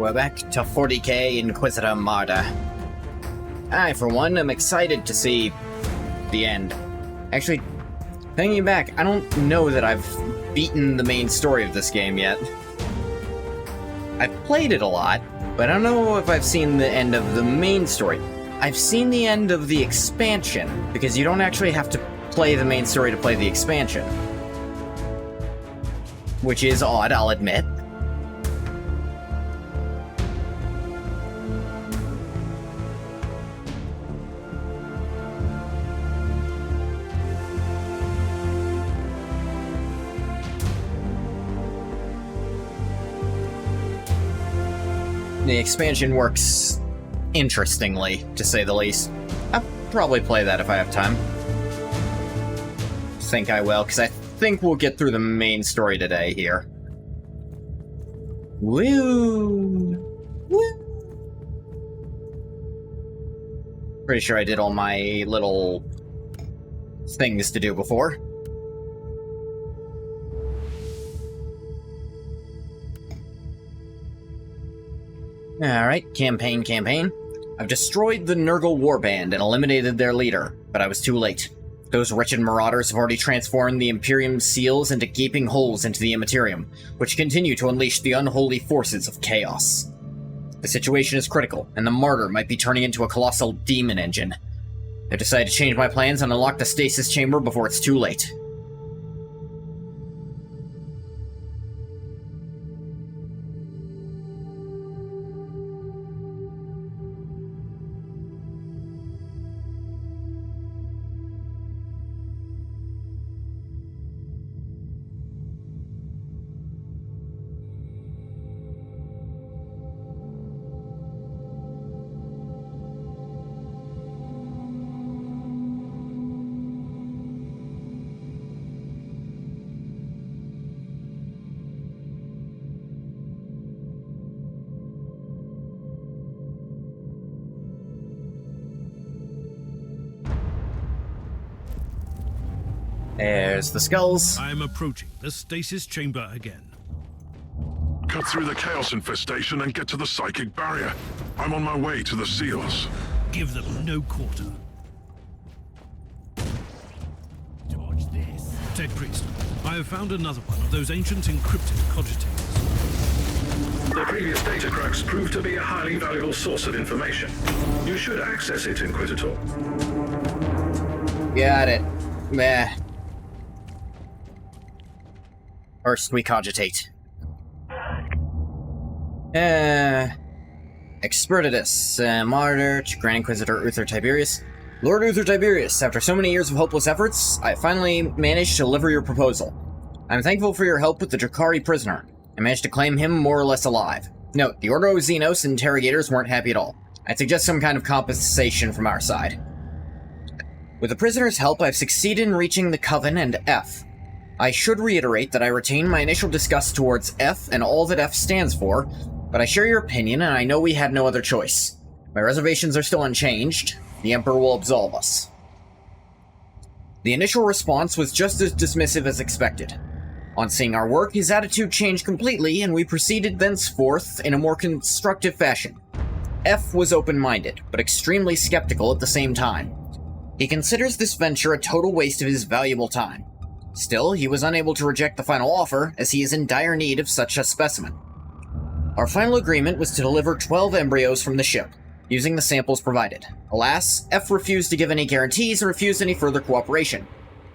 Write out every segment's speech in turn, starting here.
We're back to 40K Inquisitor Martyr. I, for one, am excited to see the end. Actually, thinking back, I don't know that I've beaten the main story of this game yet. I've played it a lot, but I don't know if I've seen the end of the main story. I've seen the end of the expansion, because you don't actually have to play the main story to play the expansion. Which is odd, I'll admit. The expansion works interestingly, to say the least. I'll probably play that if I have time. Think I will, because I think we'll get through the main story today here. Woo! Woo! Pretty sure I did all my little things to do before. Alright, campaign. I've destroyed the Nurgle warband and eliminated their leader, but I was too late. Those wretched marauders have already transformed the Imperium's seals into gaping holes into the Immaterium, which continue to unleash the unholy forces of chaos. The situation is critical, and the Martyr might be turning into a colossal demon engine. I've decided to change my plans and unlock the stasis chamber before it's too late. There's the skulls. I'm approaching the stasis chamber again. Cut through the chaos infestation and get to the psychic barrier. I'm on my way to the seals. Give them no quarter. Dodge this. Tech Priest, I have found another one of those ancient encrypted cogitators. The previous data crux proved to be a highly valuable source of information. You should access it, Inquisitor. Got it. Meh. First, we cogitate. Expertitus, Martyr, Grand Inquisitor Uther Tiberius. Lord Uther Tiberius, after so many years of hopeless efforts, I finally managed to deliver your proposal. I'm thankful for your help with the Drakari prisoner. I managed to claim him more or less alive. Note, the Ordo Xenos interrogators weren't happy at all. I'd suggest some kind of compensation from our side. With the prisoner's help, I've succeeded in reaching the Coven and F. I should reiterate that I retain my initial disgust towards F and all that F stands for, but I share your opinion and I know we had no other choice. My reservations are still unchanged. The Emperor will absolve us. The initial response was just as dismissive as expected. On seeing our work, his attitude changed completely and we proceeded thenceforth in a more constructive fashion. F was open-minded, but extremely skeptical at the same time. He considers this venture a total waste of his valuable time. Still, he was unable to reject the final offer, as he is in dire need of such a specimen. Our final agreement was to deliver 12 embryos from the ship, using the samples provided. Alas, F refused to give any guarantees and refused any further cooperation.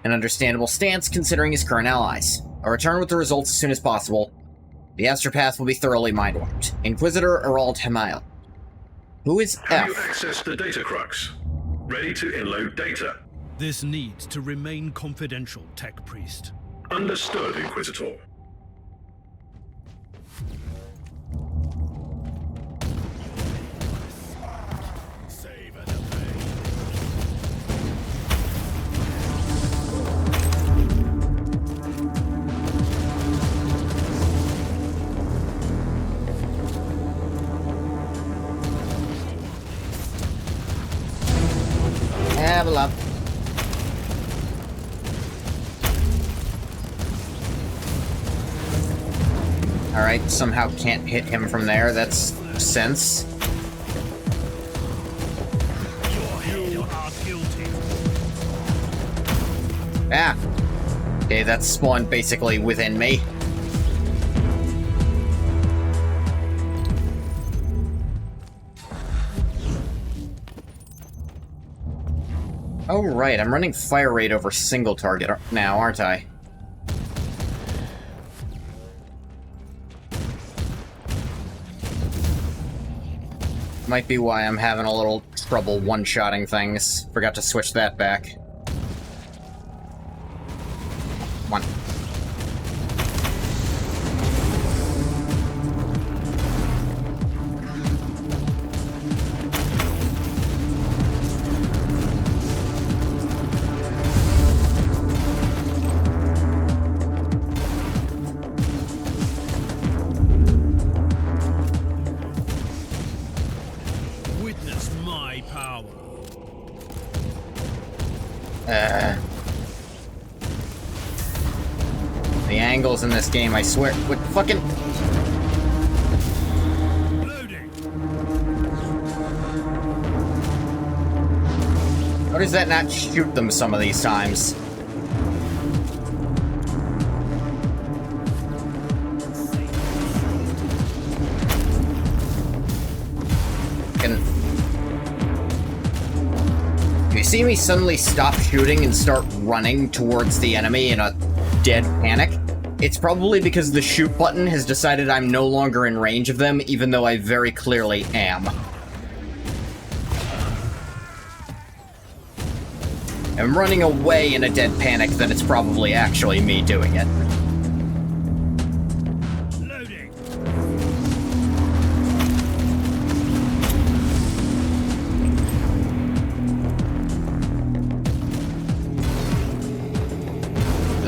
An understandable stance considering his current allies. I'll return with the results as soon as possible. The astropath will be thoroughly mind-warped. Inquisitor Erald Hemael. Who is Have you F? accessed the data crux? Ready to inload data. This needs to remain confidential, Tech Priest. Understood, Inquisitor. Have a love. Alright, somehow can't hit him from there. That's sense. You are guilty. Ah! Okay, that's spawned basically within me. Oh, right, I'm running fire rate over single target now, aren't I? Might be why I'm having a little trouble one-shotting things. Forgot to switch that back. One. Witness my power. The angles in this game, I swear. What fucking... Loading. How does that not shoot them some of these times? You see me suddenly stop shooting and start running towards the enemy in a dead panic? It's probably because the shoot button has decided I'm no longer in range of them, even though I very clearly am. I'm running away in a dead panic, then it's probably actually me doing it. Loading.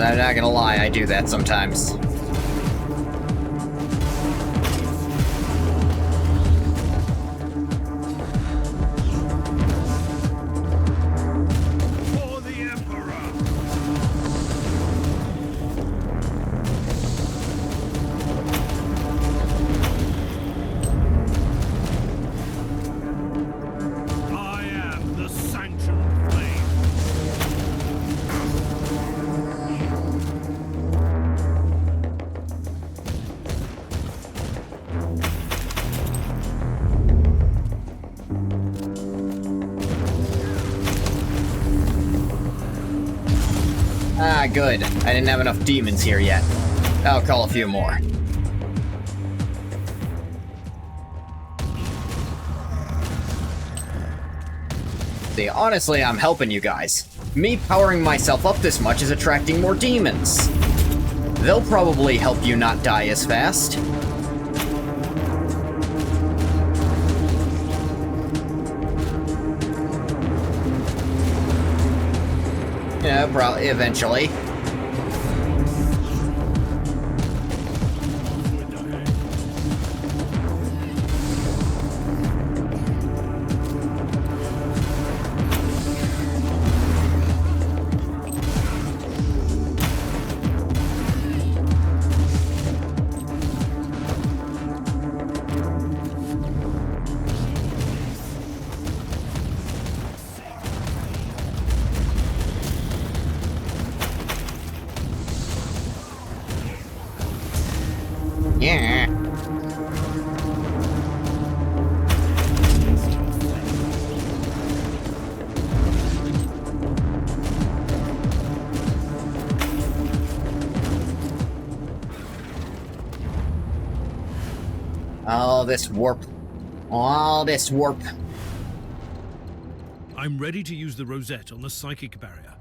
I'm not gonna lie, I do that sometimes. For the Emperor. I am the sanctioned flame. Ah, good. I didn't have enough demons here yet. I'll call a few more. See, honestly, I'm helping you guys. Me powering myself up this much is attracting more demons. They'll probably help you not die as fast. Yeah, probably, eventually. Yeah. All this warp. All this warp. I'm ready to use the rosette on the psychic barrier.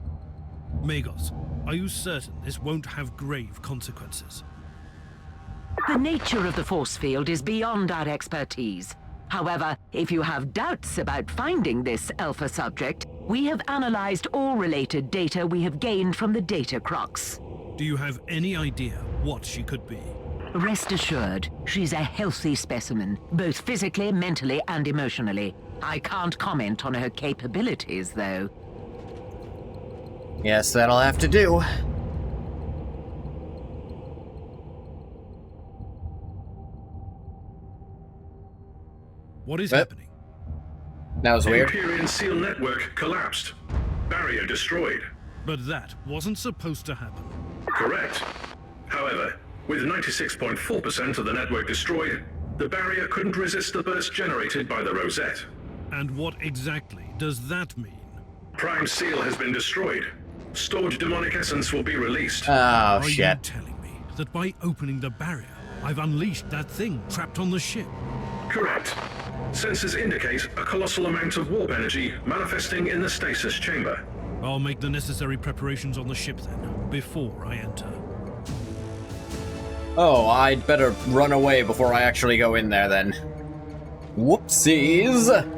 Magos, are you certain this won't have grave consequences? The nature of the force field is beyond our expertise. However, if you have doubts about finding this alpha subject, we have analyzed all related data we have gained from the data crocs. Do you have any idea what she could be? Rest assured, she's a healthy specimen, both physically, mentally, and emotionally. I can't comment on her capabilities, though. Yes, that'll have to do. What is What? happening? That was weird. Empyrean seal network collapsed. Barrier destroyed. But that wasn't supposed to happen. Correct. However, with 96.4% of the network destroyed, the barrier couldn't resist the burst generated by the rosette. And what exactly does that mean? Prime seal has been destroyed. Stored demonic essence will be released. Oh, Are you shit. telling me that by opening the barrier, I've unleashed that thing trapped on the ship? Correct. Sensors indicate a colossal amount of warp energy manifesting in the stasis chamber. I'll make the necessary preparations on the ship then, before I enter. Oh, I'd better run away before I actually go in there then. Whoopsies!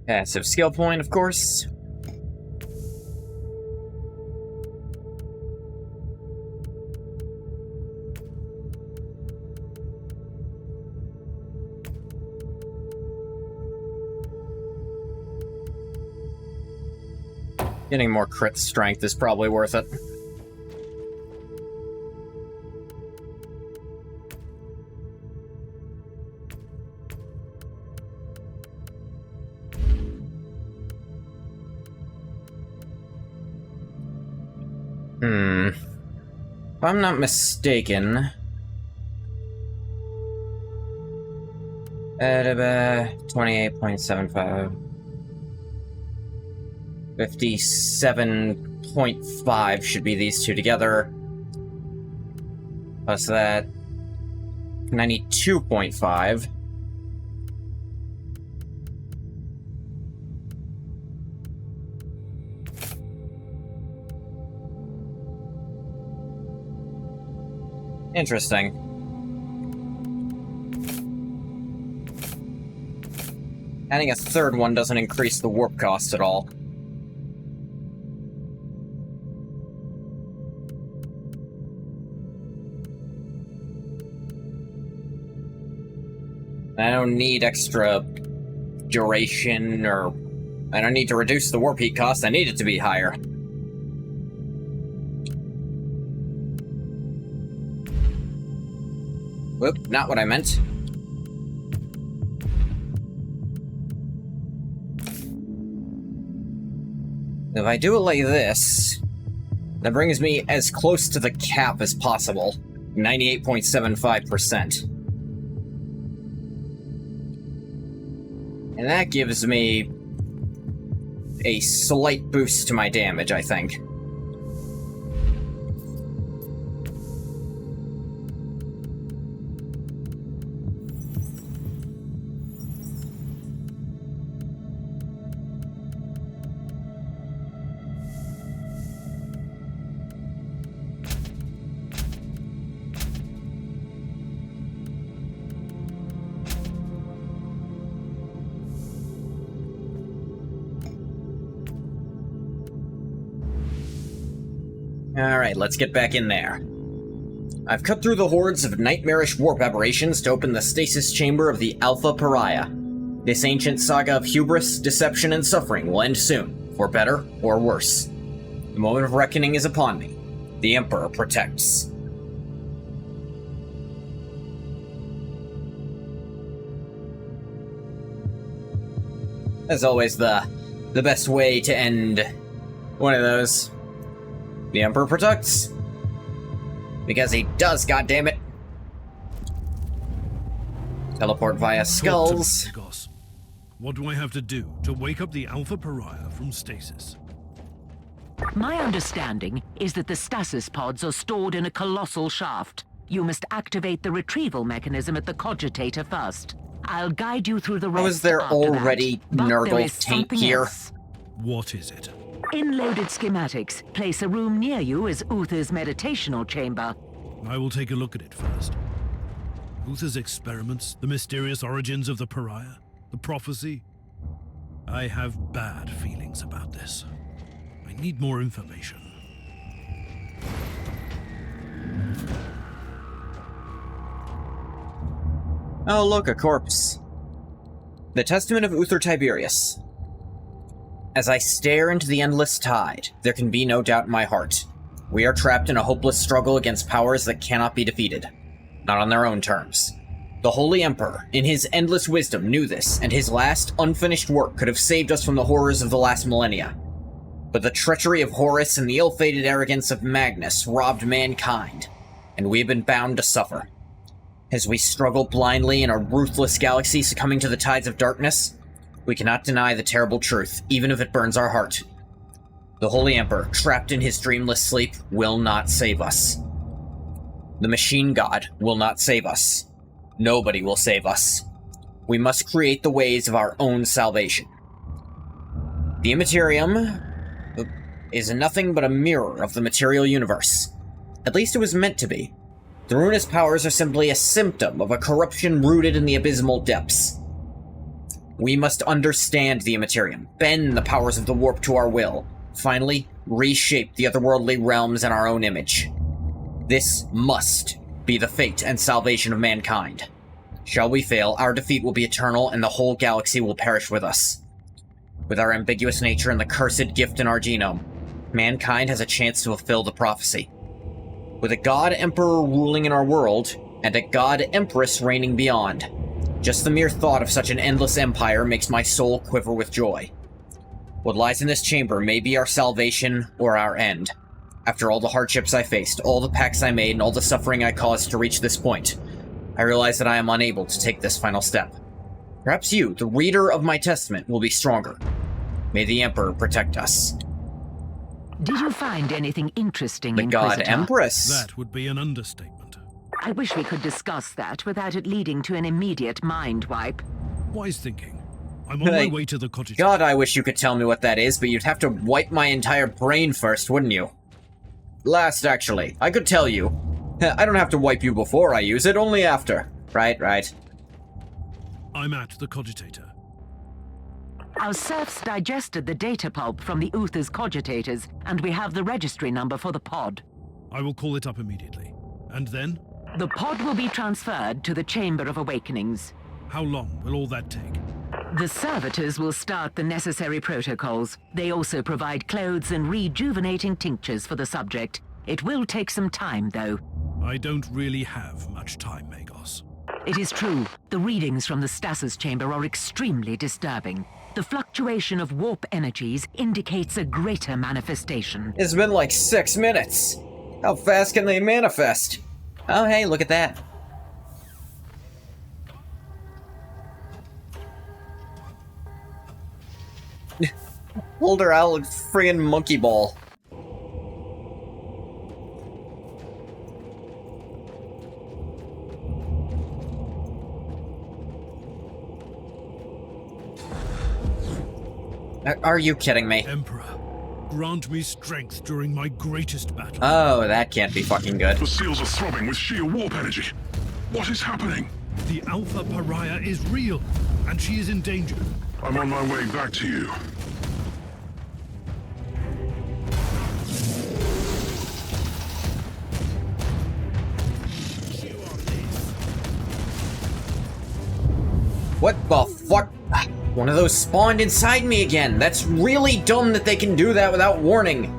Passive skill point, of course. Getting more crit strength is probably worth it. If I'm not mistaken... 28.75... 57.5 should be these two together. Plus that... 92.5. Interesting. Adding a third one doesn't increase the warp cost at all. I don't need extra duration, or I don't need to reduce the warp heat cost. I need it to be higher. Whoop, not what I meant. If I do it like this, that brings me as close to the cap as possible. 98.75%. And that gives me a slight boost to my damage, I think. Alright, let's get back in there. I've cut through the hordes of nightmarish warp aberrations to open the stasis chamber of the Alpha Pariah. This ancient saga of hubris, deception, and suffering will end soon, for better or worse. The moment of reckoning is upon me. The Emperor protects. As always, the best way to end one of those. The Emperor protects. Because he does, goddammit. Teleport via skulls. Magos. What do I have to do to wake up the Alpha Pariah from stasis? My understanding is that the stasis pods are stored in a colossal shaft. You must activate the retrieval mechanism at the cogitator first. I'll guide you through the rest. How is there after already that. But there Nurgle is tank something here? else. What is it? In loaded schematics, place a room near you as Uther's meditational chamber. I will take a look at it first. Uther's experiments, the mysterious origins of the Pariah, the prophecy. I have bad feelings about this. I need more information. Oh, look, a corpse. The Testament of Uther Tiberius. As I stare into the endless tide, there can be no doubt in my heart. We are trapped in a hopeless struggle against powers that cannot be defeated. Not on their own terms. The Holy Emperor, in his endless wisdom, knew this, and his last, unfinished work could have saved us from the horrors of the last millennia. But the treachery of Horus and the ill-fated arrogance of Magnus robbed mankind, and we have been bound to suffer. As we struggle blindly in a ruthless galaxy succumbing to the tides of darkness, we cannot deny the terrible truth, even if it burns our heart. The Holy Emperor, trapped in his dreamless sleep, will not save us. The Machine God will not save us. Nobody will save us. We must create the ways of our own salvation. The Immaterium is nothing but a mirror of the material universe. At least it was meant to be. The ruinous powers are simply a symptom of a corruption rooted in the abysmal depths. We must understand the Immaterium, bend the powers of the warp to our will, finally reshape the otherworldly realms in our own image. This must be the fate and salvation of mankind. Shall we fail, our defeat will be eternal and the whole galaxy will perish with us. With our ambiguous nature and the cursed gift in our genome, mankind has a chance to fulfill the prophecy. With a God Emperor ruling in our world, and a God Empress reigning beyond, just the mere thought of such an endless empire makes my soul quiver with joy. What lies in this chamber may be our salvation or our end. After all the hardships I faced, all the pacts I made, and all the suffering I caused to reach this point, I realize that I am unable to take this final step. Perhaps you, the reader of my testament, will be stronger. May the Emperor protect us. Did you find anything interesting, The Inquisitor? God Empress. That would be an understatement. I wish we could discuss that without it leading to an immediate mind wipe. Wise thinking. I'm on my Hey, way to the cottage. God, I wish you could tell me what that is, but you'd have to wipe my entire brain first, wouldn't you? Last, actually. I could tell you. I don't have to wipe you before I use it, only after. Right. I'm at the cogitator. Our serfs digested the data pulp from the Uther's cogitators, and we have the registry number for the pod. I will call it up immediately. And then? The pod will be transferred to the Chamber of Awakenings. How long will all that take? The servitors will start the necessary protocols. They also provide clothes and rejuvenating tinctures for the subject. It will take some time, though. I don't really have much time, Magos. It is true. The readings from the stasis chamber are extremely disturbing. The fluctuation of warp energies indicates a greater manifestation. It's been like 6 minutes. How fast can they manifest? Oh, hey, look at that. Hold her out like friggin' monkey ball. Are you kidding me? Emperor, grant me strength during my greatest battle. Oh, that can't be fucking good. The seals are throbbing with sheer warp energy. What is happening? The Alpha Pariah is real, and she is in danger. I'm on my way back to you. What the fuck? One of those spawned inside me again. That's really dumb that they can do that without warning.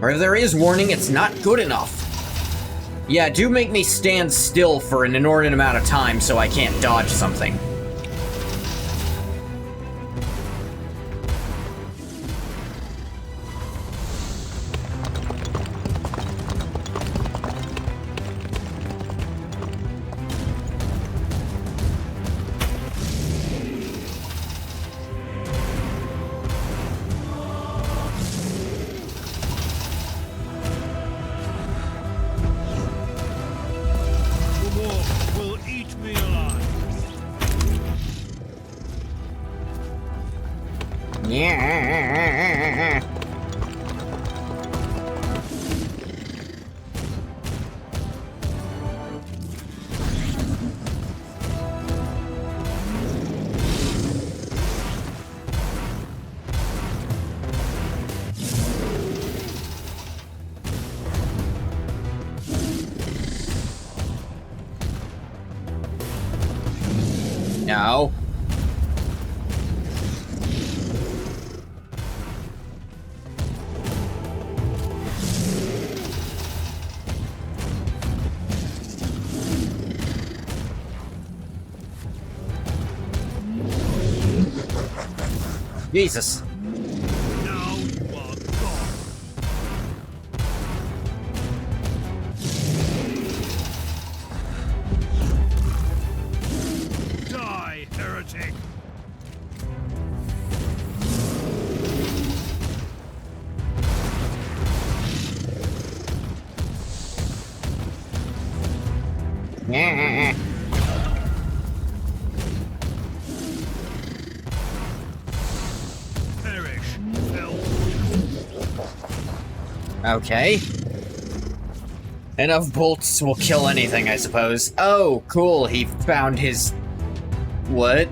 Or if there is warning, it's not good enough. Yeah, do make me stand still for an inordinate amount of time so I can't dodge something. The war will eat me alive. Yeah. Ow. Jesus. Now you are gone. Die, heretic! Yeah. Perish, hell. Okay. Enough bolts will kill anything, I suppose. Oh, cool, he found his... What?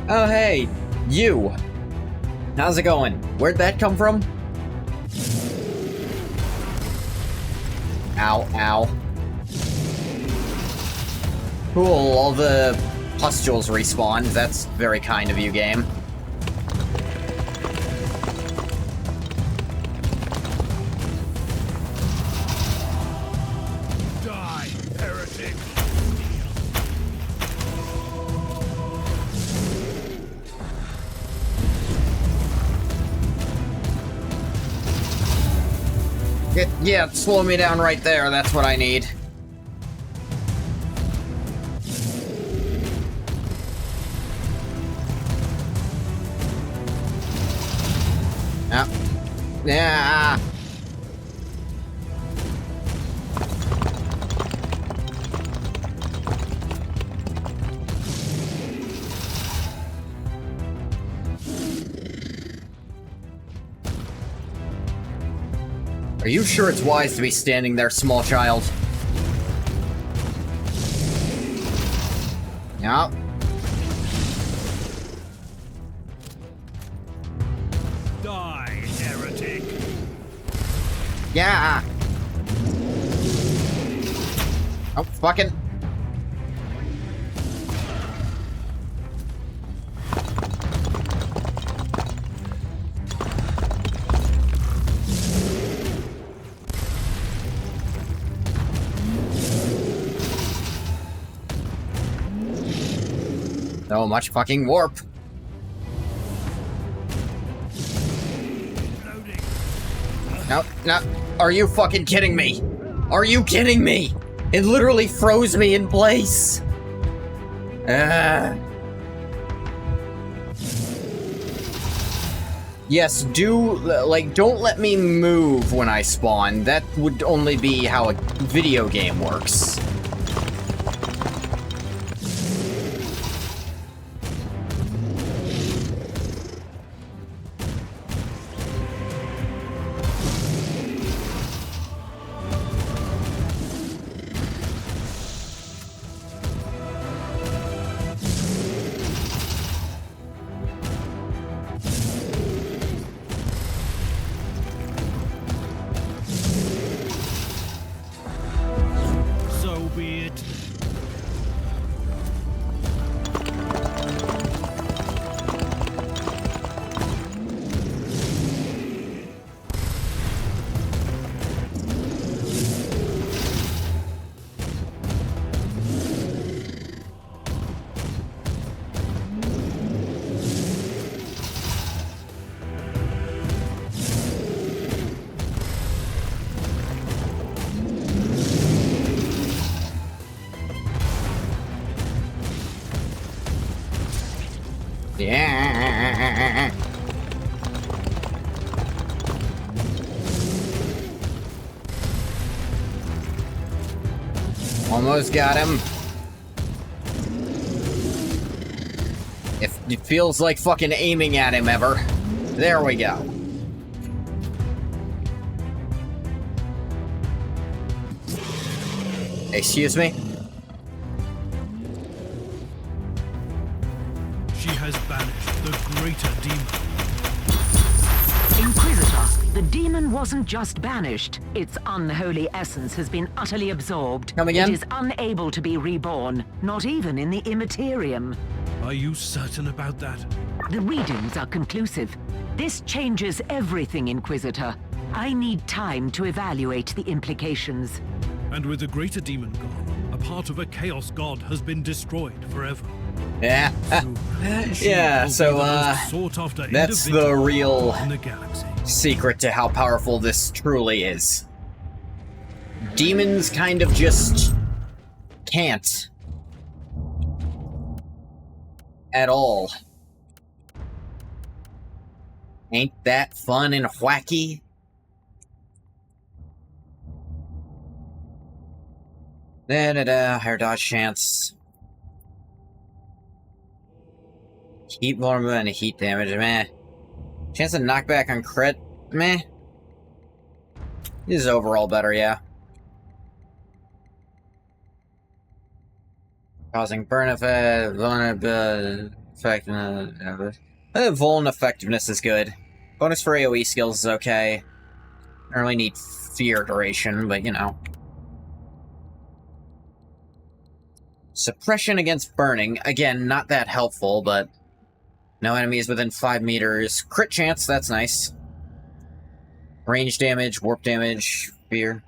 Oh, hey, you. How's it going? Where'd that come from? Ow, ow. Cool, all the pustules respawned. That's very kind of you, game. Die, heretic! Yeah, slow me down right there. That's what I need. Ah. Yeah. Are you sure it's wise to be standing there, small child? Yup. Die, heretic! Yeah. Oh, fucking. So much fucking warp. Loading. No, no. Are you fucking kidding me? Are you kidding me? It literally froze me in place. Yes, don't let me move when I spawn. That would only be how a video game works. So be it. Yeah. Almost got him. It feels like fucking aiming at him ever. There we go. Excuse me? She has banished the greater demon. Inquisitor, the demon wasn't just banished. Its unholy essence has been utterly absorbed. Come again? It is unable to be reborn, not even in the Immaterium. Are you certain about that? The readings are conclusive. This changes everything, Inquisitor. I need time to evaluate the implications. And with the greater demon gone, a part of a chaos god has been destroyed forever. Yeah. Yeah, so, that's the real in the galaxy. secret to how powerful this truly is. Demons kind of just can't. At all. Ain't that fun and wacky? Higher dodge chance. Heat vulnerable and heat damage, meh. Chance of knockback on crit, meh. This is overall better, yeah. Causing burn effect, vulnerability, effectiveness. Vuln effectiveness is good. Bonus for AoE skills is okay. I don't really need fear duration, but you know. Suppression against burning. Again, not that helpful, but no enemies within 5 meters. Crit chance, that's nice. Range damage, warp damage, fear.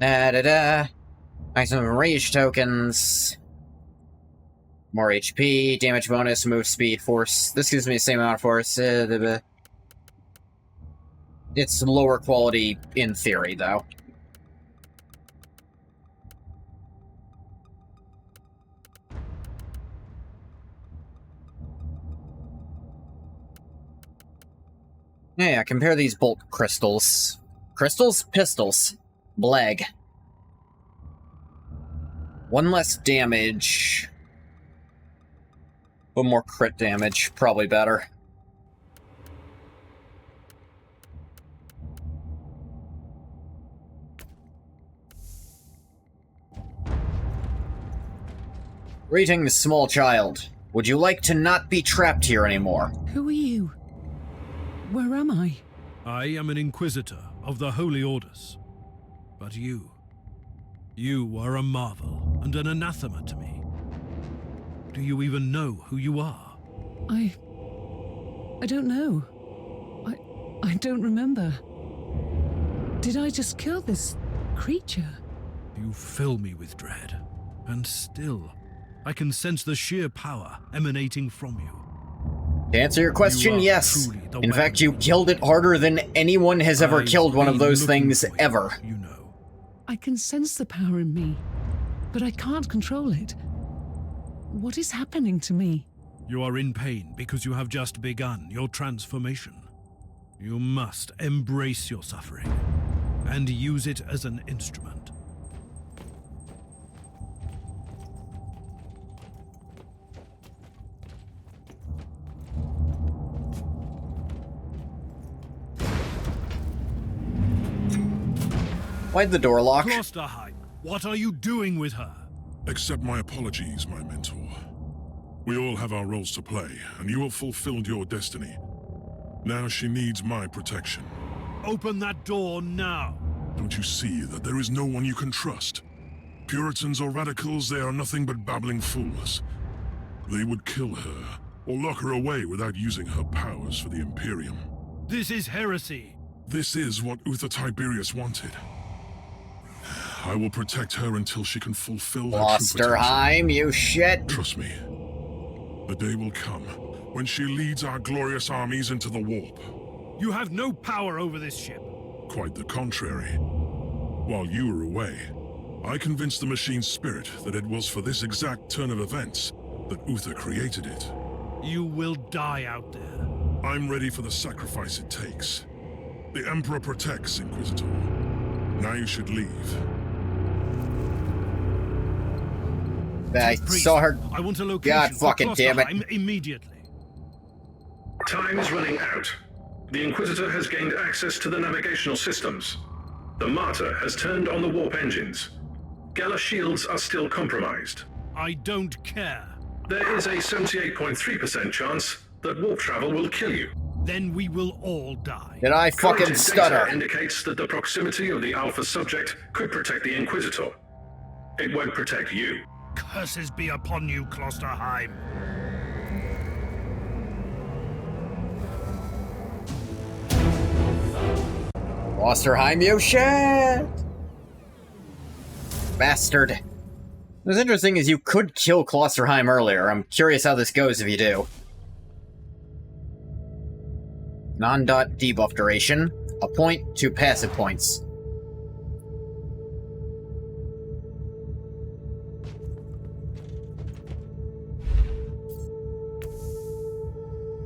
Maximum rage tokens. More HP, damage bonus, move speed, force. This gives me the same amount of force. It's lower quality in theory, though. Yeah, compare these bolt crystals. Crystals? Pistols. Blag. 1 less damage. But more crit damage. Probably better. Greetings, small child. Would you like to not be trapped here anymore? Who are you? Where am I? I am an Inquisitor of the Holy Orders. But you are a marvel and an anathema to me. Do you even know who you are? I don't know. I don't remember. Did I just kill this creature? You fill me with dread, and still, I can sense the sheer power emanating from you. To answer your question, yes. In fact, you weapon. killed it harder than anyone has ever I've killed one of been those looking things for you, ever. You know. I can sense the power in me, but I can't control it. What is happening to me? You are in pain because you have just begun your transformation. You must embrace your suffering and use it as an instrument. Why'd the door lock? KLOSTERHEIM, what are you doing with her? Accept my apologies, my mentor. We all have our roles to play, and you have fulfilled your destiny. Now she needs my protection. Open that door now! Don't you see that there is no one you can trust? Puritans or radicals, they are nothing but babbling fools. They would kill her, or lock her away without using her powers for the Imperium. This is heresy! This is what Uther Tiberius wanted. I will protect her until she can fulfill her true potential. KLOSTERHEIM, you shit! Trust me. The day will come when she leads our glorious armies into the warp. You have no power over this ship. Quite the contrary. While you were away, I convinced the machine's spirit that it was for this exact turn of events that Uther created it. You will die out there. I'm ready for the sacrifice it takes. The Emperor protects, Inquisitor. Now you should leave. I Priest, saw her. I want a location God for fucking damn it. KLOSTERHEIM immediately. Time is running out. The Inquisitor has gained access to the navigational systems. The Martyr has turned on the warp engines. Gala shields are still compromised. I don't care. There is a 78.3% chance that warp travel will kill you. Then we will all die. Did I fucking Current stutter? data indicates that the proximity of the Alpha subject could protect the Inquisitor. It won't protect you. Curses be upon you, KLOSTERHEIM. KLOSTERHEIM, you shit! Bastard. What's interesting is you could kill KLOSTERHEIM earlier. I'm curious how this goes if you do. Non-dot debuff duration. A point, 2 passive points.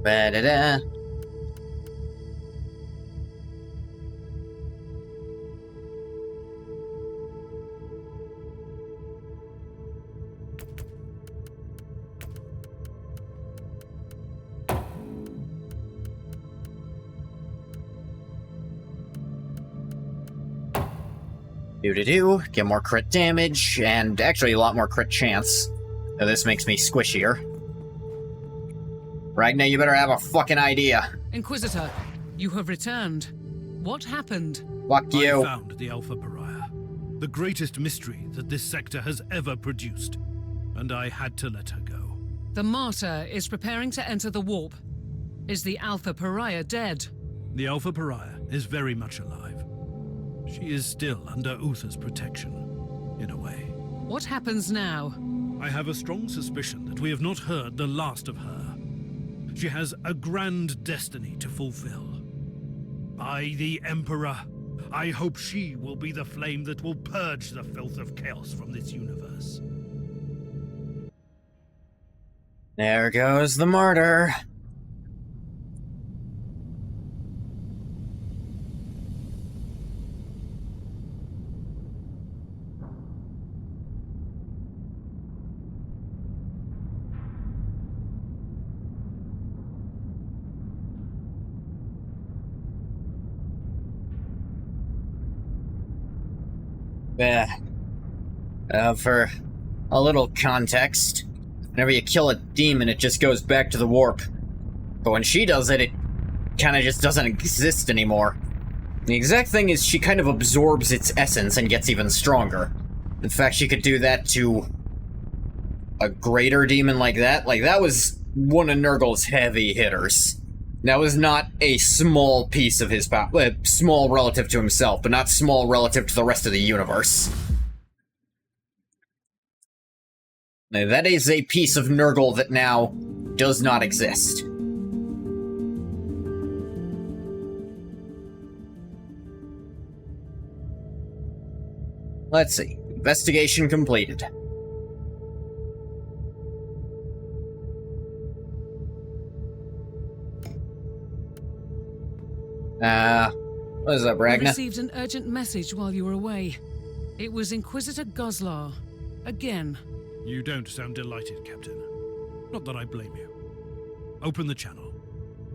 Ba-da-da. Do-do-do, get more crit damage, and actually a lot more crit chance. Now this makes me squishier. Ragnar, you better have a fucking idea. Inquisitor, you have returned. What happened? Fuck you. I found the Alpha Pariah, the greatest mystery that this sector has ever produced, and I had to let her go. The Martyr is preparing to enter the warp. Is the Alpha Pariah dead? The Alpha Pariah is very much alive. She is still under Uther's protection, in a way. What happens now? I have a strong suspicion that we have not heard the last of her. She has a grand destiny to fulfill. By the Emperor, I hope she will be the flame that will purge the filth of chaos from this universe. There goes the martyr. For a little context, whenever you kill a demon, it just goes back to the warp. But when she does it, it kind of just doesn't exist anymore. The exact thing is she kind of absorbs its essence and gets even stronger. In fact, she could do that to a greater demon like that. Like, that was one of Nurgle's heavy hitters. That was not a small piece of his power. Small relative to himself, but not small relative to the rest of the universe. Now, that is a piece of Nurgle that now does not exist. Let's see. Investigation completed. What is up, I Ragnar? received an urgent message while you were away. It was Inquisitor Goslar. Again. You don't sound delighted, Captain. Not that I blame you. Open the channel.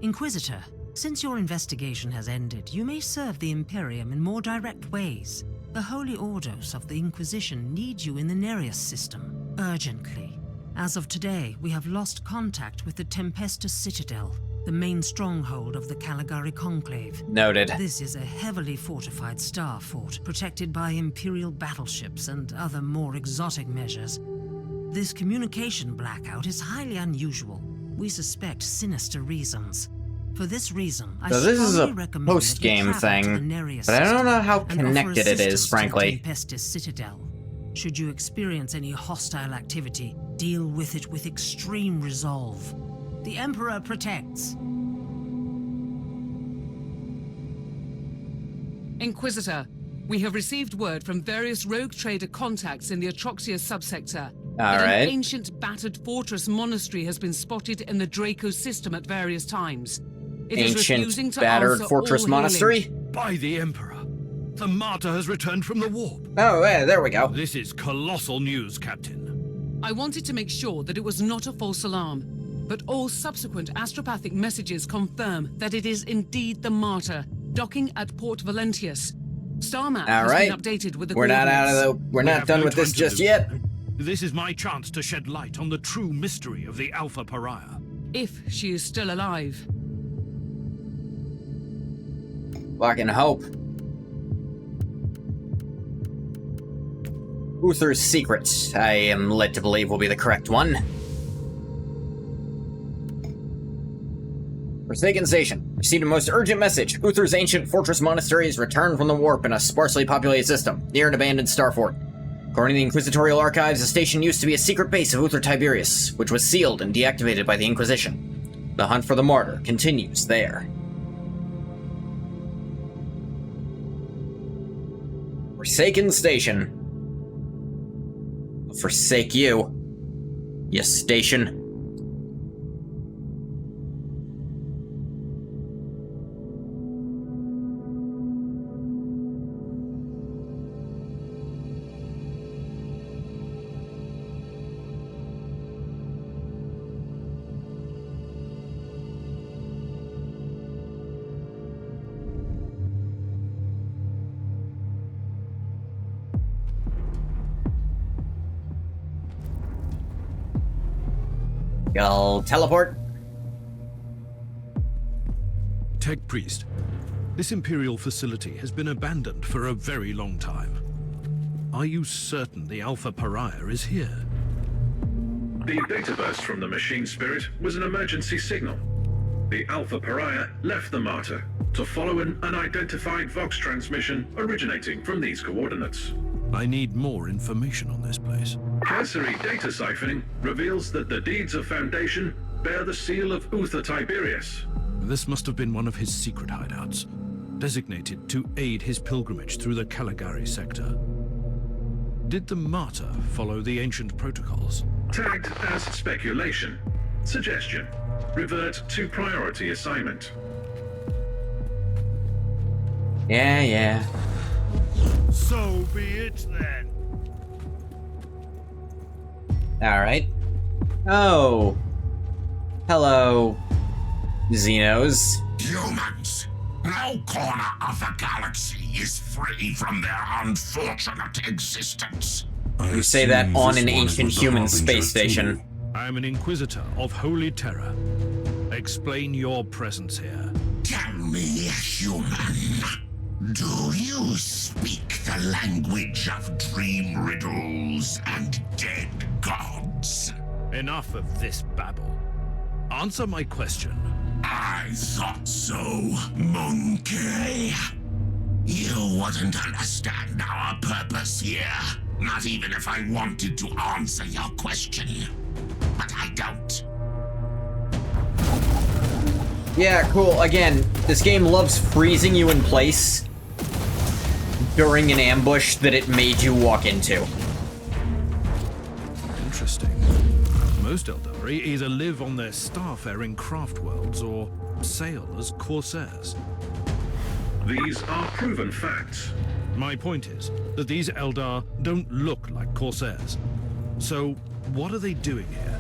Inquisitor, since your investigation has ended, you may serve the Imperium in more direct ways. The Holy Ordos of the Inquisition need you in the Nereus system, urgently. As of today, we have lost contact with the Tempestus Citadel, the main stronghold of the Caligari Conclave. Noted. This is a heavily fortified star fort, protected by Imperial battleships and other more exotic measures. This communication blackout is highly unusual. We suspect sinister reasons. For this reason, I So this is a strongly recommend post-game that you travel to the thing, Nereus but I don't know how system and offer connected it is, assistance to the frankly. Tempestus Citadel. Should you experience any hostile activity, deal with it with extreme resolve. The Emperor protects. Inquisitor, we have received word from various rogue trader contacts in the Atroxia subsector that Alright. an ancient battered fortress monastery has been spotted in the Draco system at various times. It is refusing Ancient to battered answer fortress all hailing. monastery? By the Emperor, the Martyr has returned from the warp. Oh, yeah, there we go. This is colossal news, Captain. I wanted to make sure that it was not a false alarm, but all subsequent astropathic messages confirm that it is indeed the Martyr, docking at Port Valentius. Star map has Alright. been updated with the We're not out of the... We're We not have done no with this time to just lose. yet. This is my chance to shed light on the true mystery of the Alpha Pariah. If she is still alive. Fucking hope. Uther's secret, I am led to believe, will be the correct one. Forsaken Station. Received a most urgent message. Uther's ancient fortress monastery is returned from the warp in a sparsely populated system, near an abandoned star fort. According to the Inquisitorial archives, the station used to be a secret base of Uther Tiberius, which was sealed and deactivated by the Inquisition. The hunt for the martyr continues there. Forsaken Station. I'll forsake you, you station. I'll teleport. Tech Priest, this Imperial facility has been abandoned for a very long time. Are you certain the Alpha Pariah is here? The data burst from the machine spirit was an emergency signal. The Alpha Pariah left the Martyr to follow an unidentified Vox transmission originating from these coordinates. I need more information on this place. Cursory data siphoning reveals that the deeds of Foundation bear the seal of Uther Tiberius. This must have been one of his secret hideouts, designated to aid his pilgrimage through the Caligari sector. Did the Martyr follow the ancient protocols? Tagged as speculation. Suggestion. Revert to priority assignment. Yeah. So be it then. Alright. Oh. Hello, Xenos. Humans, no corner of the galaxy is free from their unfortunate existence. You say that on an ancient human space station. I am an Inquisitor of Holy Terror. Explain your presence here. Tell me, human, do you speak the language of dream riddles and dead gods? Enough of this babble. Answer my question. I thought so, monkey. You wouldn't understand our purpose here, not even if I wanted to answer your question. But I don't. Yeah, cool. Again, this game loves freezing you in place during an ambush that it made you walk into. Interesting. Most Eldari either live on their starfaring craft worlds or sail as corsairs. These are proven facts. My point is that these Eldar don't look like corsairs. So, what are they doing here?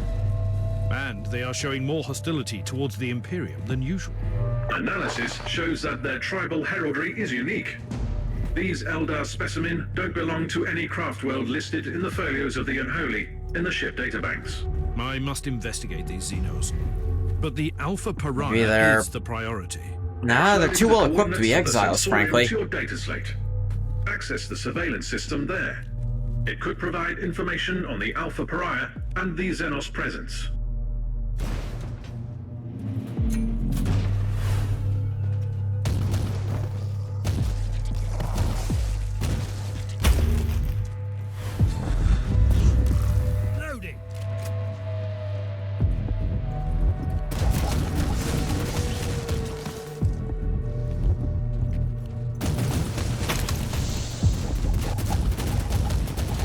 And they are showing more hostility towards the Imperium than usual. Analysis shows that their tribal heraldry is unique. These Eldar specimen don't belong to any craft world listed in the folios of the Unholy in the ship databanks. I must investigate these Xenos. But the Alpha Pariah is the priority. Nah, they're too well equipped to be exiles, frankly. To your data slate. Access the surveillance system there. It could provide information on the Alpha Pariah and the Xenos presence. Loading.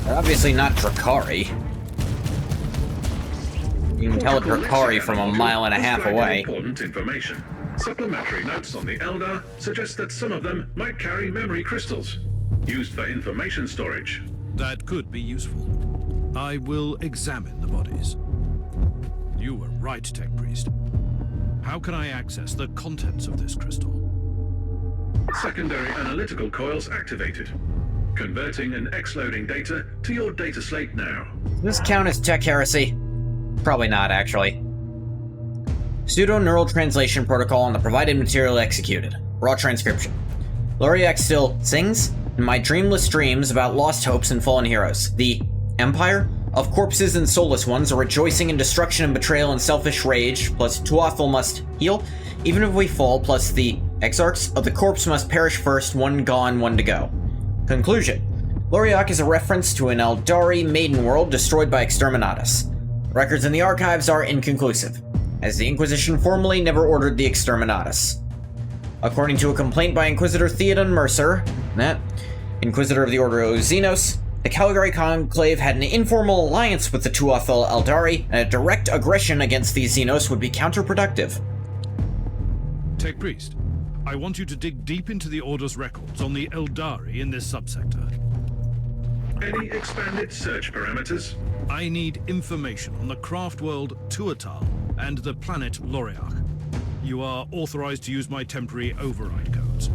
They're obviously not Drakari. You can tell a Drakari from a mile and a half away. Important information. Supplementary notes on the Eldar suggest that some of them might carry memory crystals, used for information storage. That could be useful. I will examine the bodies. You were right, Tech Priest. How can I access the contents of this crystal? Secondary analytical coils activated. Converting and X-loading data to your data slate now. Does this count as tech heresy? Probably not, actually. Pseudo-neural translation protocol on the provided material executed. Raw transcription. Loriak still sings? in my dreamless dreams about lost hopes and fallen heroes. The Empire of corpses and soulless ones are rejoicing in destruction and betrayal and selfish rage, plus Tuatha must heal, even if we fall, plus the exarchs of the corpse must perish first, one gone, one to go. Conclusion. Loriak is a reference to an Eldari maiden world destroyed by Exterminatus. Records in the archives are inconclusive, as the Inquisition formally never ordered the Exterminatus. According to a complaint by Inquisitor Theoden Mercer, Inquisitor of the Order of Xenos, the Caligari Conclave had an informal alliance with the Tuatha Eldari, and a direct aggression against the Xenos would be counterproductive. Tech Priest, I want you to dig deep into the Order's records on the Eldari in this subsector. Any expanded search parameters? I need information on the craft world Tuatha and the planet Loriak. You are authorized to use my temporary override codes.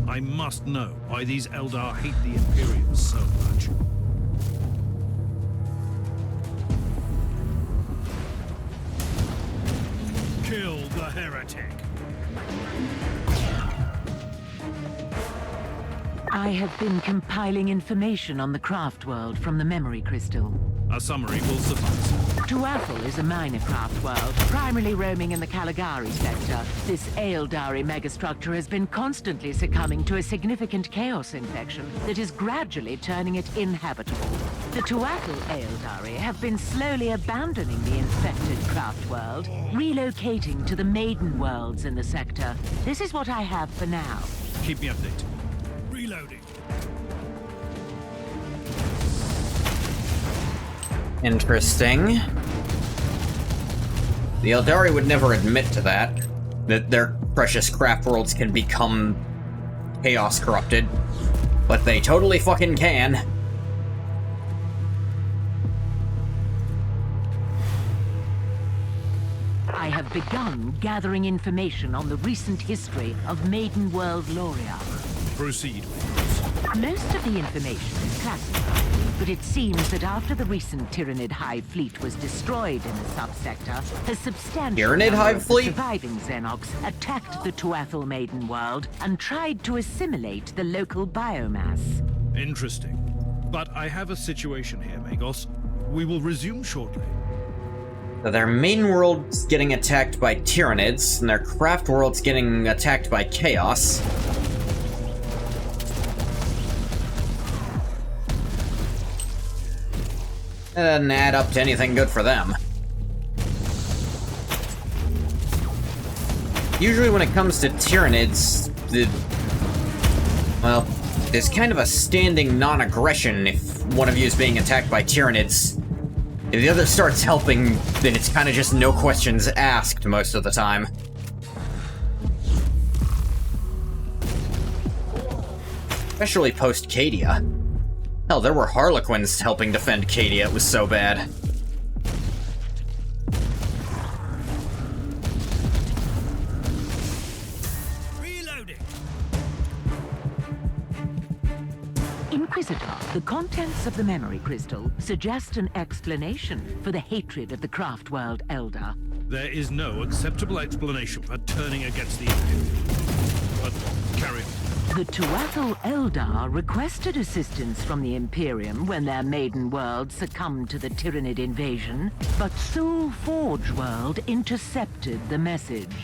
I must know why these Eldar hate the Imperium so much. Kill the heretic. I have been compiling information on the craft world from the memory crystal. A summary will suffice. Tuatha is a minor craft world, primarily roaming in the Caligari sector. This Eldari megastructure has been constantly succumbing to a significant chaos infection that is gradually turning it inhabitable. The Tuatha Eldari have been slowly abandoning the infected craft world, relocating to the maiden worlds in the sector. This is what I have for now. Keep me updated. Reloading. Interesting. The Eldari would never admit to that their precious craft worlds can become chaos corrupted, but they totally fucking can. I have begun gathering information on the recent history of Maiden World Loriak. Proceed. Most of the information is classified, but it seems that after the recent Tyranid Hive fleet was destroyed in the subsector, a substantial Tyranid number Hive of the fleet? surviving Xenox attacked the Tuatha Maiden World and tried to assimilate the local biomass. Interesting. But I have a situation here, Magos. We will resume shortly. So their main world's getting attacked by Tyranids, and their craft world's getting attacked by chaos. That doesn't add up to anything good for them. Usually when it comes to Tyranids, well, there's kind of a standing non-aggression if one of you is being attacked by Tyranids. If the other starts helping, then it's kind of just no questions asked most of the time. Especially post-Cadia. Hell, there were Harlequins helping defend Cadia, it was so bad. Reloading. Inquisitor, the contents of the memory crystal suggest an explanation for the hatred of the craft world Eldar. There is no acceptable explanation for turning against the Imperium. But carry on. The Tuatha Eldar requested assistance from the Imperium when their maiden world succumbed to the Tyranid invasion, but Soul Forge World intercepted the message.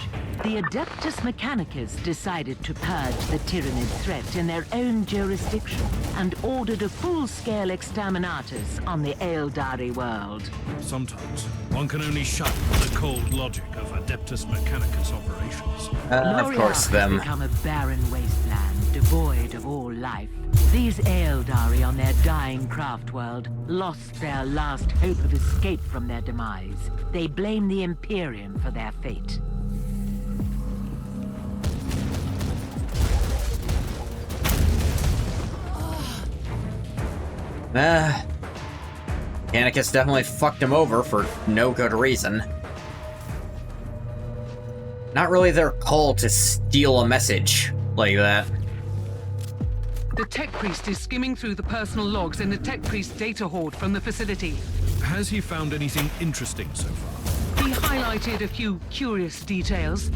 The Adeptus Mechanicus decided to purge the Tyranid threat in their own jurisdiction and ordered a full-scale exterminatus on the Eldari world. Sometimes one can only shudder at the cold logic of Adeptus Mechanicus operations. Of course, them. Has become a barren wasteland, devoid of all life. These Eldari on their dying craft world lost their last hope of escape from their demise. They blame the Imperium for their fate. Mechanicus definitely fucked him over for no good reason. Not really their call to steal a message like that. The Tech Priest is skimming through the personal logs in the Tech Priest data hoard from the facility. Has he found anything interesting so far? He highlighted a few curious details.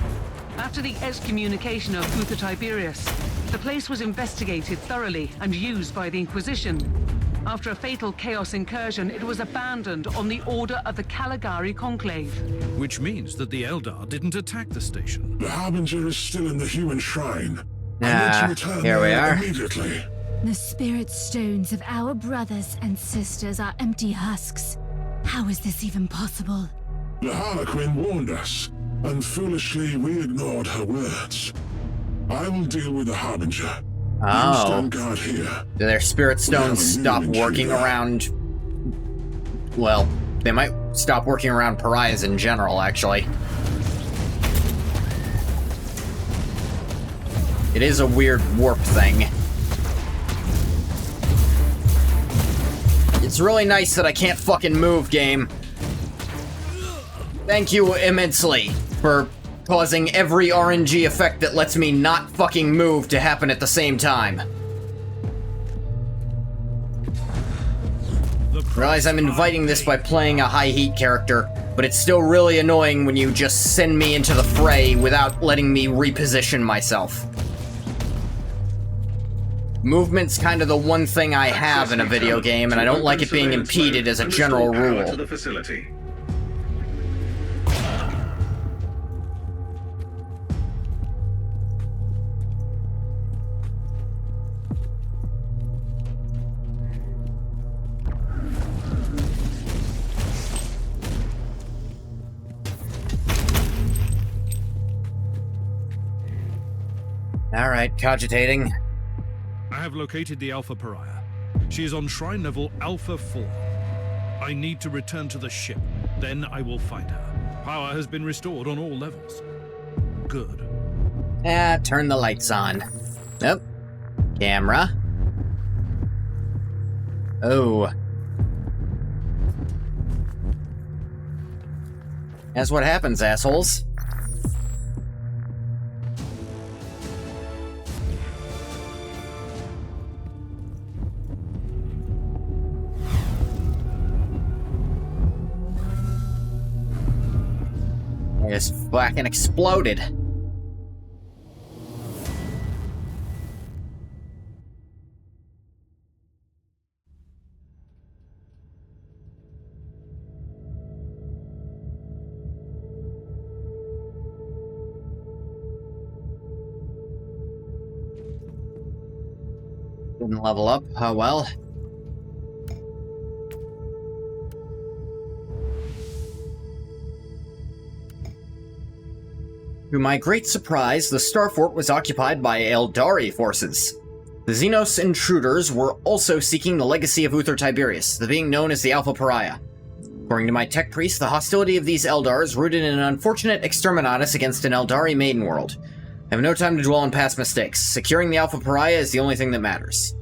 After the excommunication of Uther Tiberius, the place was investigated thoroughly and used by the Inquisition. After a fatal Chaos incursion, it was abandoned on the order of the Caligari Conclave. Which means that the Eldar didn't attack the station. The Harbinger is still in the human shrine. I need to return here we there are. immediately. The spirit stones of our brothers and sisters are empty husks. How is this even possible? The Harlequin warned us, and foolishly we ignored her words. I will deal with the Harbinger. You Oh. stand guard here. Do their spirit stones stop working around... Well, they might stop working around pariahs in general, actually. It is a weird warp thing. It's really nice that I can't fucking move, game. Thank you immensely for causing every RNG effect that lets me not fucking move to happen at the same time. Realize I'm inviting this by playing a high heat character, but it's still really annoying when you just send me into the fray without letting me reposition myself. Movement's kind of the one thing I have in a video game, and I don't like it being impeded as a general rule. To the facility. Alright, cogitating. I have located the Alpha Pariah. She is on shrine level Alpha 4. I need to return to the ship. Then I will find her. Power has been restored on all levels. Good. Turn the lights on. Nope. Camera. Oh. That's what happens, assholes. I just fucking exploded. Didn't level up. Oh well. To my great surprise, the Starfort was occupied by Eldari forces. The Xenos intruders were also seeking the legacy of Uther Tiberius, the being known as the Alpha Pariah. According to my tech priest, the hostility of these Eldar is rooted in an unfortunate exterminatus against an Eldari maiden world. I have no time to dwell on past mistakes. Securing the Alpha Pariah is the only thing that matters.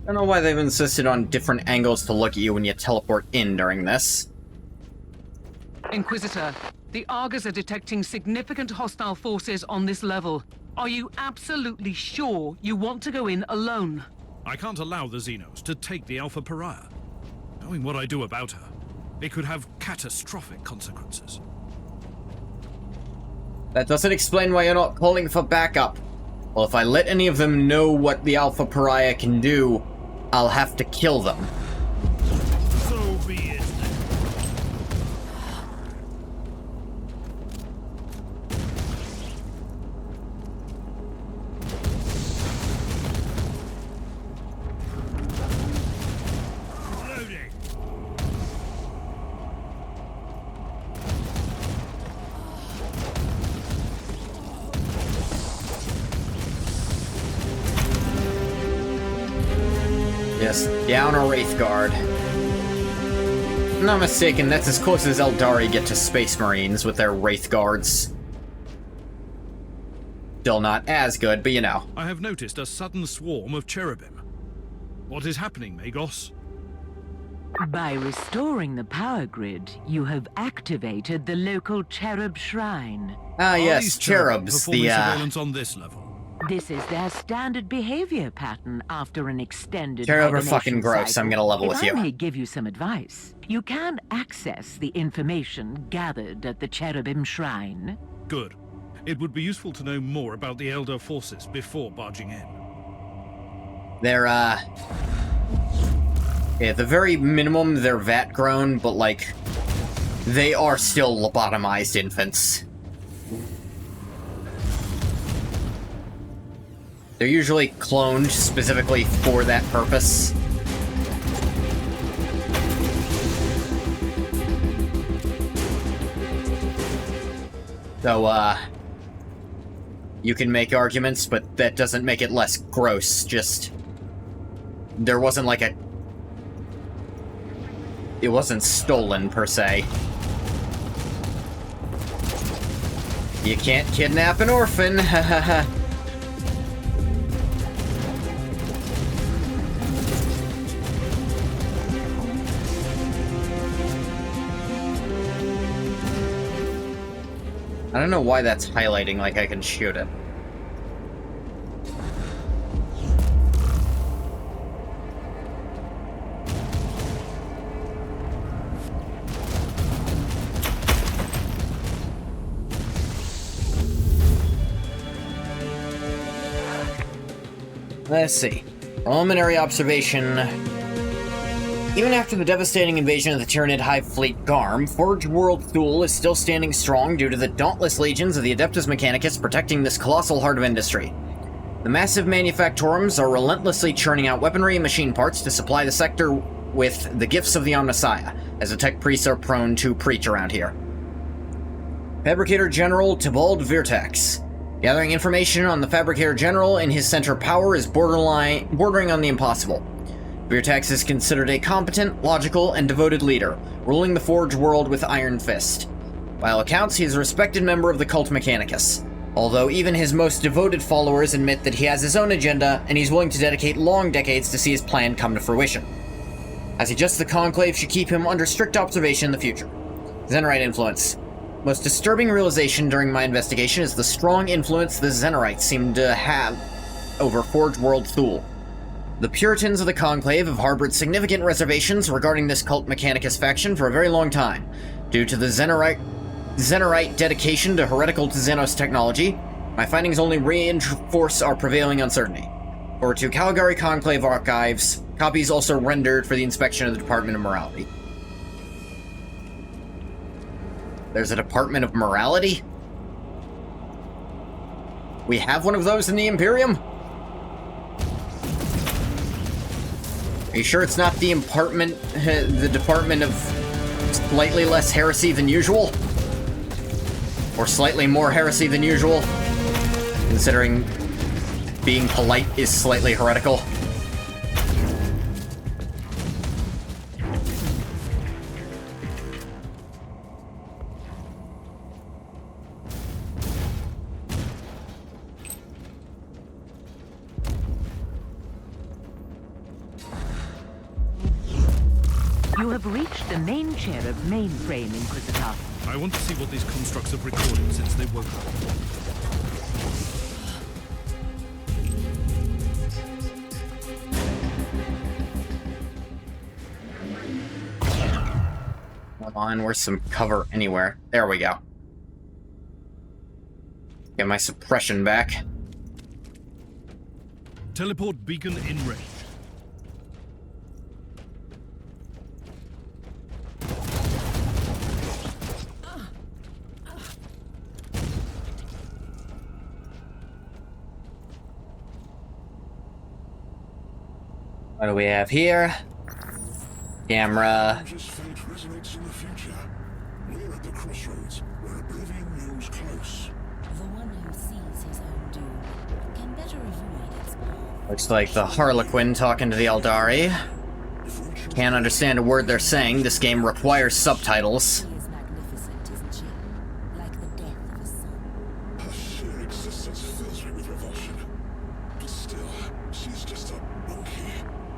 I don't know why they've insisted on different angles to look at you when you teleport in during this. Inquisitor, the Argos are detecting significant hostile forces on this level. Are you absolutely sure you want to go in alone? I can't allow the Xenos to take the Alpha Pariah. Knowing what I do about her, it could have catastrophic consequences. That doesn't explain why you're not calling for backup. Well, if I let any of them know what the Alpha Pariah can do, I'll have to kill them. So be it. Loading. Yes, down a Wraith Guard. If I'm not mistaken, that's as close as Eldari get to Space Marines with their Wraith Guards. Still not as good, but you know. I have noticed a sudden swarm of cherubim. What is happening, Magos? By restoring the power grid, you have activated the local cherub shrine. Ah, Are yes, these cherubs, performing the, surveillance on this level? This is their standard behavior pattern after an extended Cherub are hibernation fucking gross, cycle. I'm gonna level with If you. I may give you some advice, you can access the information gathered at the cherubim shrine. Good. It would be useful to know more about the Elder forces before barging in. They're, yeah, at the very minimum, they're vat-grown, but, like, they are still lobotomized infants. They're usually cloned specifically for that purpose. So, you can make arguments, but that doesn't make it less gross, just... There wasn't like a... It wasn't stolen, per se. You can't kidnap an orphan, hahaha. I don't know why that's highlighting like I can shoot it. Let's see. Preliminary observation. Even after the devastating invasion of the Tyranid Hive Fleet Garm, Forge World Thule is still standing strong due to the dauntless legions of the Adeptus Mechanicus protecting this colossal heart of industry. The massive manufactorums are relentlessly churning out weaponry and machine parts to supply the sector with the gifts of the Omnissiah, as the tech priests are prone to preach around here. Fabricator General Tybalt Virtax. Gathering information on the Fabricator General and his center power is bordering on the impossible. Virtax is considered a competent, logical, and devoted leader, ruling the Forge world with iron fist. By all accounts, he is a respected member of the Cult Mechanicus, although even his most devoted followers admit that he has his own agenda, and he's willing to dedicate long decades to see his plan come to fruition. I suggest the Conclave should keep him under strict observation in the future. Zenerite influence. Most disturbing realization during my investigation is the strong influence the Zenorites seem to have over Forge World Thule. The Puritans of the Conclave have harbored significant reservations regarding this Cult Mechanicus faction for a very long time. Due to the Zenorite dedication to heretical Xenos technology, my findings only reinforce our prevailing uncertainty. Forward to Caligari Conclave archives, copies also rendered for the inspection of the Department of Morality. There's a Department of Morality? We have one of those in the Imperium? Are you sure it's not the Department of slightly less heresy than usual? Or slightly more heresy than usual? Considering being polite is slightly heretical. You have reached the main cherub mainframe, Inquisitor. I want to see what these constructs have recorded since they woke up. Come on, where's some cover anywhere? There we go. Get my suppression back. Teleport beacon in range. What do we have here? Camera. Just fate resonates in the future. We're at the crossroads where oblivion looms close. The one who sees his own doom can better avoid its path. Looks like the Harlequin talking to the Eldari. Can't understand a word they're saying. This game requires subtitles. She is magnificent, isn't she? Like the death of a son. Her sheer existence fills me with revulsion. But still, she's just a monkey,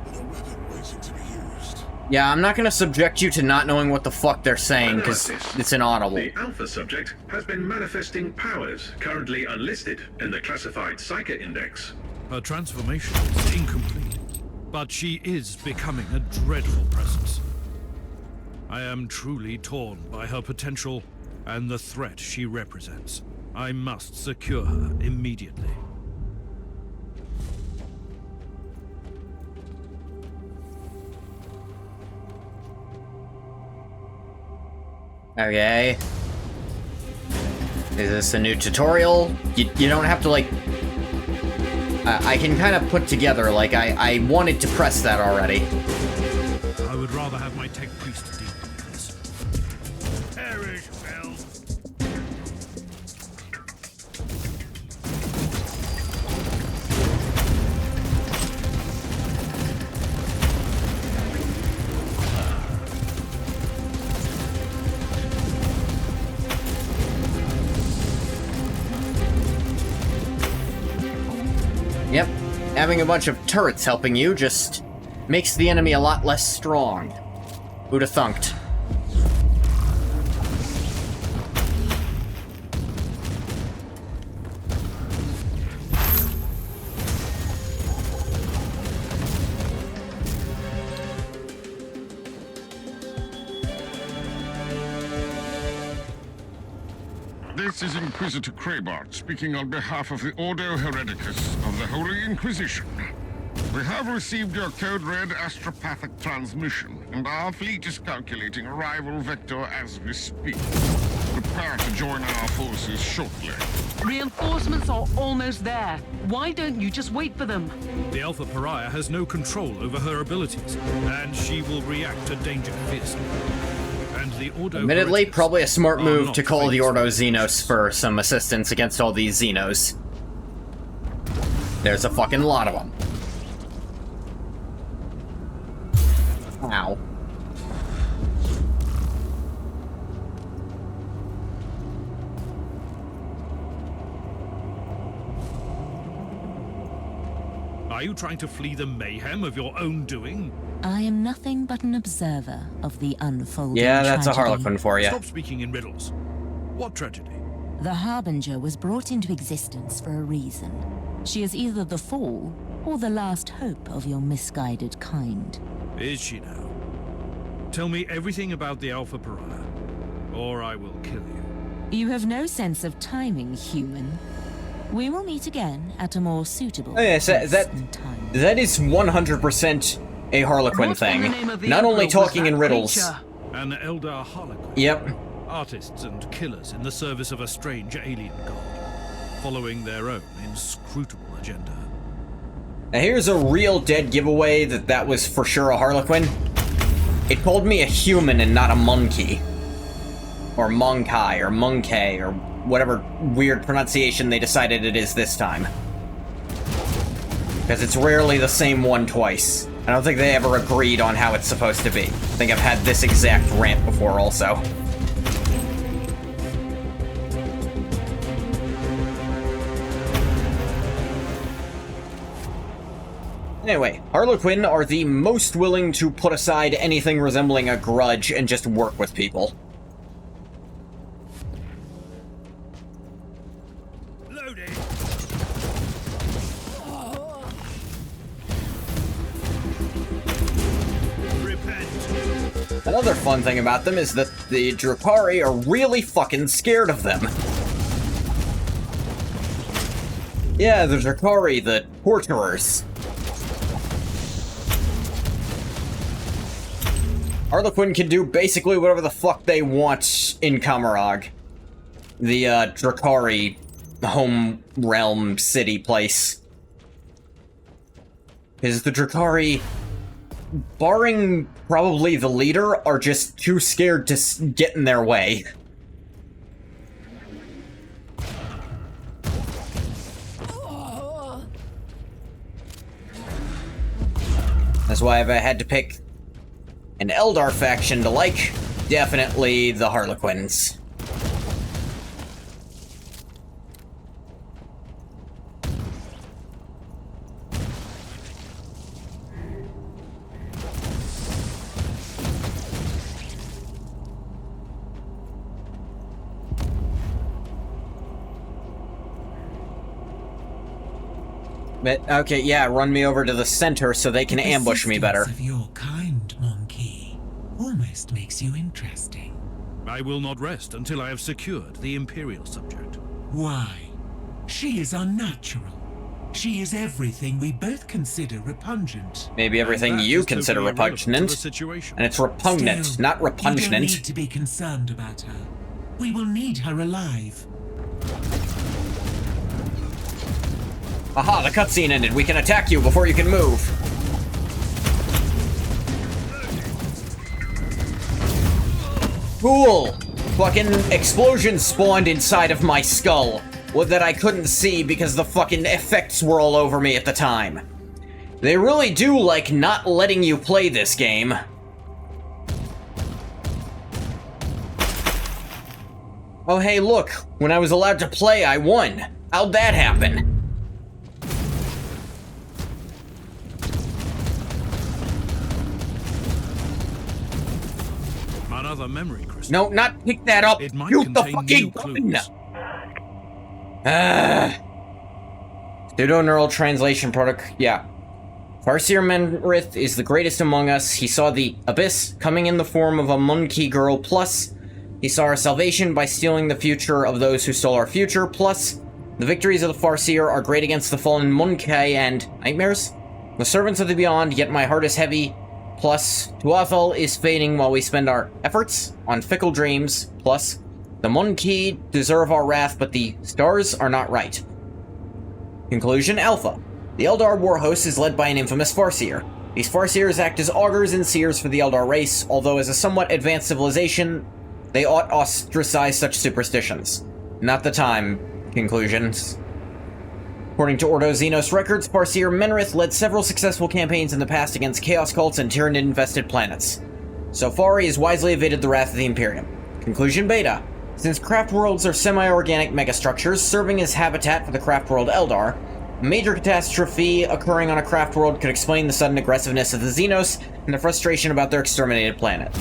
and a weapon waiting to be used. Yeah, I'm not gonna subject you to not knowing what the fuck they're saying, because it's inaudible. The Alpha subject has been manifesting powers currently unlisted in the classified Psyche Index. Her transformation is incomplete, but she is becoming a dreadful presence. I am truly torn by her potential and the threat she represents. I must secure her immediately. Okay. Is this a new tutorial? You don't have to, like... I can kind of put together, like, I wanted to press that already. I would rather have my tech priest deal with this. Perish, Phil. Yep, having a bunch of turrets helping you just makes the enemy a lot less strong. Who'da thunked? This is Inquisitor Kraybart speaking on behalf of the Ordo Hereticus of the Holy Inquisition. We have received your code-red astropathic transmission, and our fleet is calculating arrival vector as we speak. Prepare to join our forces shortly. Reinforcements are almost there. Why don't you just wait for them? The Alpha Pariah has no control over her abilities, and she will react to danger fiercely. And the Ordo Admittedly, Hereticus probably a smart are move not to call the famous Ordo for Xenos for some assistance against all these Xenos. There's a fucking lot of them. Ow. Are you trying to flee the mayhem of your own doing? I am nothing but an observer of the unfolding Yeah, that's a tragedy. Harlequin for you. Stop speaking in riddles. What tragedy? The Harbinger was brought into existence for a reason. She is either the fall or the last hope of your misguided kind. Is she now? Tell me everything about the Alpha Pariah, or I will kill you. You have no sense of timing, human. We will meet again at a more suitable Oh, yes, place and time. that is 100% a Harlequin What in the name thing. of the Not only Emperor was talking that in riddles. creature? An Eldar Harlequin. Yep. Artists and killers in the service of a strange alien god, following their own inscrutable agenda. Now here's a real dead giveaway that was for sure a Harlequin. It called me a human and not a monkey. Or monkai, or monkey, or whatever weird pronunciation they decided it is this time. Because it's rarely the same one twice. I don't think they ever agreed on how it's supposed to be. I think I've had this exact rant before also. Anyway, Harlequin are the most willing to put aside anything resembling a grudge and just work with people. Loading! Repent! Another fun thing about them is that the Drukhari are really fucking scared of them. Yeah, the Drukhari, the torturers. Harlequin can do basically whatever the fuck they want in Kamarag. The, Drukhari home realm city place. Because the Drukhari, barring probably the leader, are just too scared to get in their way. That's why if I had to pick an Eldar faction to like, definitely the Harlequins. But, okay, yeah, run me over to the center so they can ambush me better. Of your kind, monkey, almost makes you interesting. I will not rest until I have secured the Imperial subject. Why? She is unnatural. She is everything we both consider repugnant. Maybe everything you consider repugnant. And it's repugnant, Still, not you don't repugnant. need to be concerned about her. We will need her alive. Aha, the cutscene ended. We can attack you before you can move. Cool. Fucking explosions spawned inside of my skull. Well, that I couldn't see because the fucking effects were all over me at the time. They really do like not letting you play this game. Oh hey, look. When I was allowed to play, I won. How'd that happen? Another memory crystal. No, not pick that up. It might Shoot the contain fucking new gun. clues. Pseudo-neural translation product. Yeah. Farseer Menrith is the greatest among us. He saw the abyss coming in the form of a monkey girl. Plus, he saw our salvation by stealing the future of those who stole our future. Plus, the victories of the Farseer are great against the fallen monkey and nightmares. The servants of the beyond, yet my heart is heavy. Plus, Tuathal is fading while we spend our efforts on fickle dreams. Plus, the monkey deserve our wrath, but the stars are not right. Conclusion Alpha. The Eldar war host is led by an infamous Farseer. These Farseers act as augurs and seers for the Eldar race, although as a somewhat advanced civilization, they ought ostracize such superstitions. Not the time. Conclusions. According to Ordo Xenos records, Farseer Menrith led several successful campaigns in the past against Chaos cults and Tyranid-infested planets. So far, he has wisely evaded the wrath of the Imperium. Conclusion Beta. Since craft worlds are semi-organic megastructures serving as habitat for the craft world Eldar, a major catastrophe occurring on a craft world could explain the sudden aggressiveness of the Xenos and the frustration about their exterminated planet.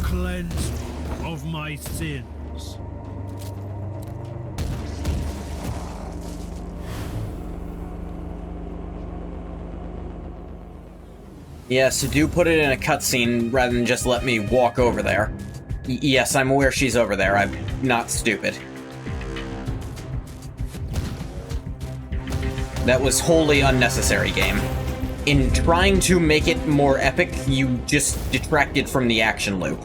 Cleanse me of my sins. Yeah, so do put it in a cutscene rather than just let me walk over there. Yes, I'm aware she's over there. I'm not stupid. That was wholly unnecessary, game. In trying to make it more epic, you just detracted from the action loop.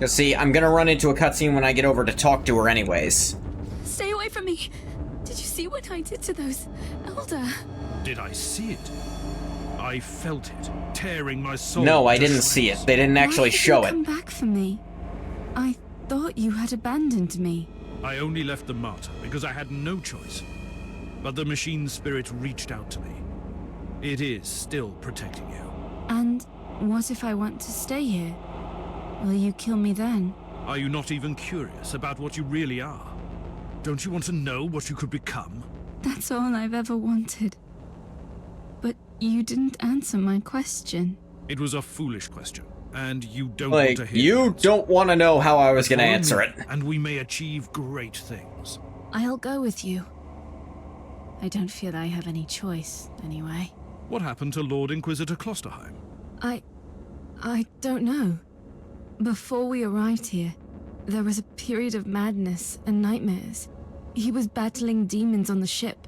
You see, I'm gonna run into a cutscene when I get over to talk to her anyways. Stay away from me! Did you see what I did to those Eldar? Did I see it? I felt it, tearing my soul. No, I to didn't shreds. see it. They didn't actually show Why it. did you come back for me? I thought you had abandoned me. I only left the Martyr because I had no choice. But the machine spirit reached out to me. It is still protecting you. And what if I want to stay here? Will you kill me then? Are you not even curious about what you really are? Don't you want to know what you could become? That's all I've ever wanted. But you didn't answer my question. It was a foolish question, and you don't want Like, to hear you it. don't want to know how I was gonna Follow answer me, it. And we may achieve great things. I'll go with you. I don't feel I have any choice, anyway. What happened to Lord Inquisitor KLOSTERHEIM? I don't know. Before we arrived here, there was a period of madness and nightmares. He was battling demons on the ship,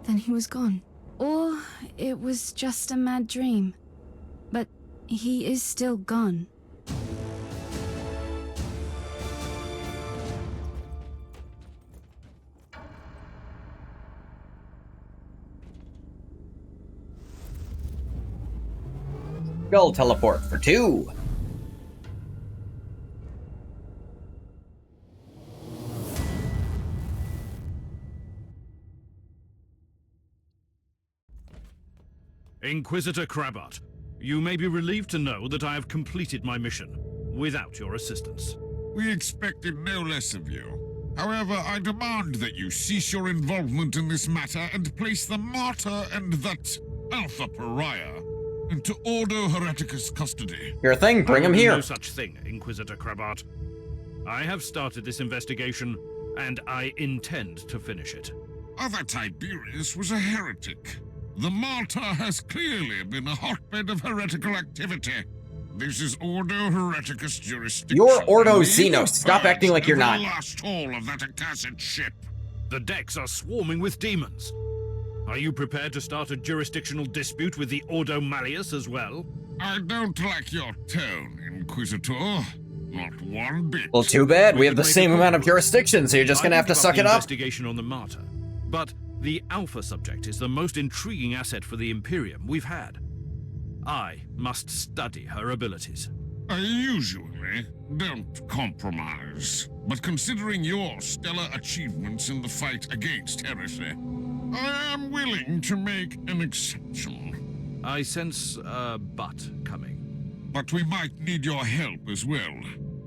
then he was gone. Or it was just a mad dream. But he is still gone. Skull teleport for 2. Inquisitor Crabart, you may be relieved to know that I have completed my mission, without your assistance. We expected no less of you. However, I demand that you cease your involvement in this matter and place the Martyr and that Alpha Pariah into Ordo Hereticus custody. Your thing, bring him here. No such thing, Inquisitor Crabart. I have started this investigation, and I intend to finish it. Other Tiberius was a heretic. The Martyr has clearly been a hotbed of heretical activity. This is Ordo Hereticus jurisdiction. You're Ordo Xenos. Stop acting like you're not. The last haul of that accursed ship. The decks are swarming with demons. Are you prepared to start a jurisdictional dispute with the Ordo Malleus as well? I don't like your tone, Inquisitor. Not one bit. Well, too bad. We have the same amount of jurisdiction, so you're just gonna have to suck it up. Investigation on the Martyr, but the Alpha subject is the most intriguing asset for the Imperium we've had. I must study her abilities. I usually don't compromise, but considering your stellar achievements in the fight against heresy, I am willing to make an exception. I sense a but coming. But we might need your help as well.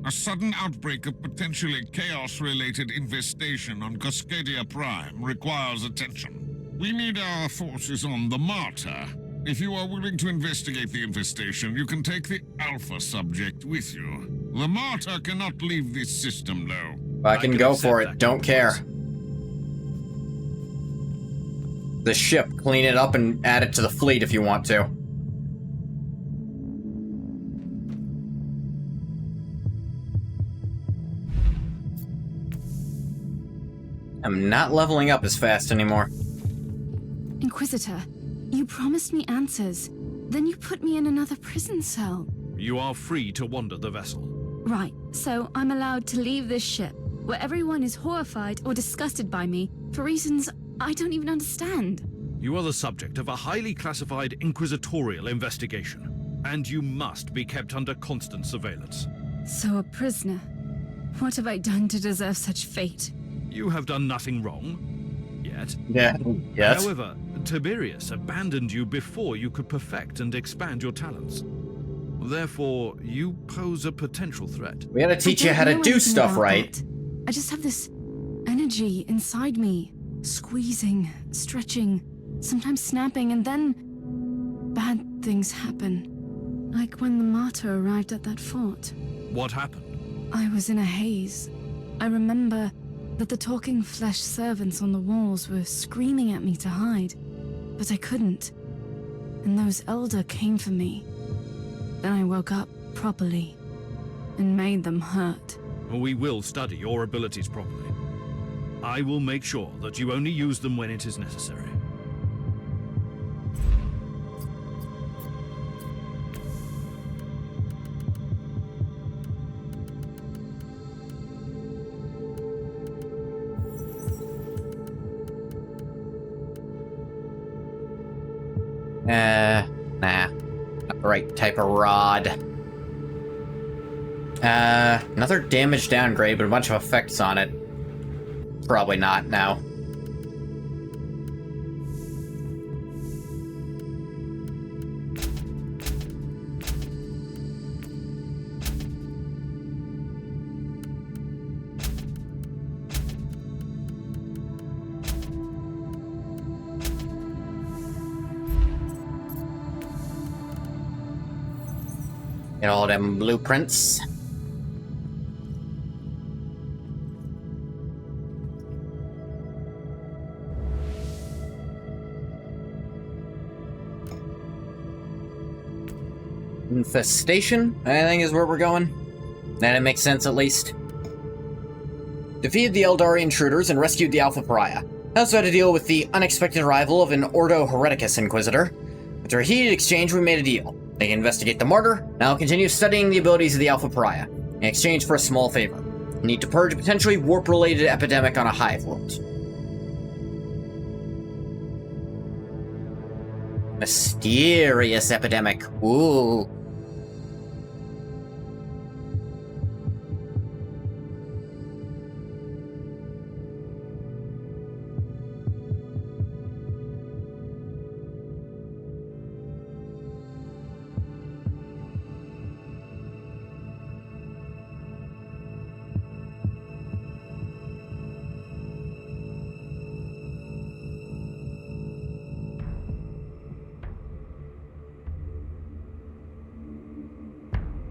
A sudden outbreak of potentially chaos-related infestation on Cascadia Prime requires attention. We need our forces on the Martyr. If you are willing to investigate the infestation, you can take the Alpha subject with you. The Martyr cannot leave this system, though. I can go for it. Don't care. The ship, clean it up and add it to the fleet if you want to. I'm not leveling up as fast anymore. Inquisitor, you promised me answers. Then you put me in another prison cell. You are free to wander the vessel. Right, so I'm allowed to leave this ship, where everyone is horrified or disgusted by me for reasons I don't even understand. You are the subject of a highly classified inquisitorial investigation, and you must be kept under constant surveillance. So a prisoner. What have I done to deserve such fate? You have done nothing wrong. Yet. Yeah, yes. However, Tiberius abandoned you before you could perfect and expand your talents. Therefore, you pose a potential threat. We gotta teach you how to do stuff right. That. I just have this energy inside me, squeezing, stretching, sometimes snapping, and then bad things happen. Like when the Martyr arrived at that fort. What happened? I was in a haze. I remember that the talking flesh servants on the walls were screaming at me to hide, but I couldn't. And those Elder came for me. Then I woke up properly and made them hurt. We will study your abilities properly. I will make sure that you only use them when it is necessary. Nah. Not the right type of rod. Another damage downgrade, but a bunch of effects on it. Probably not now. Get all them blueprints. Infestation, I think, is where we're going. That makes sense, at least. Defeated the Eldari intruders and rescued the Alpha Pariah. I also had to deal with the unexpected arrival of an Ordo Hereticus Inquisitor. After a heated exchange, we made a deal. They can investigate the Martyr, and I'll continue studying the abilities of the Alpha Pariah, in exchange for a small favor. I need to purge a potentially warp-related epidemic on a hive world. Mysterious epidemic. Ooh.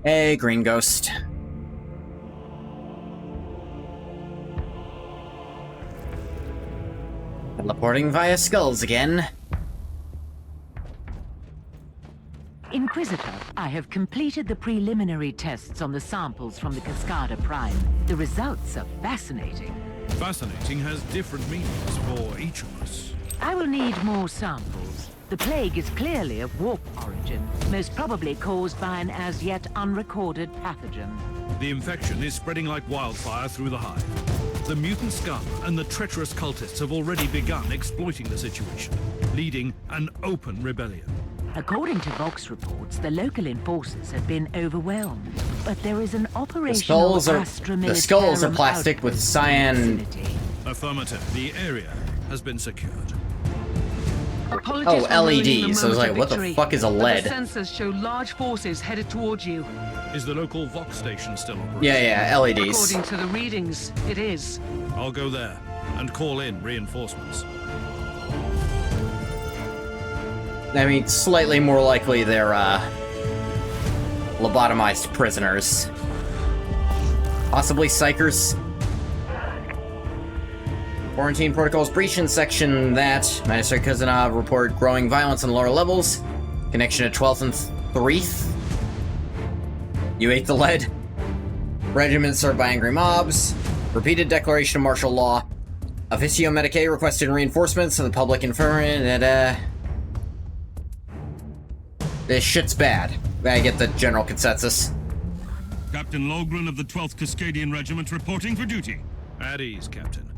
Hey, Green Ghost. Teleporting via skulls again. Inquisitor, I have completed the preliminary tests on the samples from the Cascada Prime. The results are fascinating. Fascinating has different meanings for each of us. I will need more samples. The plague is clearly of warp origin, most probably caused by an as yet unrecorded pathogen. The infection is spreading like wildfire through the hive. The mutant scum and the treacherous cultists have already begun exploiting the situation, leading an open rebellion. According to Vox reports, the local enforcers have been overwhelmed, but there is an The operational skulls are plastic with cyan. Affirmative. The area has been secured. Apologies Oh, for ruining the LED. So I was moment like, of what the victory, fuck is a but LED? The sensors show large forces headed towards you. Is the local Vox station still operating? Yeah, LEDs. According to the readings, it is. I'll go there and call in reinforcements. I mean, slightly more likely they're, lobotomized prisoners. Possibly psychers. Quarantine protocols breach in section that. Magistrate Kazanov report growing violence on lower levels. Connection to 12th and 3th. You ate the lead. Regiment served by angry mobs. Repeated declaration of martial law. Officio Medicae requested reinforcements of the public infirmary that, this shit's bad. I get the general consensus. Captain Logren of the 12th Cascadian Regiment reporting for duty. At ease, Captain.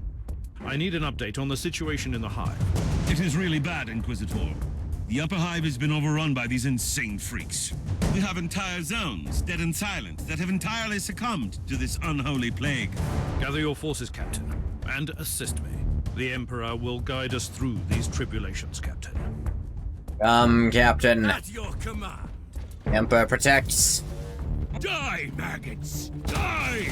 I need an update on the situation in the hive. It is really bad, Inquisitor. The upper hive has been overrun by these insane freaks. We have entire zones, dead and silent, that have entirely succumbed to this unholy plague. Gather your forces, Captain, and assist me. The Emperor will guide us through these tribulations, Captain. Captain. At your command. Emperor protects. Die, maggots! Die!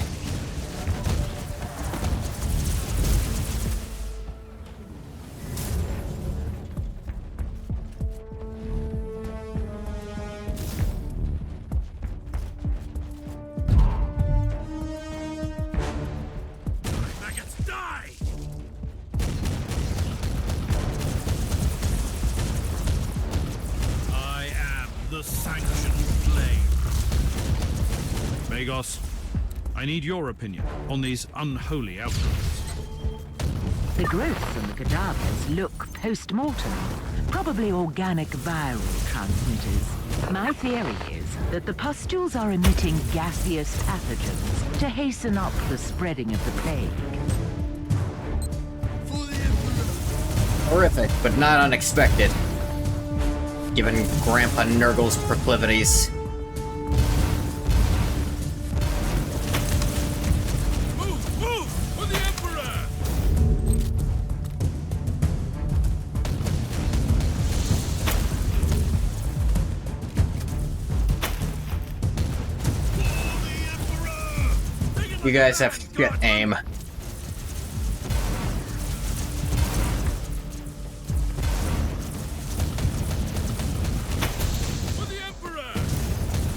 Magos, I need your opinion on these unholy outbreaks. The growths on the cadavers look post-mortem, probably organic viral transmitters. My theory is that the pustules are emitting gaseous pathogens to hasten up the spreading of the plague. Horrific, but not unexpected. Given Grandpa Nurgle's proclivities. You guys have to get aim.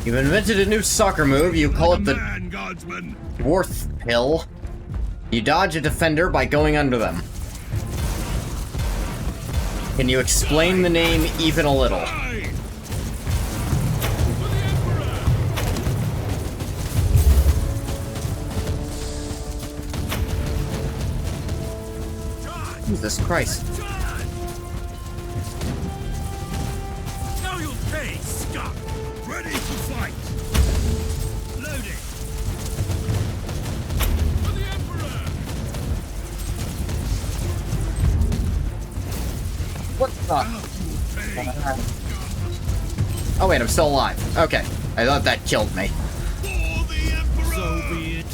You've invented a new soccer move. You call it the Dwarf Pill. You dodge a defender by going under them. Can you explain the name even a little? Jesus Christ. Now you'll pay, scum! Ready to fight! Loading! For the Emperor! What the? Oh wait, I'm still alive. Okay. I thought that killed me. For the Emperor! So be it.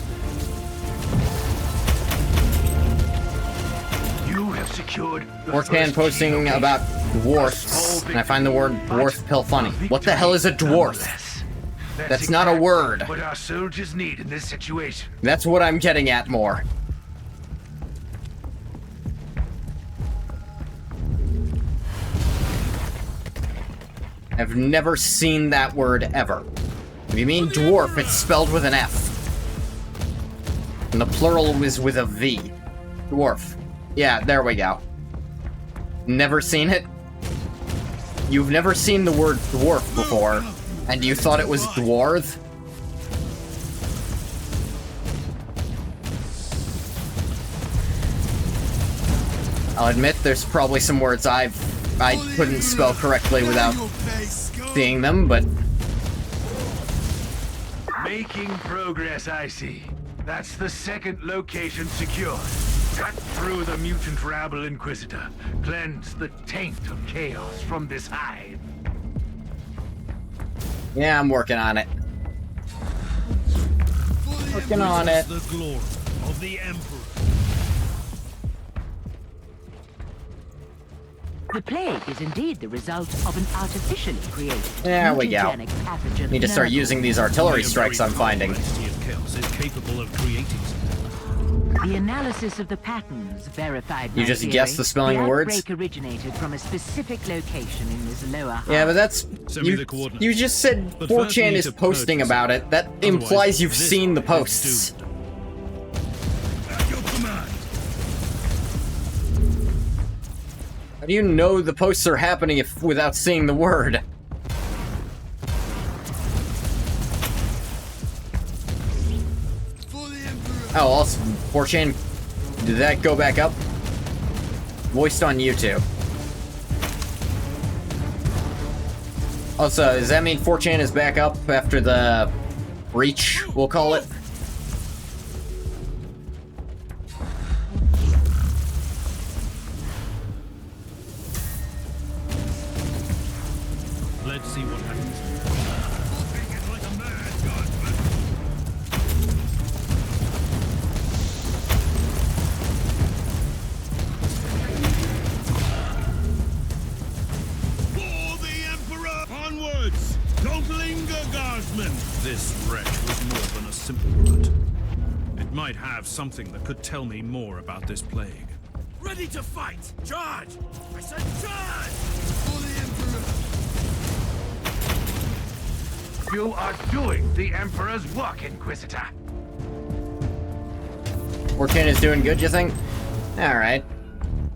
You have secured the 4chan posting about dwarfs, and I find the word dwarf pill funny. What the hell is a dwarf? That's not a word. What our soldiers need in this situation. That's what I'm getting at more. I've never seen that word ever. If you mean dwarf, it's spelled with an F. And the plural is with a V. Dwarf. Yeah, there we go. Never seen it? You've never seen the word dwarf before, and you thought it was dwarf? I'll admit there's probably some words I couldn't spell correctly without seeing them, but... Making progress, I see. That's the second location secured. Cut through the mutant rabble, Inquisitor. Cleanse the taint of chaos from this hive. Yeah, I'm working on it. Working on it. The glory of the Emperor. The plague is indeed the result of an artificially created There we go. mutagenic pathogen. Need to start using these artillery strikes I'm finding. Chaos is capable of creating something. The analysis of the patterns verified. You my just theory. guessed the spelling of words? The outbreak originated from a specific location in this lower half. Yeah, but that's... Send me the coordinates. You just said But first 4chan we need is to posting purchase about it. That implies you've this seen the is posts. doomed. At your command. How do you know the posts are happening if without seeing the word? Oh, also, 4chan, did that go back up? Voiced on YouTube. Also, does that mean 4chan is back up after the breach, we'll call it? Let's see what happens. For the Emperor! Onwards! Don't linger, guardsmen! This wretch was more than a simple rat. It might have something that could tell me more about this plague. Ready to fight! Charge! I said charge! For the Emperor! You are doing the Emperor's work, Inquisitor. 4chan is doing good, you think? Alright.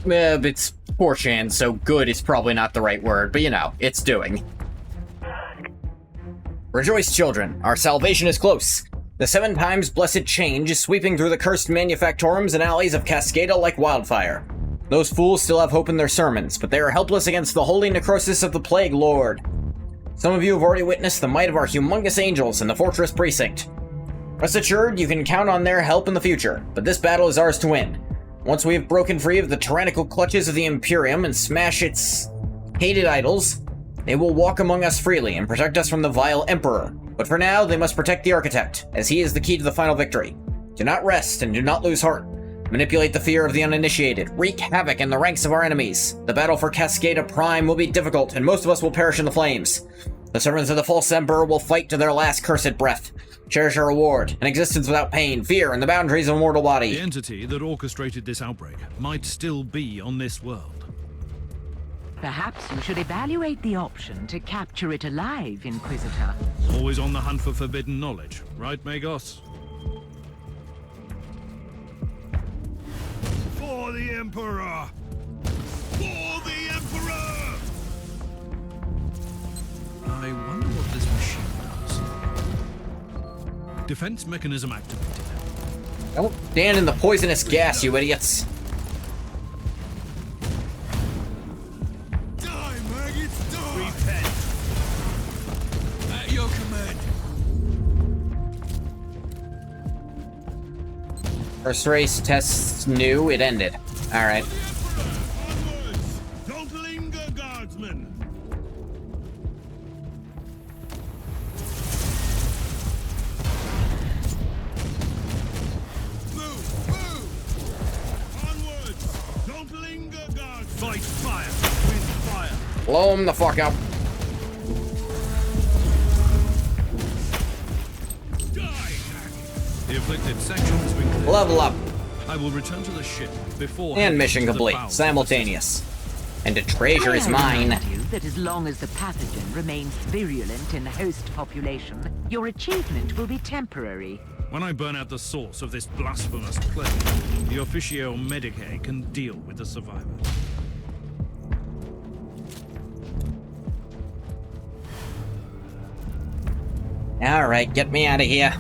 It's 4chan, so good is probably not the right word, but you know, it's doing. Rejoice, children, our salvation is close. The 7 times blessed change is sweeping through the cursed manufactorums and alleys of Cascada like wildfire. Those fools still have hope in their sermons, but they are helpless against the holy necrosis of the Plague Lord. Some of you have already witnessed the might of our humongous angels in the fortress precinct. Rest assured, you can count on their help in the future, but this battle is ours to win. Once we have broken free of the tyrannical clutches of the Imperium and smash its hated idols, they will walk among us freely and protect us from the vile Emperor. But for now, they must protect the Architect, as he is the key to the final victory. Do not rest and do not lose heart. Manipulate the fear of the uninitiated. Wreak havoc in the ranks of our enemies. The battle for Cascada Prime will be difficult, and most of us will perish in the flames. The servants of the false Emperor will fight to their last cursed breath. Cherish our reward, an existence without pain, fear, and the boundaries of a mortal body. The entity that orchestrated this outbreak might still be on this world. Perhaps you should evaluate the option to capture it alive, Inquisitor. Always on the hunt for forbidden knowledge, right, Magos? For the Emperor! For the Emperor! I wonder what this machine does. Defense mechanism activated. Don't stand in the poisonous gas, you idiots. First race tests new, it ended. Alright. Onwards! Don't linger, guardsmen! Move! Move! Onwards! Don't linger, guards! Fight fire with fire! Blow him the fuck up. The afflicted section has been cleared. Level up. I will return to the ship before... And mission complete. Simultaneous. And the treasure is mine. I remind you that as long as the pathogen remains virulent in the host population, your achievement will be temporary. When I burn out the source of this blasphemous plague, the Officio Medicae can deal with the survivors. Alright, get me out of here.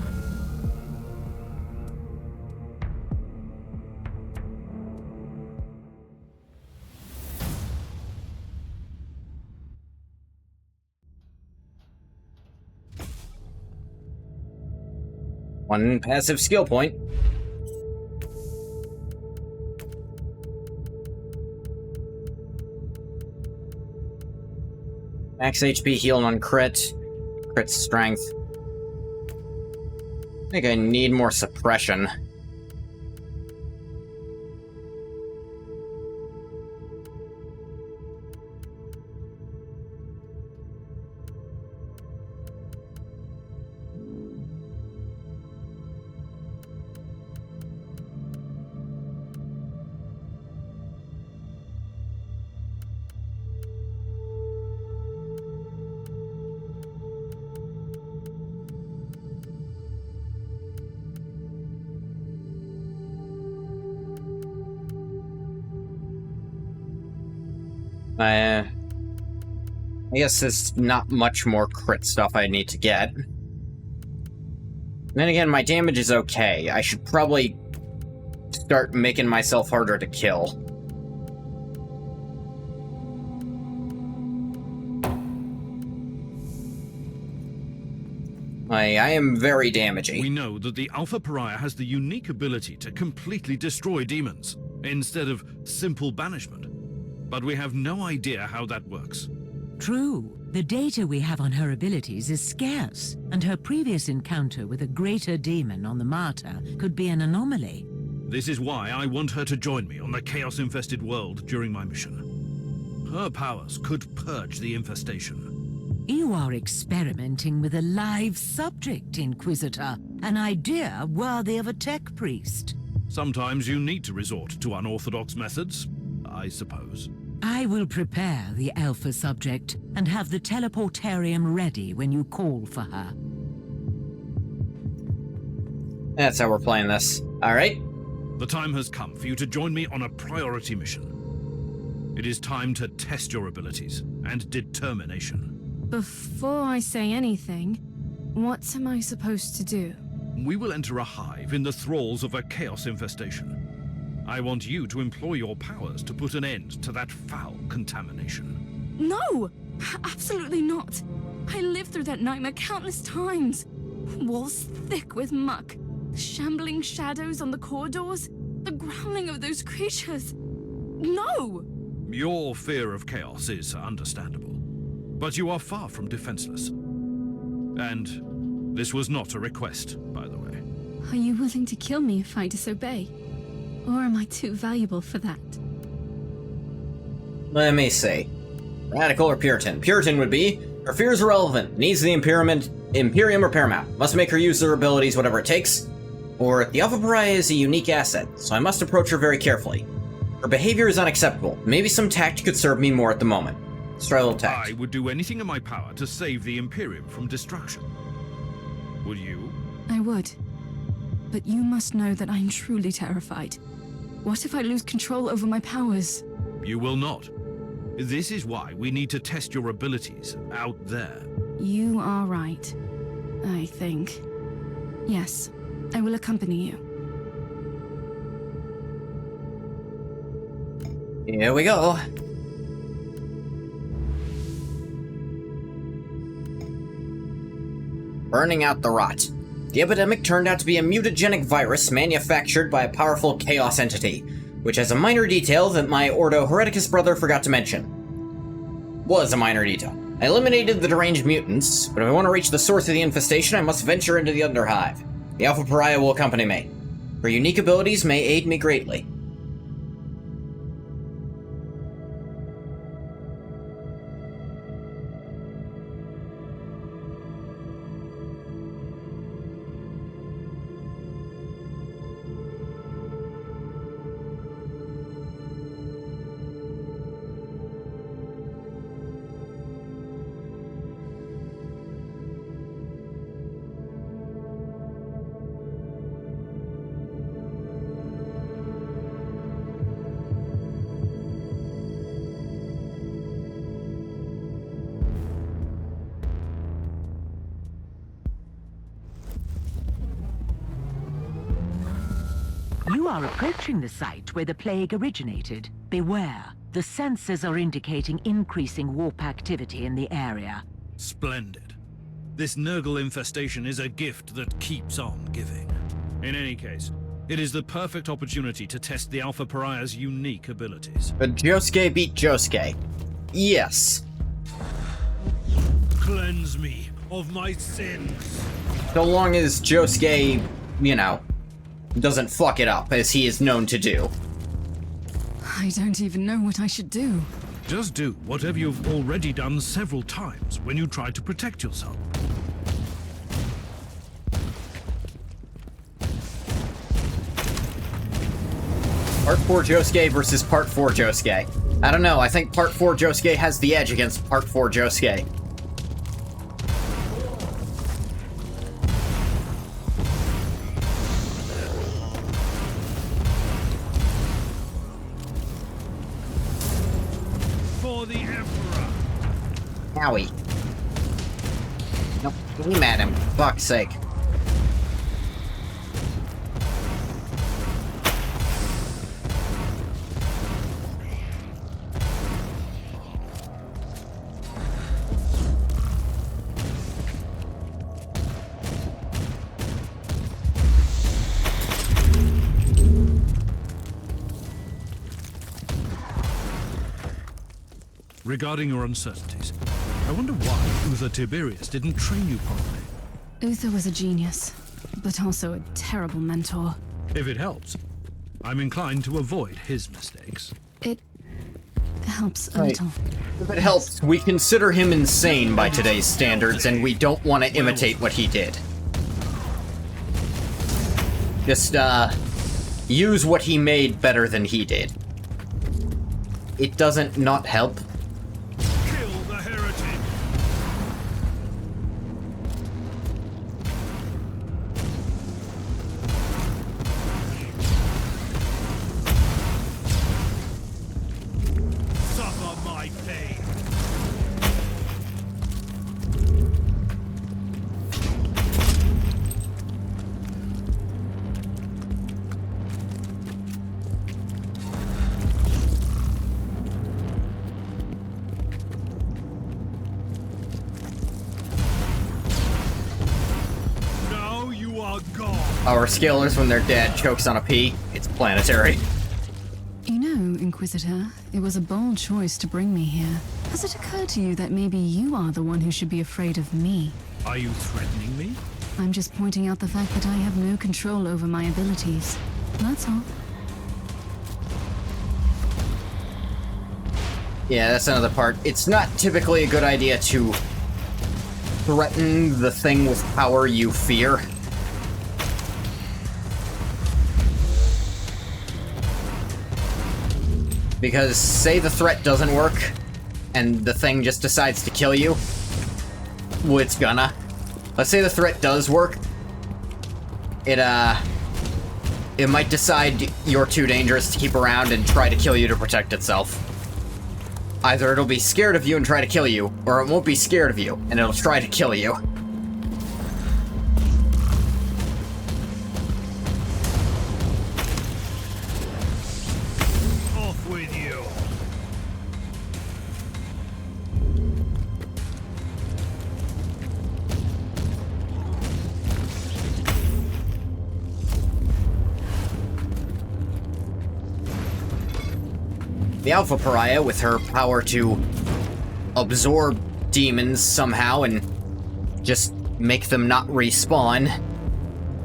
One passive skill point. Max HP healed on crit. Crit strength. I think I need more suppression. I guess there's not much more crit stuff I need to get. Then again, my damage is okay. I should probably start making myself harder to kill. I am very damaging. We know that the Alpha Pariah has the unique ability to completely destroy demons, instead of simple banishment. But we have no idea how that works. True. The data we have on her abilities is scarce, and her previous encounter with a greater demon on the Martyr could be an anomaly. This is why I want her to join me on the chaos-infested world during my mission. Her powers could purge the infestation. You are experimenting with a live subject, Inquisitor. An idea worthy of a tech priest. Sometimes you need to resort to unorthodox methods, I suppose. I will prepare the Alpha subject and have the teleportarium ready when you call for her. That's how we're playing this. Alright. The time has come for you to join me on a priority mission. It is time to test your abilities and determination. Before I say anything, what am I supposed to do? We will enter a hive in the thralls of a chaos infestation. I want you to employ your powers to put an end to that foul contamination. No! Absolutely not! I lived through that nightmare countless times. Walls thick with muck, shambling shadows on the corridors, the growling of those creatures. No! Your fear of chaos is understandable, but you are far from defenseless. And this was not a request, by the way. Are you willing to kill me if I disobey? Or am I too valuable for that? Let me see. Radical or Puritan? Puritan would be, her fear is irrelevant, needs the Imperium or Paramount, must make her use her abilities whatever it takes. Or, the Alpha Pariah is a unique asset, so I must approach her very carefully. Her behavior is unacceptable. Maybe some tact could serve me more at the moment. Let's try a little tact. I would do anything in my power to save the Imperium from destruction. Would you? I would. But you must know that I'm truly terrified. What if I lose control over my powers? You will not. This is why we need to test your abilities out there. You are right, I think. Yes, I will accompany you. Here we go. Burning out the rot. The epidemic turned out to be a mutagenic virus manufactured by a powerful chaos entity, which has a minor detail that my Ordo Hereticus brother forgot to mention. Was a minor detail. I eliminated the deranged mutants, but if I want to reach the source of the infestation, I must venture into the Underhive. The Alpha Pariah will accompany me. Her unique abilities may aid me greatly. You are approaching the site where the plague originated. Beware. The sensors are indicating increasing warp activity in the area. Splendid. This Nurgle infestation is a gift that keeps on giving. In any case, it is the perfect opportunity to test the Alpha Pariah's unique abilities. But Josuke beat Josuke. Yes. Cleanse me of my sins. So long as Josuke, you know, doesn't fuck it up, as he is known to do. I don't even know what I should do. Just do whatever you've already done several times when you tried to protect yourself. Part 4 Josuke versus Part 4 Josuke. I don't know, I think Part 4 Josuke has the edge against Part 4 Josuke. Owie. Nope, aim at him, for fuck's sake. Regarding your uncertainties, I wonder why Uther Tiberius didn't train you properly. Uther was a genius, but also a terrible mentor. If it helps, I'm inclined to avoid his mistakes. It helps a little. If it helps, we consider him insane by today's standards, and we don't want to imitate what he did. Just, use what he made better than he did. It doesn't not help. Our scalers, when they're dead, chokes on a pea. It's planetary. You know, Inquisitor, it was a bold choice to bring me here. Has it occurred to you that maybe you are the one who should be afraid of me? Are you threatening me? I'm just pointing out the fact that I have no control over my abilities. That's all. Yeah, that's another part. It's not typically a good idea to threaten the thing with power you fear. Because say the threat doesn't work, and the thing just decides to kill you. Well, it's gonna. Let's say the threat does work. It might decide you're too dangerous to keep around and try to kill you to protect itself. Either it'll be scared of you and try to kill you, or it won't be scared of you, and it'll try to kill you. The Alpha Pariah, with her power to absorb demons somehow and just make them not respawn.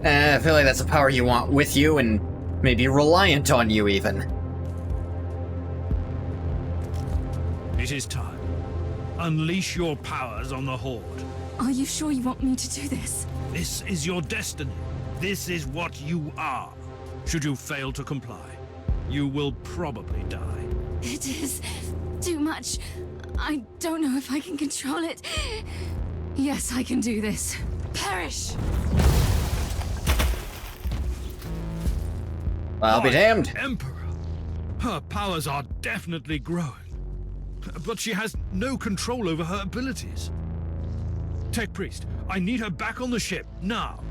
I feel like that's a power you want with you and maybe reliant on you even. It is time. Unleash your powers on the Horde. Are you sure you want me to do this? This is your destiny. This is what you are. Should you fail to comply, you will probably die. It is too much. I don't know if I can control it. Yes, I can do this. Perish! I'll be damned. Emperor! Her powers are definitely growing. But she has no control over her abilities. Tech Priest, I need her back on the ship, now.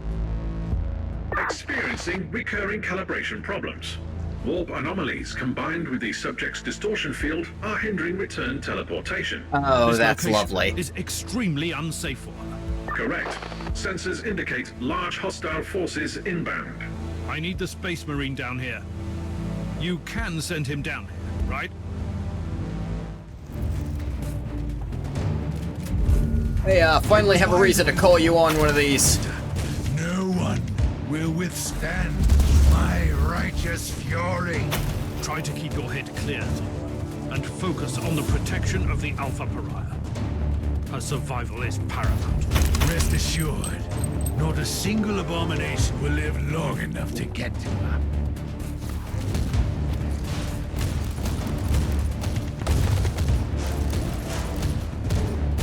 Experiencing recurring calibration problems. Warp anomalies combined with the subject's distortion field are hindering return teleportation. Oh, This that's location lovely. Is extremely unsafe for her. Correct. Sensors indicate large hostile forces inbound. I need the Space Marine down here. You can send him down here, right? Hey, finally have a reason to call you on one of these. No one will withstand my righteous fury. Try to keep your head clear, and focus on the protection of the Alpha Pariah. Her survival is paramount. Rest assured, not a single abomination will live long enough to get to her.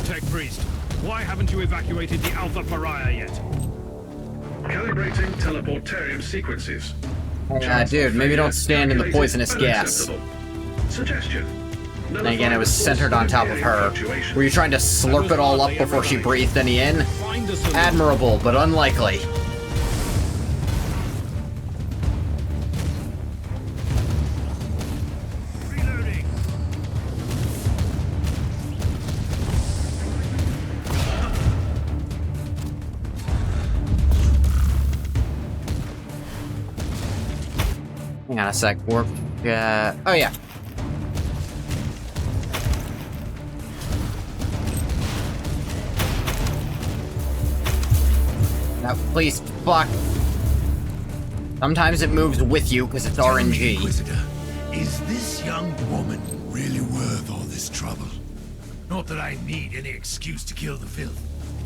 Tech Priest, why haven't you evacuated the Alpha Pariah yet? Calibrating teleportarium sequences. Dude, maybe don't stand in the poisonous gas. Suggestion. And again, it was centered on top of her. Were you trying to slurp it all up before she breathed any in? Admirable, but unlikely. Hang on a sec. Oh yeah. Now, please, fuck. Sometimes it moves with you because it's RNG. Inquisitor, is this young woman really worth all this trouble? Not that I need any excuse to kill the filth.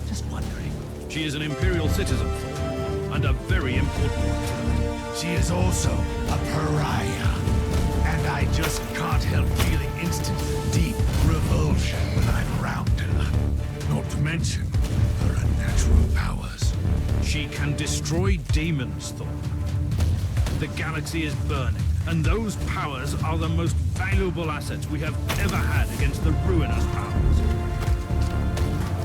Just wondering. She is an Imperial citizen, and a very important one. She is also a pariah. And I just can't help feeling instant, deep revulsion when I'm around her. Not to mention her unnatural powers. She can destroy demons, Thor. The galaxy is burning, and those powers are the most valuable assets we have ever had against the ruinous powers.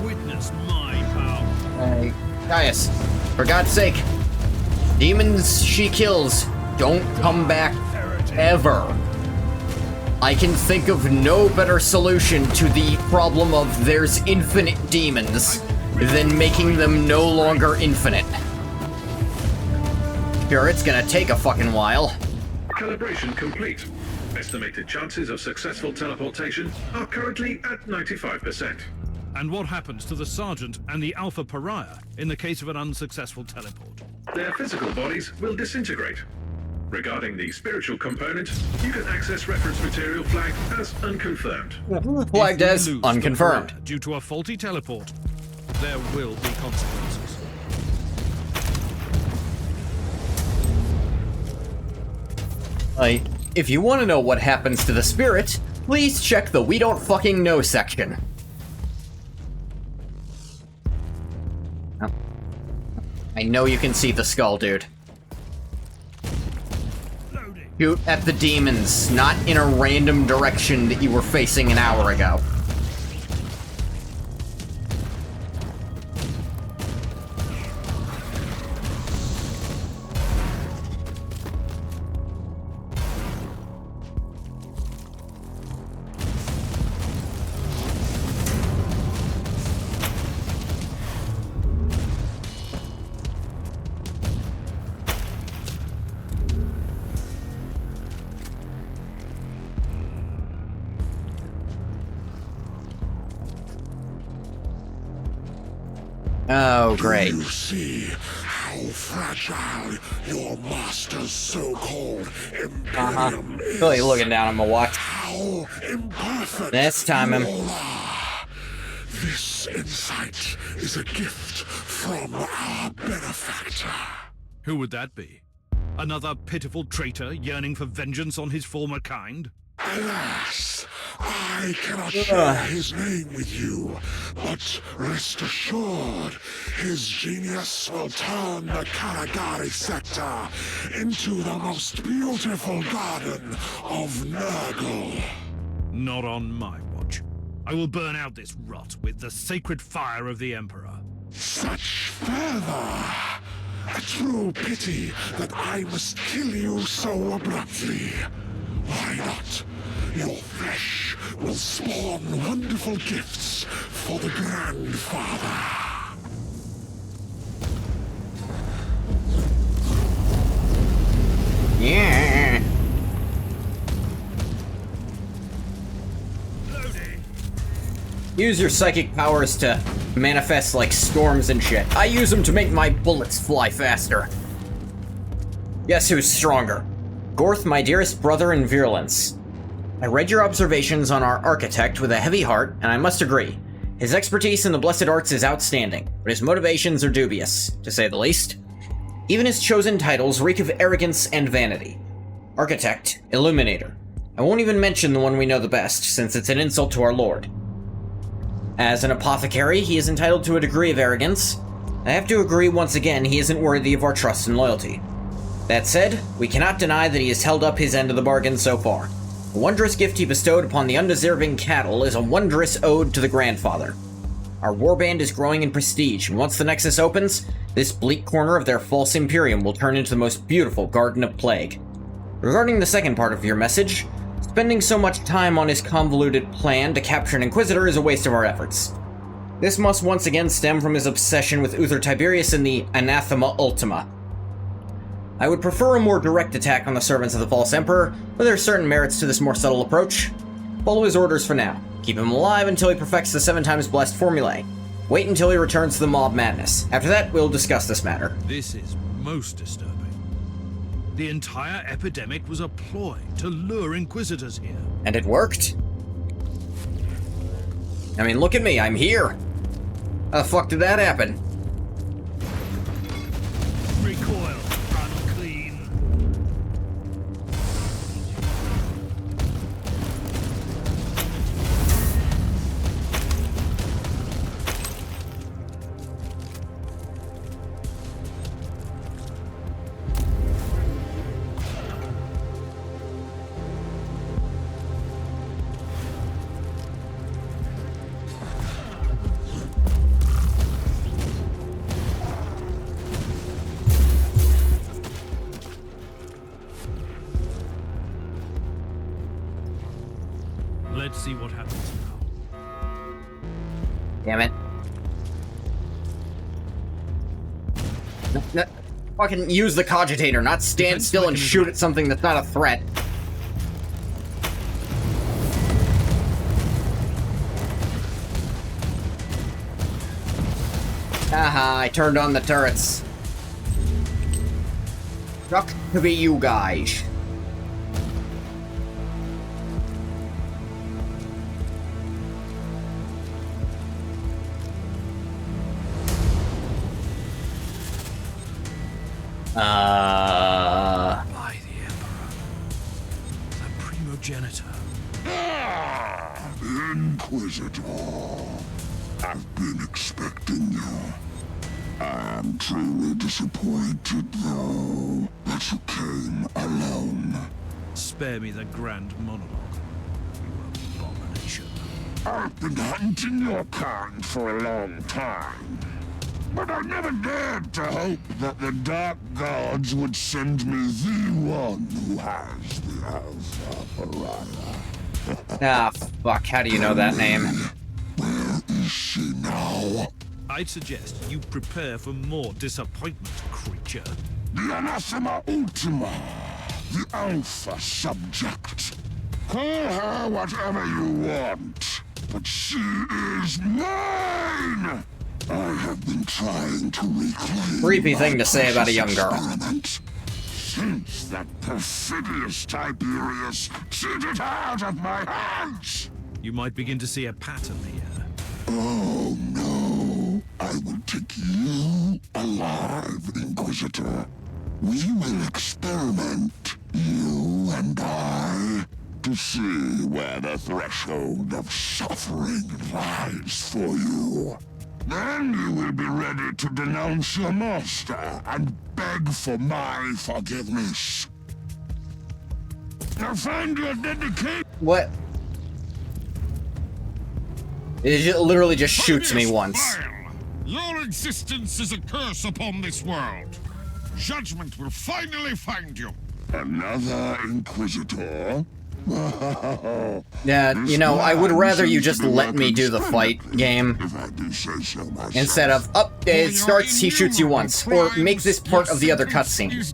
Witness my power. Hey, Gaius, for God's sake, demons she kills don't come back ever. I can think of no better solution to the problem of there's infinite demons than making them no longer infinite. Sure, it's gonna take a fucking while. Calibration complete. Estimated chances of successful teleportation are currently at 95%. And what happens to the Sergeant and the Alpha Pariah in the case of an unsuccessful teleport? Their physical bodies will disintegrate. Regarding the spiritual component, you can access reference material flagged as unconfirmed. Flagged If we as lose the unconfirmed. Pariah due to a faulty teleport, there will be consequences. If you want to know what happens to the spirit, please check the We Don't Fucking Know section. Oh. I know you can see the skull, dude. Shoot at the demons, not in a random direction that you were facing an hour ago. Oh, great. Do you see how fragile your master's so-called Imperium is? Billy looking down on my watch. How imperfect Let's time him. you all are. This insight is a gift from our benefactor. Who would that be? Another pitiful traitor yearning for vengeance on his former kind? Alas, I cannot share his name with you, but rest assured, his genius will turn the Caligari sector into the most beautiful garden of Nurgle. Not on my watch. I will burn out this rot with the sacred fire of the Emperor. Such fervor! A true pity that I must kill you so abruptly. Why not? Your flesh will spawn wonderful gifts for the Grandfather. Yeah. Use your psychic powers to manifest like storms and shit. I use them to make my bullets fly faster. Guess who's stronger? Gorth, my dearest brother in virulence. I read your observations on our architect with a heavy heart, and I must agree. His expertise in the blessed arts is outstanding, but his motivations are dubious, to say the least. Even his chosen titles reek of arrogance and vanity. Architect, Illuminator. I won't even mention the one we know the best, since it's an insult to our Lord. As an apothecary, he is entitled to a degree of arrogance. I have to agree once again he isn't worthy of our trust and loyalty. That said, we cannot deny that he has held up his end of the bargain so far. The wondrous gift he bestowed upon the undeserving cattle is a wondrous ode to the Grandfather. Our warband is growing in prestige, and once the Nexus opens, this bleak corner of their false Imperium will turn into the most beautiful Garden of Plague. Regarding the second part of your message, spending so much time on his convoluted plan to capture an Inquisitor is a waste of our efforts. This must once again stem from his obsession with Uther Tiberius and the Anathema Ultima. I would prefer a more direct attack on the servants of the False Emperor, but there are certain merits to this more subtle approach. Follow his orders for now. Keep him alive until he perfects the 7 times blessed formulae. Wait until he returns to the mob madness. After that, we'll discuss this matter. This is most disturbing. The entire epidemic was a ploy to lure Inquisitors here. And it worked? I mean, look at me, I'm here! How the fuck did that happen? Recoil, unclean. Let's see what happens now. Damn it. No, fucking use the cogitator, not stand still and shoot at something that's not a threat. Haha, I turned on the turrets. Suck to be you guys. By the Emperor. The primogenitor. Inquisitor, I've been expecting you. I am truly disappointed, though, that you came alone. Spare me the grand monologue, you abomination. I've been hunting your kind for a long time, but I never dared to hope that the Dark Gods would send me the one who has the Alpha Pariah. Ah, fuck, how do you know that name? Where is she now? I'd suggest you prepare for more disappointment, creature. The Anathema Ultima, the Alpha Subject. Call her whatever you want, but she is mine! I have been trying to reclaim Creepy thing to say about a young girl. Since that perfidious Tiberius cheated out of my hands! You might begin to see a pattern here. Oh no, I will take you alive, Inquisitor. We will experiment, you and I, to see where the threshold of suffering lies for you. Then you will be ready to denounce your master and beg for my forgiveness. Now find your dedication. What? It literally just shoots me once. Vile. Your existence is a curse upon this world. Judgment will finally find you. Another Inquisitor? Yeah, you know, I would rather you just let me do the fight game instead of, it starts, he shoots you once, or make this part of the other cutscene.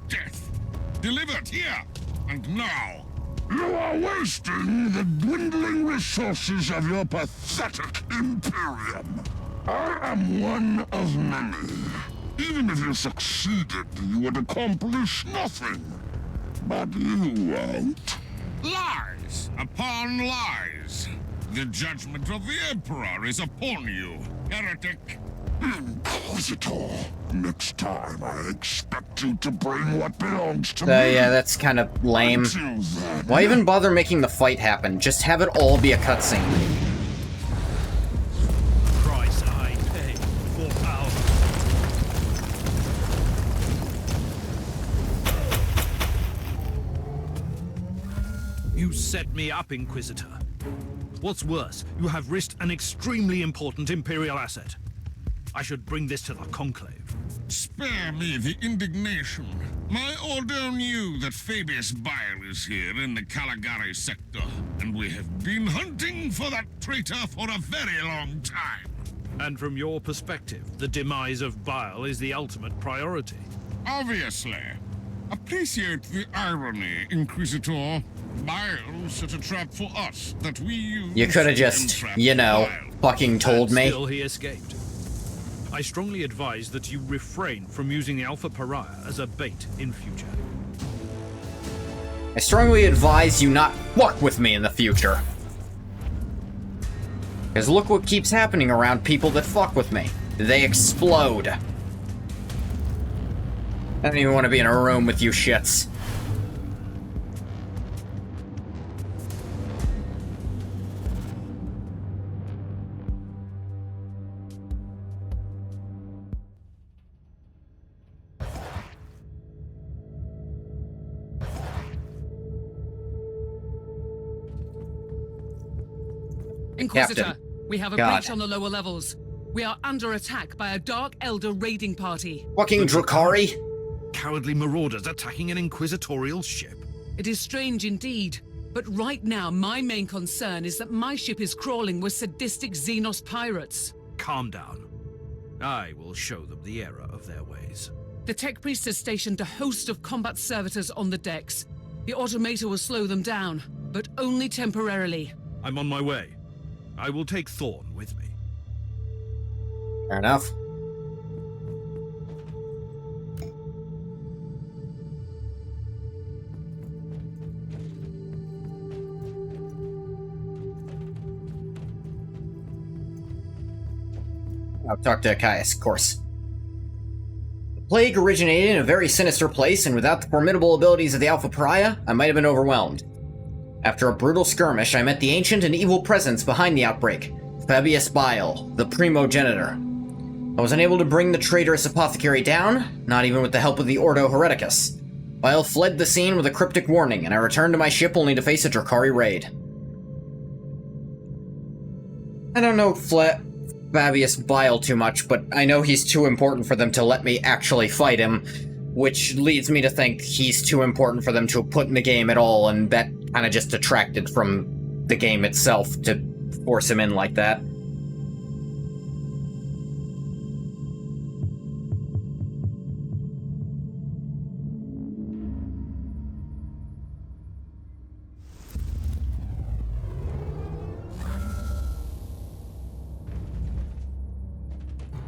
Delivered here and now. You are wasting the dwindling resources of your pathetic Imperium. I am one of many. Even if you succeeded, you would accomplish nothing. But you won't. Lies upon lies. The judgment of the Emperor is upon you, heretic. Inquisitor, next time I expect you to bring what belongs to me. Yeah, that's kind of lame. Why even bother making the fight happen? Just have it all be a cutscene. Price I pay for power. You set me up, Inquisitor. What's worse, you have risked an extremely important Imperial asset. I should bring this to the Conclave. Spare me the indignation. My order knew that Fabius Bile is here in the Caligari sector, and we have been hunting for that traitor for a very long time. And from your perspective, the demise of Bile is the ultimate priority. Obviously. Appreciate the irony, Inquisitor. Bile set a trap for us that we used. You could have just, you know, fucking told me. Still he escaped. I strongly advise that you refrain from using the Alpha Pariah as a bait in future. I strongly advise you not fuck with me in the future. Because look what keeps happening around people that fuck with me. They explode. I don't even want to be in a room with you shits. Inquisitor, Captain. we have a God. breach on the lower levels. We are under attack by a Dark Elder raiding party. Fucking Drakari? Cowardly marauders attacking an inquisitorial ship. It is strange indeed, but right now my main concern is that my ship is crawling with sadistic Xenos pirates. Calm down. I will show them the error of their ways. The Tech Priest has stationed a host of combat servitors on the decks. The Automator will slow them down, but only temporarily. I'm on my way. I will take Thorn with me. Fair enough. I'll talk to Caius, of course. The plague originated in a very sinister place, and without the formidable abilities of the Alpha Pariah, I might have been overwhelmed. After a brutal skirmish, I met the ancient and evil presence behind the outbreak, Fabius Bile, the primogenitor. I was unable to bring the traitorous apothecary down, not even with the help of the Ordo Hereticus. Bile fled the scene with a cryptic warning, and I returned to my ship only to face a Drakari raid. I don't know Fabius Bile too much, but I know he's too important for them to let me actually fight him, which leads me to think he's too important for them to put in the game at all, and that kind of just detracted from the game itself to force him in like that.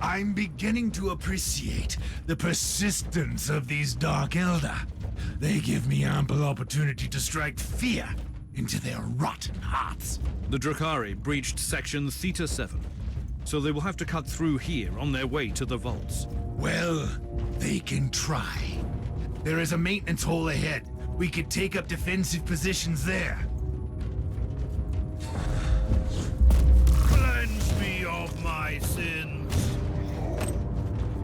I'm beginning to appreciate the persistence of these Dark Elder. They give me ample opportunity to strike fear into their rotten hearts. The Drakari breached Section Theta 7, so they will have to cut through here on their way to the vaults. Well, they can try. There is a maintenance hole ahead. We could take up defensive positions there. Cleanse me of my sins.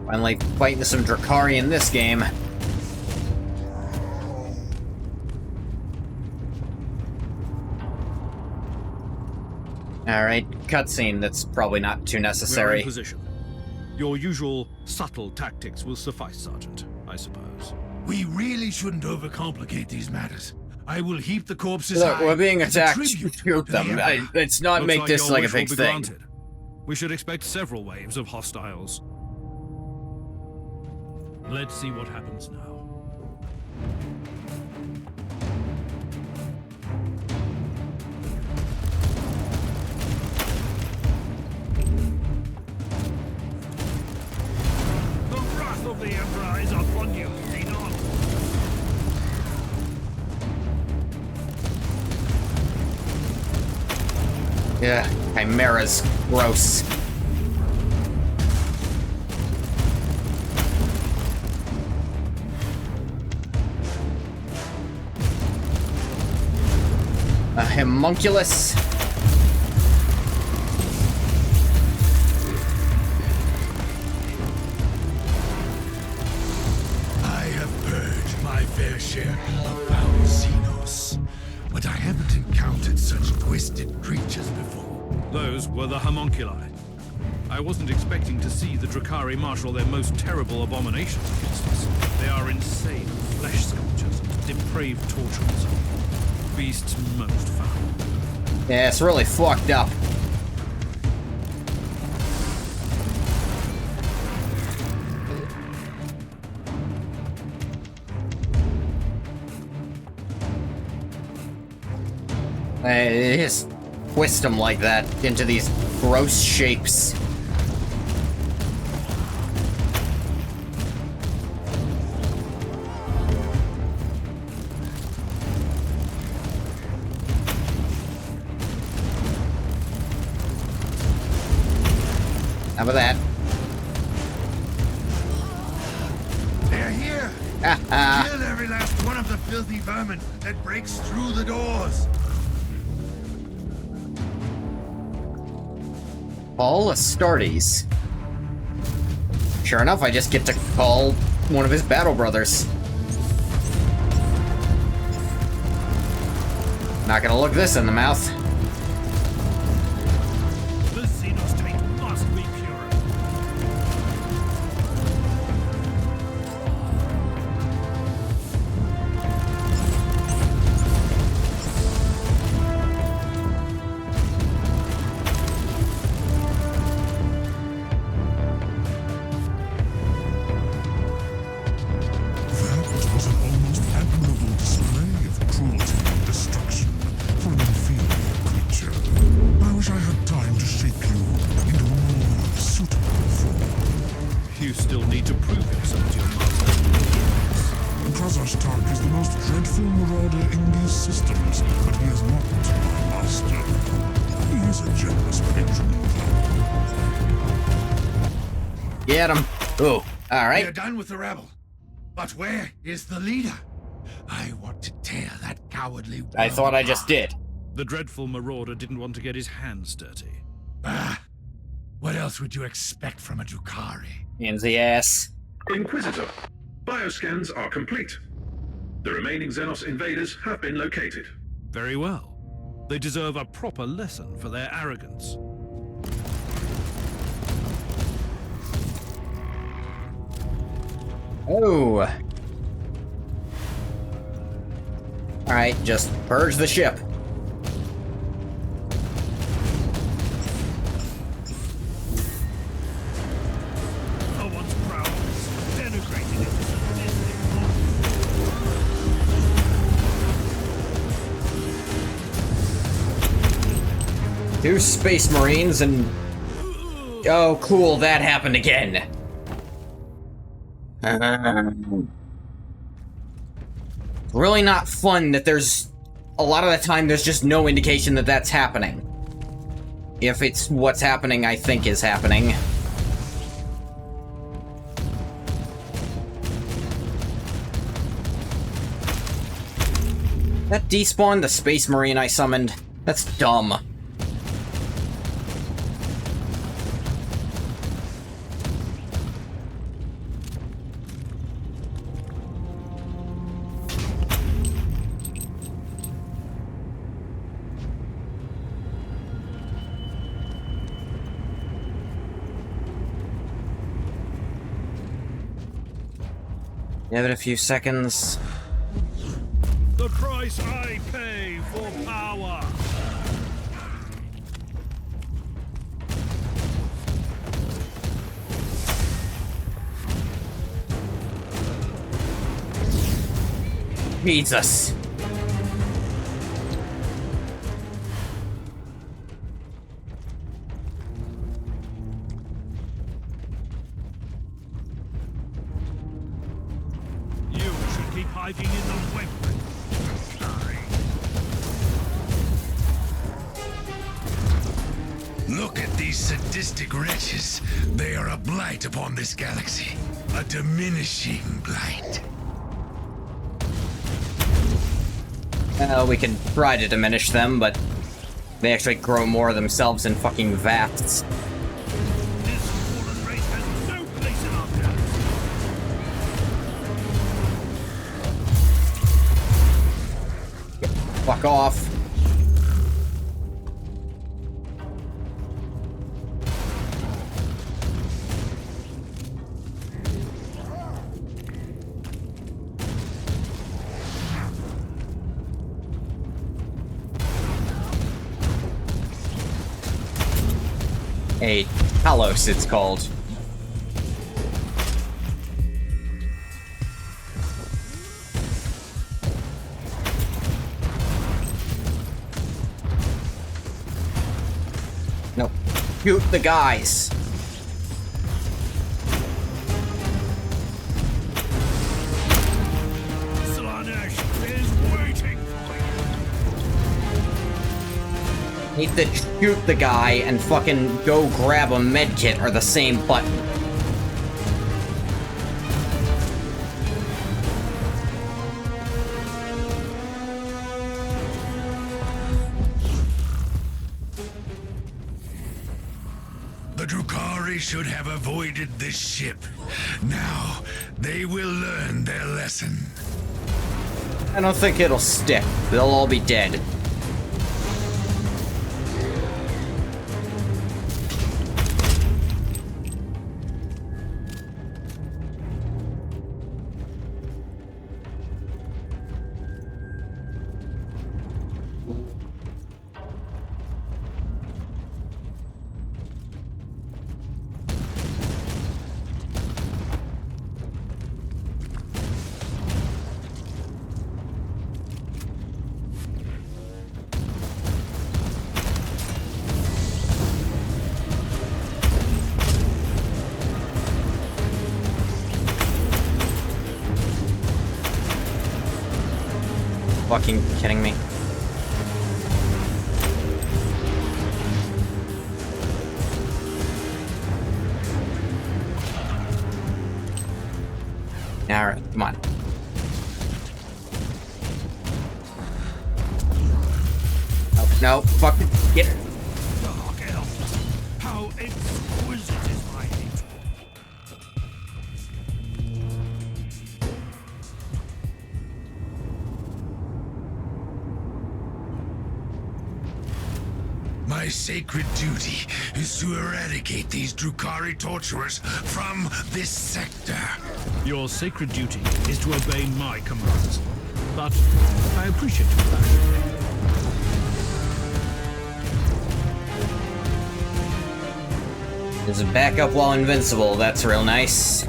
Finally fighting some Drakari in this game. Alright, cutscene that's probably not too We are necessary. in position. Your usual subtle tactics will suffice, Sergeant, I suppose. We really shouldn't overcomplicate these matters. I will heap the corpses Look, high we're being as a attacked. tribute Shoot to the them. Emperor. Let's not Looks make like this your like a wish will big be thing. granted. We should expect several waves of hostiles. Let's see what happens now. The wrath of the Emperor is upon you, Xenon. Yeah, Chimera's gross. A homunculus. I have purged my fair share of foul Xenos, but I haven't encountered such twisted creatures before. Those were the homunculi. I wasn't expecting to see the Drakari marshal their most terrible abominations against us. They are insane flesh sculptures and depraved torturers. Beasts most foul. Yeah, it's really fucked up. They just twist them like that into these gross shapes. How about that? They're here! Kill every last one of the filthy vermin that breaks through the doors! Paul Astartes. Sure enough, I just get to call one of his battle brothers. Not gonna look this in the mouth. The Xenos taint must be pure. That was an almost admirable display of cruelty and destruction for an inferior creature. I wish I had time to shape you into a more suitable form. You still need to prove yourself to your master. Krasar Stark is the most dreadful marauder in these systems, but he is not my master. He is a generous patron. Get him. Ooh, alright. We're done with the rebel. But where is the leader? I want to tear that cowardly I thought I just did. The dreadful marauder didn't want to get his hands dirty. What else would you expect from a Drakari? In the ass. Inquisitor, bioscans are complete. The remaining Xenos invaders have been located. Very well. They deserve a proper lesson for their arrogance. Oh. Alright, just purge the ship. No one's proud of this. Denigrated it as a Disney Two space marines and Oh, cool, that happened again. Really not fun that there's... A lot of the time, there's just no indication that that's happening. If it's what's happening, I think is happening. That despawned the Space Marine I summoned. That's dumb. Give it a few seconds. The price I pay for power. Jesus. Hiding in the web. Look at these sadistic wretches. They are a blight upon this galaxy. A diminishing blight. We can try to diminish them, but they actually grow more themselves in fucking vats. Fuck off. A Talos, it's called. No. Shoot the guys. Slanesh is waiting. Need to shoot the guy and fucking go grab a medkit or the same button. The Drukhari should have avoided this ship. Now, they will learn their lesson. I don't think it'll stick. They'll all be dead. Fucking kidding me? Alright, come on. Oh, no, fucking get her. Dark elf, how exquisite is my hate. My sacred duty is to eradicate these Drukhari torturers from this sector. Your sacred duty is to obey my commands, but I appreciate your passion. There's a backup while invincible, that's real nice.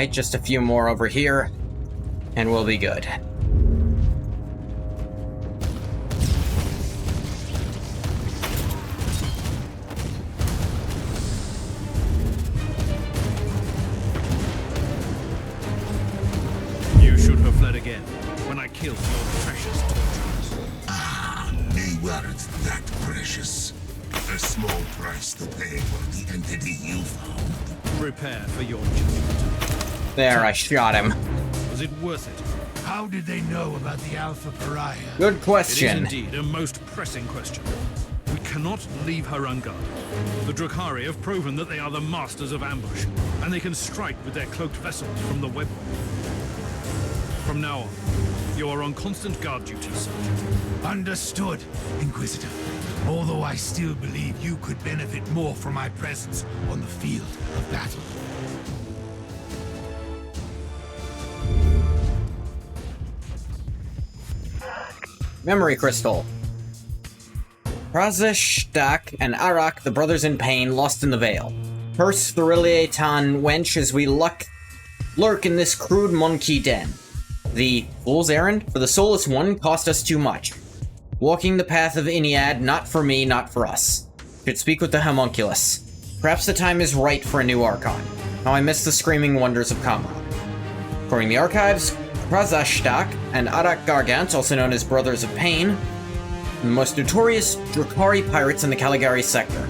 Alright, just a few more over here, and we'll be good. You should have fled again when I killed your precious torturers. Ah, they weren't that precious. A small price to pay for the entity you found. Prepare for your judgment. There, I shot him. Was it worth it? How did they know about the Alpha Pariah? Good question. It is indeed a most pressing question. We cannot leave her unguarded. The Drakari have proven that they are the masters of ambush, and they can strike with their cloaked vessels from the web. From now on, you are on constant guard duty, Sergeant. Understood, Inquisitor. Although I still believe you could benefit more from my presence on the field of battle. Memory Crystal. Prazesh, Dak, and Arak, the brothers in pain, lost in the veil. Curse Thurilie Tan wench as we lurk in this crude monkey den. The fool's errand for the soulless one cost us too much. Walking the path of Iniad, not for me, not for us. Should speak with the homunculus. Perhaps the time is right for a new Archon. How I miss the screaming wonders of Kamra. According to the archives, Prazashtak and Arak Gargant, also known as Brothers of Pain, the most notorious Drakari pirates in the Caligari sector.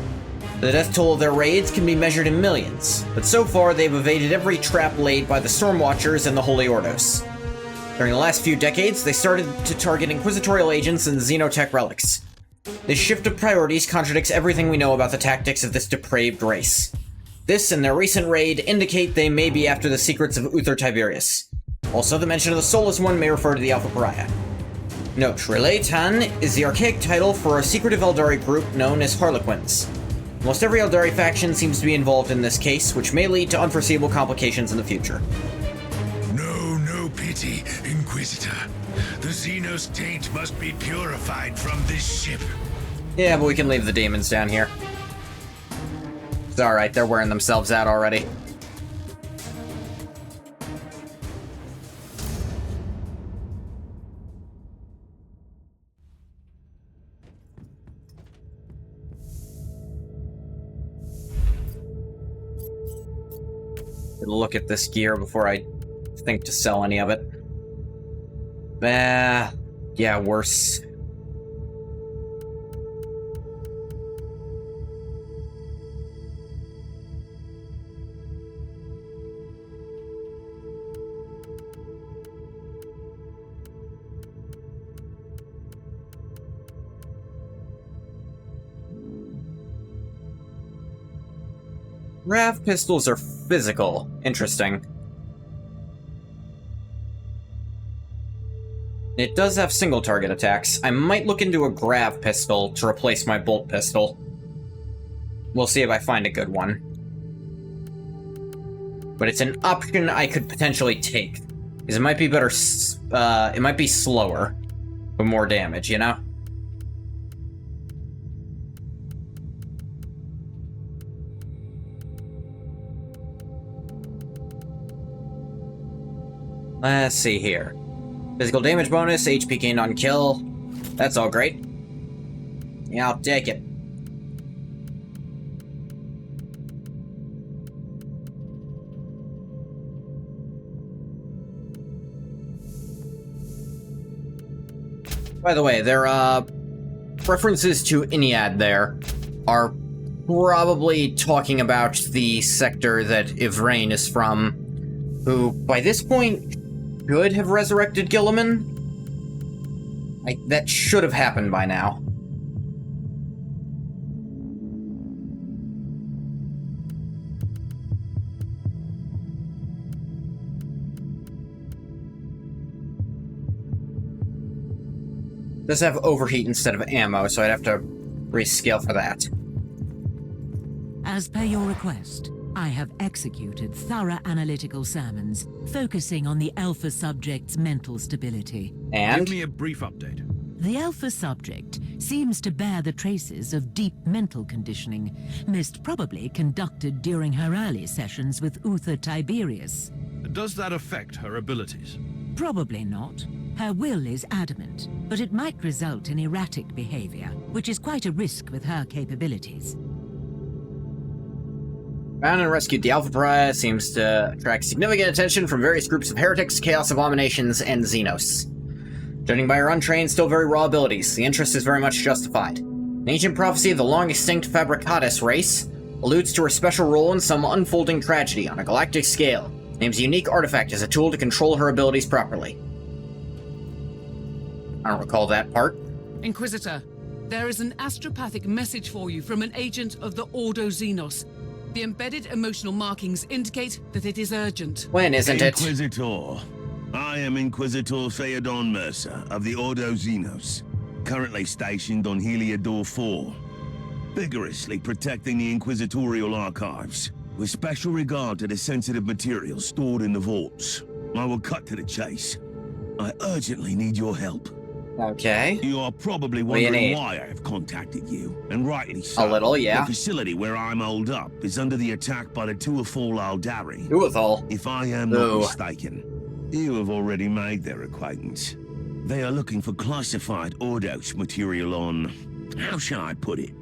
The death toll of their raids can be measured in millions, but so far they've evaded every trap laid by the Stormwatchers and the Holy Ordos. During the last few decades, they started to target Inquisitorial agents and Xenotech relics. This shift of priorities contradicts everything we know about the tactics of this depraved race. This and their recent raid indicate they may be after the secrets of Uther Tiberius. Also, the mention of the Soulless One may refer to the Alpha Pariah. Note, Relay Tan is the archaic title for a secretive Eldari group known as Harlequins. Almost every Eldari faction seems to be involved in this case, which may lead to unforeseeable complications in the future. No pity, Inquisitor. The Xenos taint must be purified from this ship. Yeah, but we can leave the demons down here. It's alright, they're wearing themselves out already. Look at this gear before I think to sell any of it. Yeah, worse. Rav pistols are physical. Interesting. It does have single target attacks. I might look into a grav pistol to replace my bolt pistol. We'll see if I find a good one. But it's an option I could potentially take. Because it might be better, it might be slower, but more damage, you know? Let's see here. Physical damage bonus, HP gained on kill. That's all great. Yeah, I'll take it. By the way, their references to Iniad there are probably talking about the sector that Ivrain is from, who, by this point, should have resurrected Gilliman. That should have happened by now. Does have overheat instead of ammo, so I'd have to rescale for that. As per your request, I have executed thorough analytical sermons, focusing on the Alpha subject's mental stability. And? Give me a brief update. The Alpha subject seems to bear the traces of deep mental conditioning, most probably conducted during her early sessions with Uther Tiberius. Does that affect her abilities? Probably not. Her will is adamant, but it might result in erratic behavior, which is quite a risk with her capabilities. Found and rescued the Alpha Pariah seems to attract significant attention from various groups of heretics, chaos abominations, and Xenos. Judging by her untrained, still very raw abilities, the interest is very much justified. An ancient prophecy of the long-extinct Fabricatus race alludes to her special role in some unfolding tragedy on a galactic scale, names a unique artifact as a tool to control her abilities properly. I don't recall that part. Inquisitor, there is an astropathic message for you from an agent of the Ordo Xenos. The embedded emotional markings indicate that it is urgent. When isn't it? Inquisitor. I am Inquisitor Theodon Mercer of the Ordo Xenos, currently stationed on Heliodor 4, vigorously protecting the Inquisitorial archives, with special regard to the sensitive materials stored in the vaults. I will cut to the chase. I urgently need your help. Okay. You are probably What do you wondering need? why I have contacted you, and rightly so. A little, yeah. The facility where I'm holed up is under the attack by the Tuathal Aldari. Tuathal? If I am not mistaken, you have already made their acquaintance. They are looking for classified Ordos material on... how shall I put it?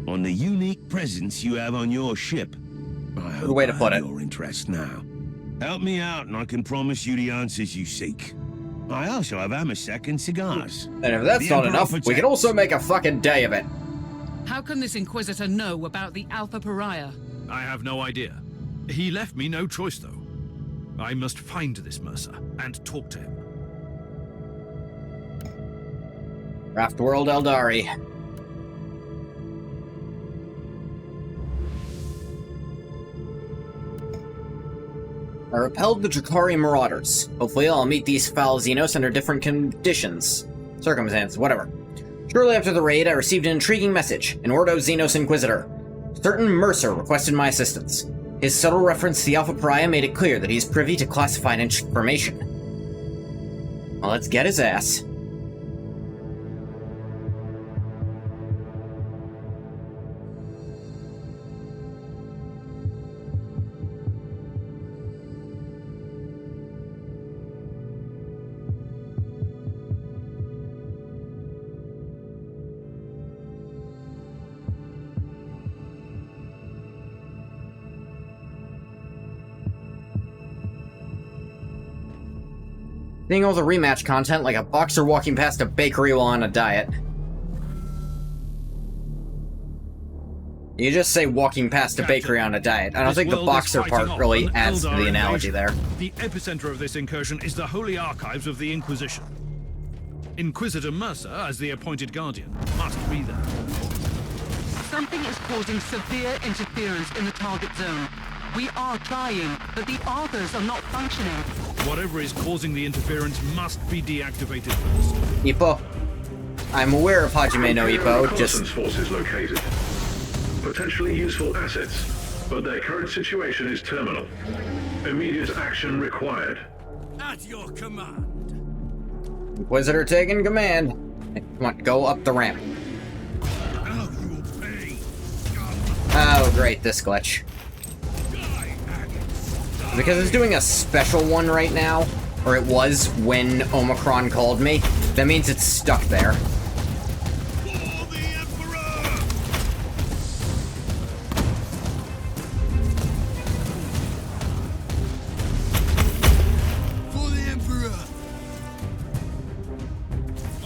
On the unique presence you have on your ship. I hope Good way to put I it. have your interest now. Help me out and I can promise you the answers you seek. I also have Amasek and cigars. And if that's The not Emperor enough, we protects. can also make a fucking day of it. How can this Inquisitor know about the Alpha Pariah? I have no idea. He left me no choice, though. I must find this Mercer and talk to him. Raft World Eldari. I repelled the Drakari Marauders. Hopefully I'll meet these foul Xenos under different conditions. Circumstances, whatever. Shortly after the raid, I received an intriguing message. An Ordo Xenos Inquisitor. Certain Mercer requested my assistance. His subtle reference to the Alpha Pariah made it clear that he is privy to classified information. Well, let's get his ass. Seeing all the rematch content like a boxer walking past a bakery while on a diet. You just say walking past a bakery on a diet. I don't think the boxer part really adds to the analogy there. The epicenter of this incursion is the Holy Archives of the Inquisition. Inquisitor Mercer, as the appointed guardian, must be there. Something is causing severe interference in the target zone. We are trying, but the Arthurs are not functioning. Whatever is causing the interference must be deactivated first. Ippo. I'm aware of Hajime no Ippo, Reconnaissance just... forces located. Potentially useful assets, but their current situation is terminal. Immediate action required. At your command. Inquisitor taking command. Come on, go up the ramp. Now you will pay. Oh, great, this glitch. Because it's doing a special one right now, or it was when Omicron called me, that means it's stuck there. For the Emperor! For the Emperor!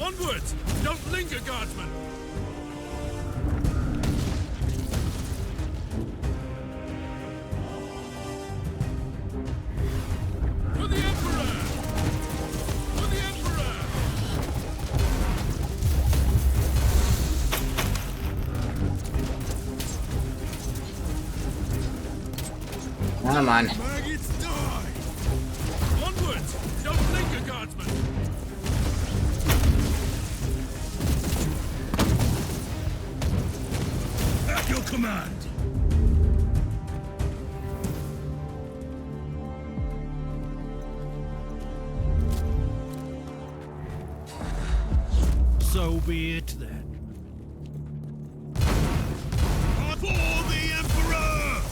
Onwards! Don't linger, guardsmen! For the Emperor! For the Emperor! Come on. Maggots die! Onwards! Don't linger, guardsmen! At your command! So be it then. For the Emperor!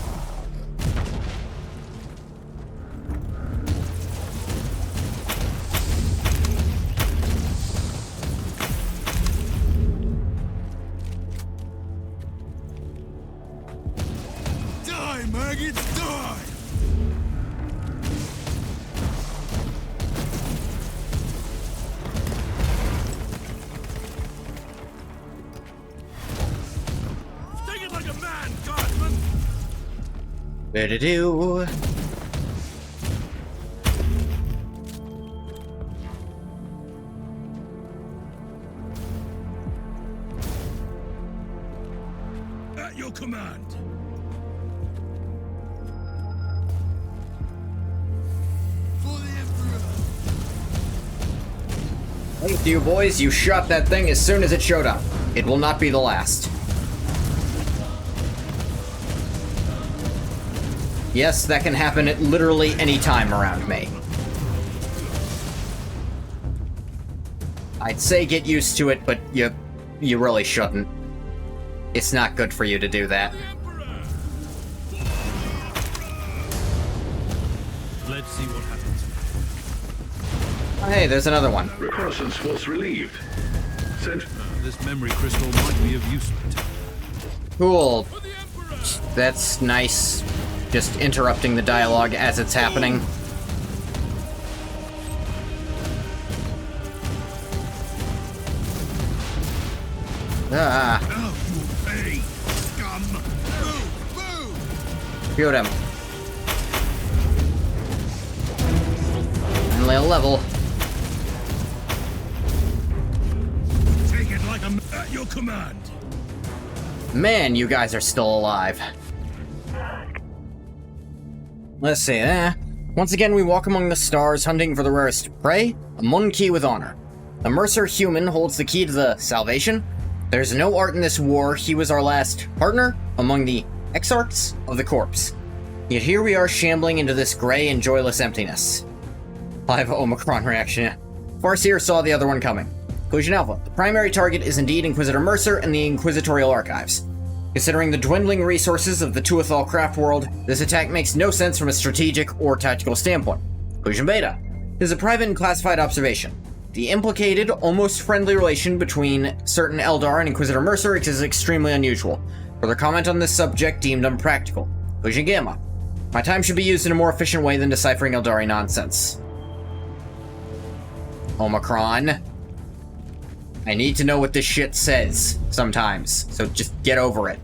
Do-do-do. At your command. Thank you, boys. You shot that thing as soon as it showed up. It will not be the last. Yes, that can happen at literally any time around me. I'd say get used to it, but you really shouldn't. It's not good for you to do that. Let's see what happens. Oh, hey, there's another one. Reconnaissance force relieved. This memory crystal might be of use. Cool. That's nice. Just interrupting the dialogue as it's happening. Ah. Shoot him. Finally a level. Take it like I'm at your command. Man, you guys are still alive. Let's see, once again we walk among the stars hunting for the rarest prey, a monkey with honor. The Mercer human holds the key to the salvation. There's no art in this war, he was our last partner among the exarchs of the corpse. Yet here we are shambling into this gray and joyless emptiness. Live Omicron reaction. Farseer saw the other one coming. Conclusion Alpha. The primary target is indeed Inquisitor Mercer and the Inquisitorial Archives. Considering the dwindling resources of the Tuathal craft world, this attack makes no sense from a strategic or tactical standpoint. Conclusion Beta. It is a private and classified observation. The implicated, almost friendly relation between certain Eldar and Inquisitor Mercer is extremely unusual. Further comment on this subject deemed unpractical. Conclusion Gamma. My time should be used in a more efficient way than deciphering Eldari nonsense. Omicron. I need to know what this shit says sometimes, so just get over it.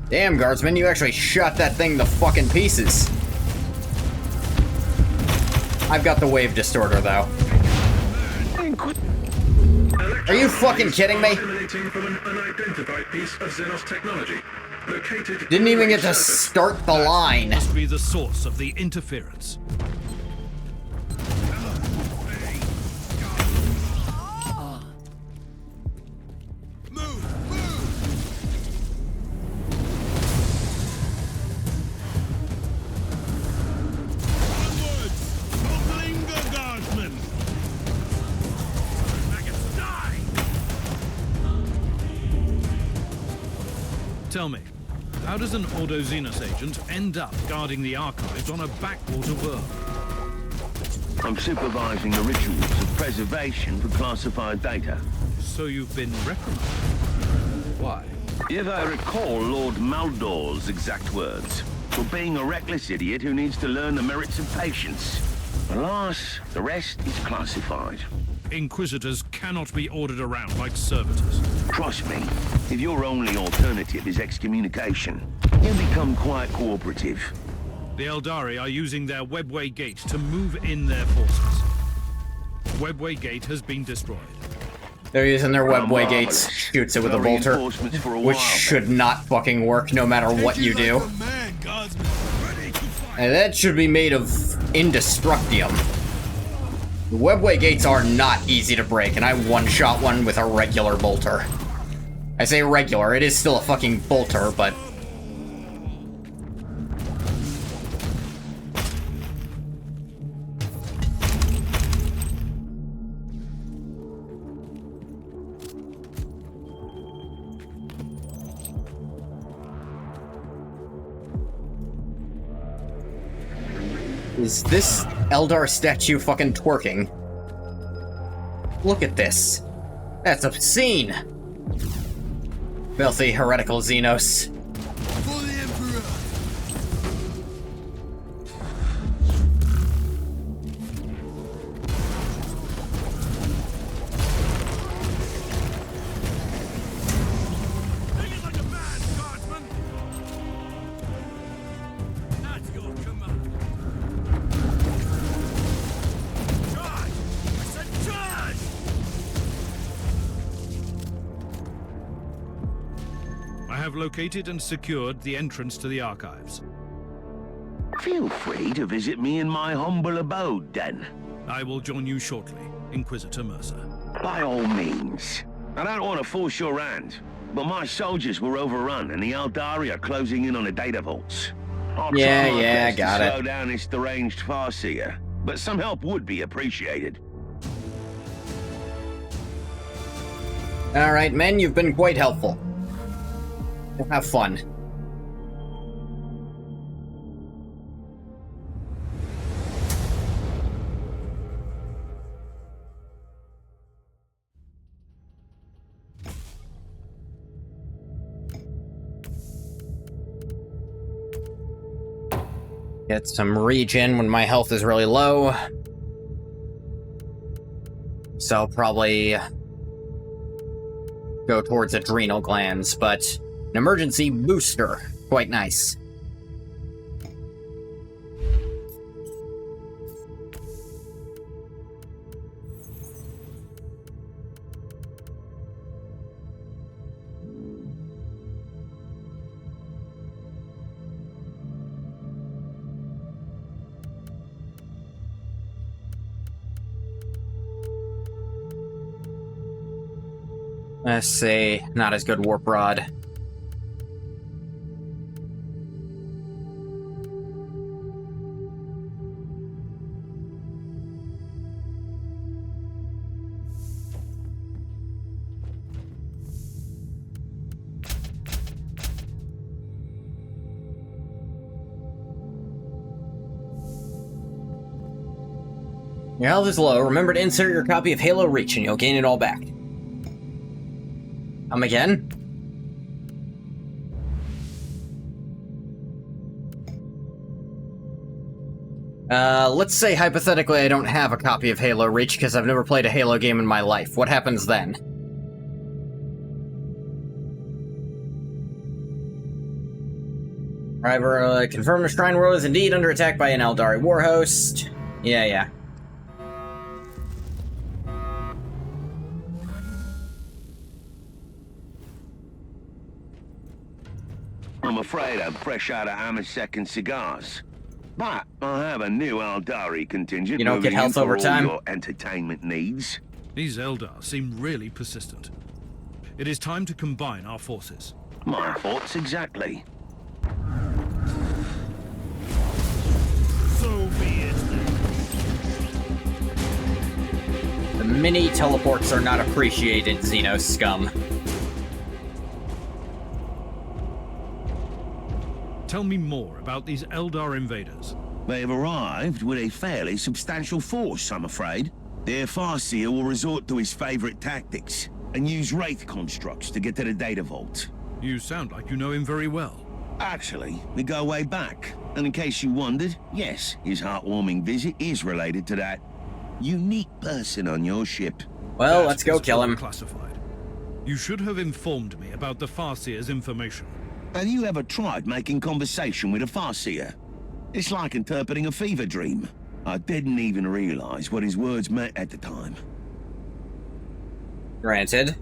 Damn, guardsman, you actually shot that thing to fucking pieces. I've got the wave distorter, though. Are you fucking kidding me? Didn't even get to start the line. Must be the source of the interference. Tell me, how does an Ordo Xenos agent end up guarding the archives on a backwater world? I'm supervising the rituals of preservation for classified data. So you've been reprimanded? Why? If I recall Lord Maldor's exact words, for being a reckless idiot who needs to learn the merits of patience. Alas, the rest is classified. Inquisitors cannot be ordered around like servitors. Trust me, if your only alternative is excommunication, you become quite cooperative. The Eldari are using their Webway Gate to move in their forces. Webway Gate has been destroyed. They're using their Webway Gates. Shoots it with a bolter, which should not fucking work no matter what you do. And that should be made of Indestructium. The Webway Gates are not easy to break, and I one-shot one with a regular bolter. I say regular, it is still a fucking bolter, but... Is this Eldar statue fucking twerking? Look at this. That's obscene! Filthy heretical Xenos. For the Emperor! Make it like a man, guardsman! That's your command. Charge! I said charge! I have located and secured the entrance to the archives. Feel free to visit me in my humble abode, then. I will join you shortly, Inquisitor Mercer. By all means. I don't want to force your hand, but my soldiers were overrun and the Eldari are closing in on the data vaults. I'll try my best to slow down this deranged Farseer, but some help would be appreciated. Alright, men, you've been quite helpful. Have fun. Get some regen when my health is really low. So I'll probably go towards adrenal glands, but an emergency booster. Quite nice. Let's see, not as good warp rod. Your health is low. Remember to insert your copy of Halo Reach and you'll gain it all back. Again? Let's say hypothetically I don't have a copy of Halo Reach because I've never played a Halo game in my life. What happens then? Alright, confirm the Shrine World is indeed under attack by an Eldari warhost. Yeah. I'm afraid I'm fresh out of Amasek and cigars. But I have a new Eldari contingent. You don't get health over time? Your entertainment needs. These Eldar seem really persistent. It is time to combine our forces. My thoughts exactly. So be it. The mini teleports are not appreciated, Xeno scum. Tell me more about these Eldar invaders. They have arrived with a fairly substantial force, I'm afraid. Their Farseer will resort to his favorite tactics and use Wraith constructs to get to the data vault. You sound like you know him very well. Actually, we go way back. And in case you wondered, yes, his heartwarming visit is related to that unique person on your ship. Well, let's go kill him. Classified. You should have informed me about the Farseer's information. Have you ever tried making conversation with a Farseer? It's like interpreting a fever dream. I didn't even realize what his words meant at the time. Granted.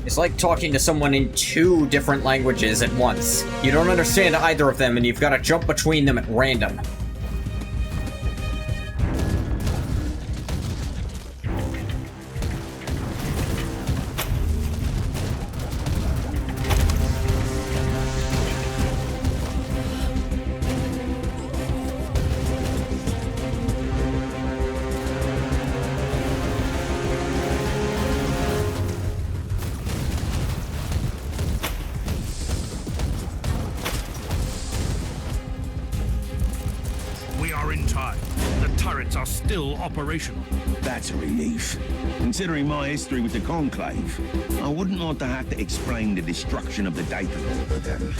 It's like talking to someone in 2 different languages at once. You don't understand either of them, and you've got to jump between them at random. still operational. That's a relief. Considering my history with the Conclave, I wouldn't want to have to explain the destruction of the data to them.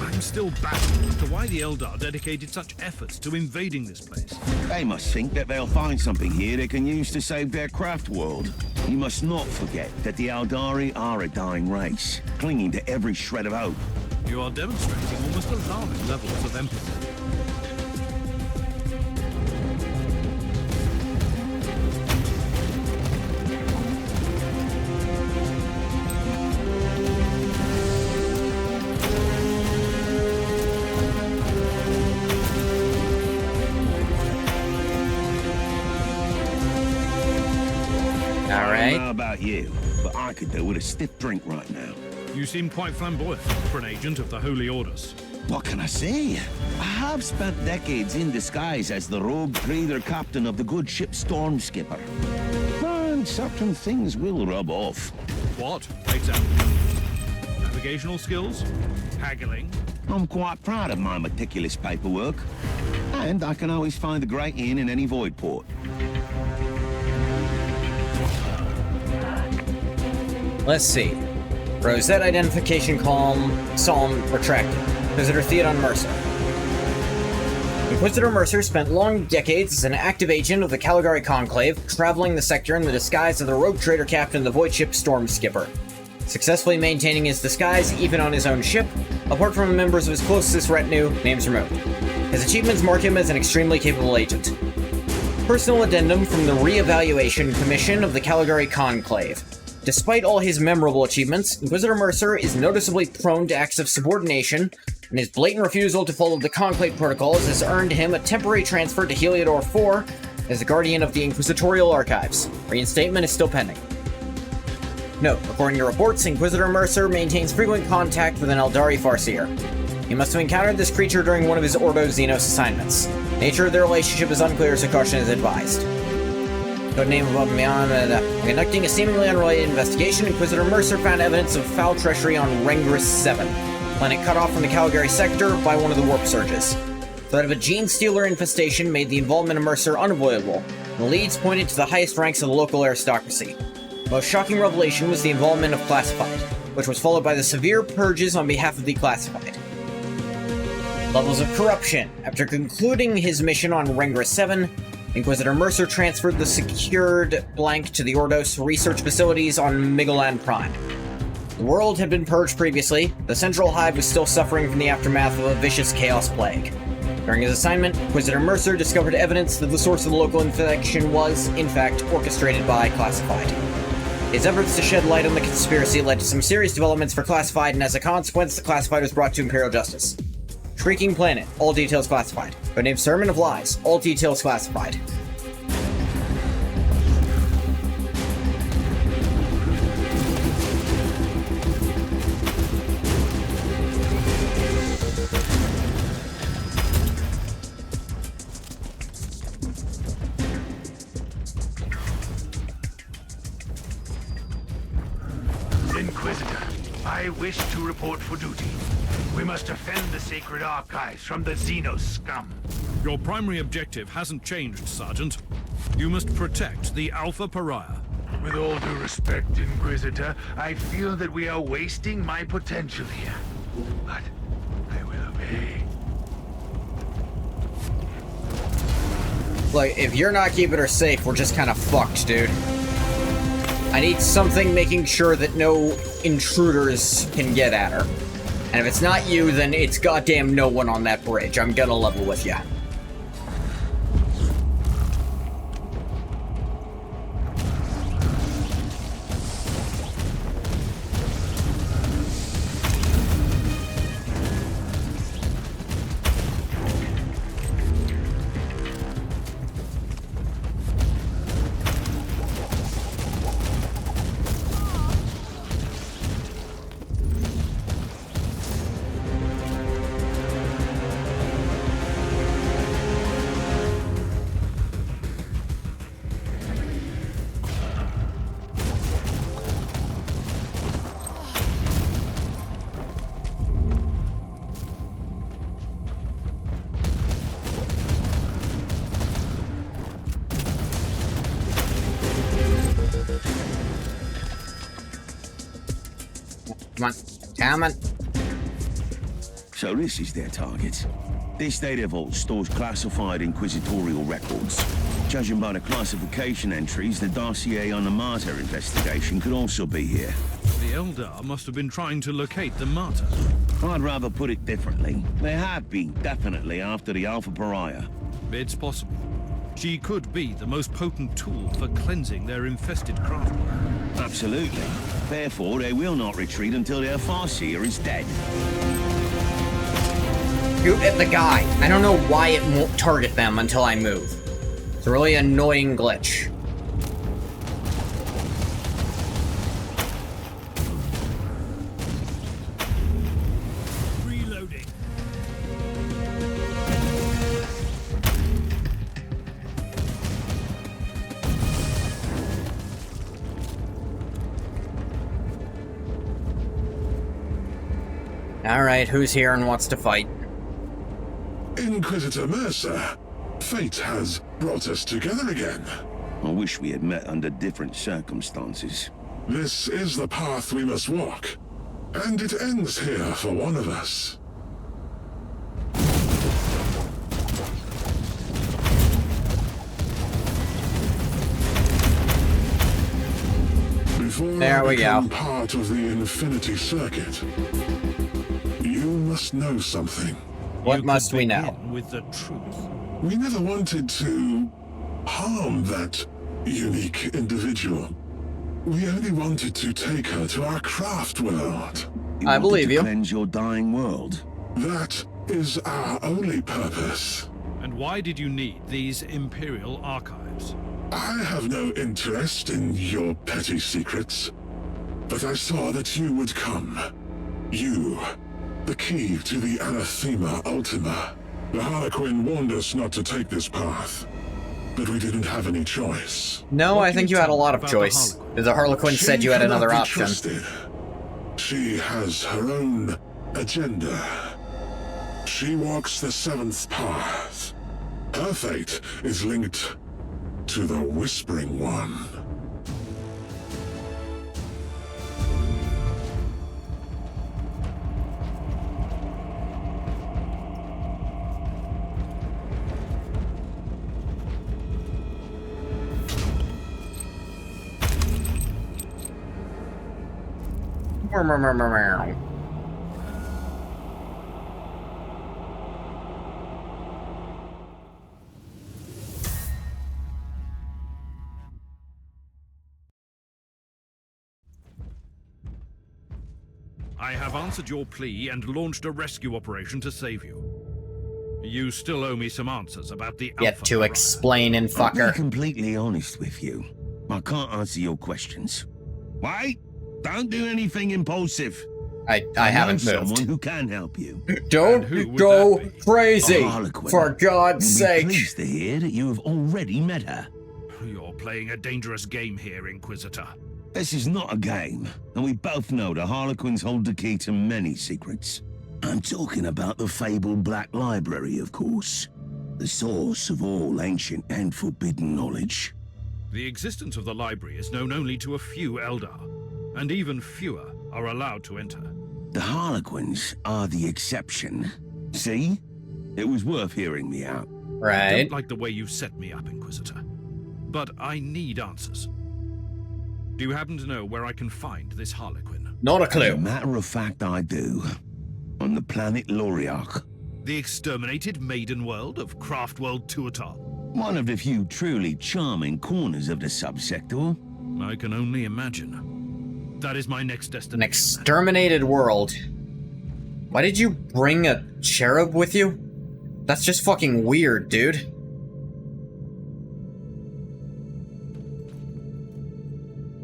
I'm still baffled as to why the Eldar dedicated such efforts to invading this place. They must think that they'll find something here they can use to save their craft world. You must not forget that the Eldari are a dying race, clinging to every shred of hope. You are demonstrating almost alarming levels of empathy. I don't know about you, but I could do with a stiff drink right now. You seem quite flamboyant for an agent of the Holy Orders. What can I say? I have spent decades in disguise as the rogue trader captain of the good ship Storm Skipper. And certain things will rub off. What, exactly? Navigational skills? Haggling? I'm quite proud of my meticulous paperwork. And I can always find the great inn in any void port. Let's see. Rosette identification column, Psalm retracted. Visitor Theodon Mercer. Inquisitor Mercer spent long decades as an active agent of the Caligari Conclave, traveling the sector in the disguise of the rogue trader captain of the void ship Storm Skipper. Successfully maintaining his disguise even on his own ship, apart from members of his closest retinue, names removed. His achievements mark him as an extremely capable agent. Personal addendum from the Re-Evaluation Commission of the Caligari Conclave. Despite all his memorable achievements, Inquisitor Mercer is noticeably prone to acts of subordination, and his blatant refusal to follow the Conclave protocols has earned him a temporary transfer to Heliodor 4 as the guardian of the Inquisitorial Archives. Reinstatement is still pending. Note, according to reports, Inquisitor Mercer maintains frequent contact with an Eldari Farseer. He must have encountered this creature during one of his Ordo Xenos assignments. Nature of their relationship is unclear, so caution is advised. Codename above and beyond. Conducting a seemingly unrelated investigation, Inquisitor Mercer found evidence of foul treachery on Rengris 7, planet cut off from the Caligari sector by one of the warp surges. Threat of a gene stealer infestation made the involvement of Mercer unavoidable, and the leads pointed to the highest ranks of the local aristocracy. The most shocking revelation was the involvement of Classified, which was followed by the severe purges on behalf of the Classified. Levels of corruption. After concluding his mission on Rengris 7, Inquisitor Mercer transferred the secured blank to the Ordos research facilities on Migolan Prime. The world had been purged previously. The Central Hive was still suffering from the aftermath of a vicious chaos plague. During his assignment, Inquisitor Mercer discovered evidence that the source of the local infection was, in fact, orchestrated by Classified. His efforts to shed light on the conspiracy led to some serious developments for Classified, and as a consequence, the Classified was brought to Imperial Justice. Shrieking Planet, all details classified. Codename Sermon of Lies, all details classified. Inquisitor, I wish to report for duty. We must defend the sacred archives from the Xenos scum. Your primary objective hasn't changed, Sergeant. You must protect the Alpha Pariah. With all due respect, Inquisitor, I feel that we are wasting my potential here. But I will obey. Like, if you're not keeping her safe, we're just kind of fucked, dude. I need something making sure that no intruders can get at her. And if it's not you, then it's goddamn no one on that bridge. I'm gonna level with ya. Come on. Come on. So this is their target. This data vault stores classified inquisitorial records. Judging by the classification entries, the dossier on the Martyr investigation could also be here. The Eldar must have been trying to locate the Martyr. I'd rather put it differently. They have been, definitely, after the Alpha Pariah. It's possible. She could be the most potent tool for cleansing their infested craft. Absolutely. Therefore, they will not retreat until their Farseer is dead. Shoot at the guy. I don't know why it won't target them until I move. It's a really annoying glitch. Reloading. Alright, who's here and wants to fight? Inquisitor Mercer, fate has brought us together again. I wish we had met under different circumstances. This is the path we must walk, and it ends here for one of us. Before there we go. Part of the Infinity Circuit, you must know something. What must we know? With the truth. We never wanted to harm that unique individual. We only wanted to take her to our craft world. I believe you. Cleanse your dying world. That is our only purpose. And why did you need these Imperial archives? I have no interest in your petty secrets, but I saw that you would come. You, the key to the Anathema Ultima. The Harlequin warned us not to take this path, but we didn't have any choice. No, I think you had a lot of choice. The Harlequin said you had another option. Trusted. She has her own agenda. She walks the seventh path. Her fate is linked to the Whispering One. I have answered your plea and launched a rescue operation to save you. You still owe me some answers about the Get Alpha to Pariah. explain, fucker. I'll be completely honest with you. I can't answer your questions. Wait! Don't do anything impulsive. I haven't know moved. Someone who can help you. Don't go crazy, Harlequin. for God's You'll be sake. pleased to hear that you have already met her. You're playing a dangerous game here, Inquisitor. This is not a game, and we both know the Harlequins hold the key to many secrets. I'm talking about the fabled Black Library, of course. The source of all ancient and forbidden knowledge. The existence of the library is known only to a few Eldar, and even fewer are allowed to enter. The Harlequins are the exception. See? It was worth hearing me out. I Right. don't like the way you set me up, Inquisitor. But I need answers. Do you happen to know where I can find this Harlequin? Not a As a clue. matter of fact, I do. On the planet Loriarch. The exterminated maiden world of Craft World Tuatar? One of the few truly charming corners of the subsector. I can only imagine. That is my next An destination. exterminated world. Why did you bring a cherub with you? That's just fucking weird, dude.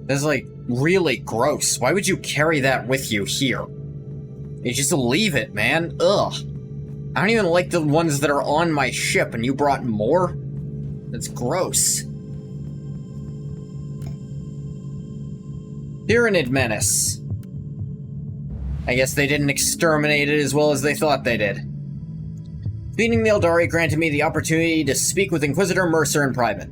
That's like really gross. Why would you carry that with you here? You just leave it, man. Ugh. I don't even like the ones that are on my ship, and you brought more? That's gross. Tyranid Menace. I guess they didn't exterminate it as well as they thought they did. Defeating the Eldari granted me the opportunity to speak with Inquisitor Mercer in private.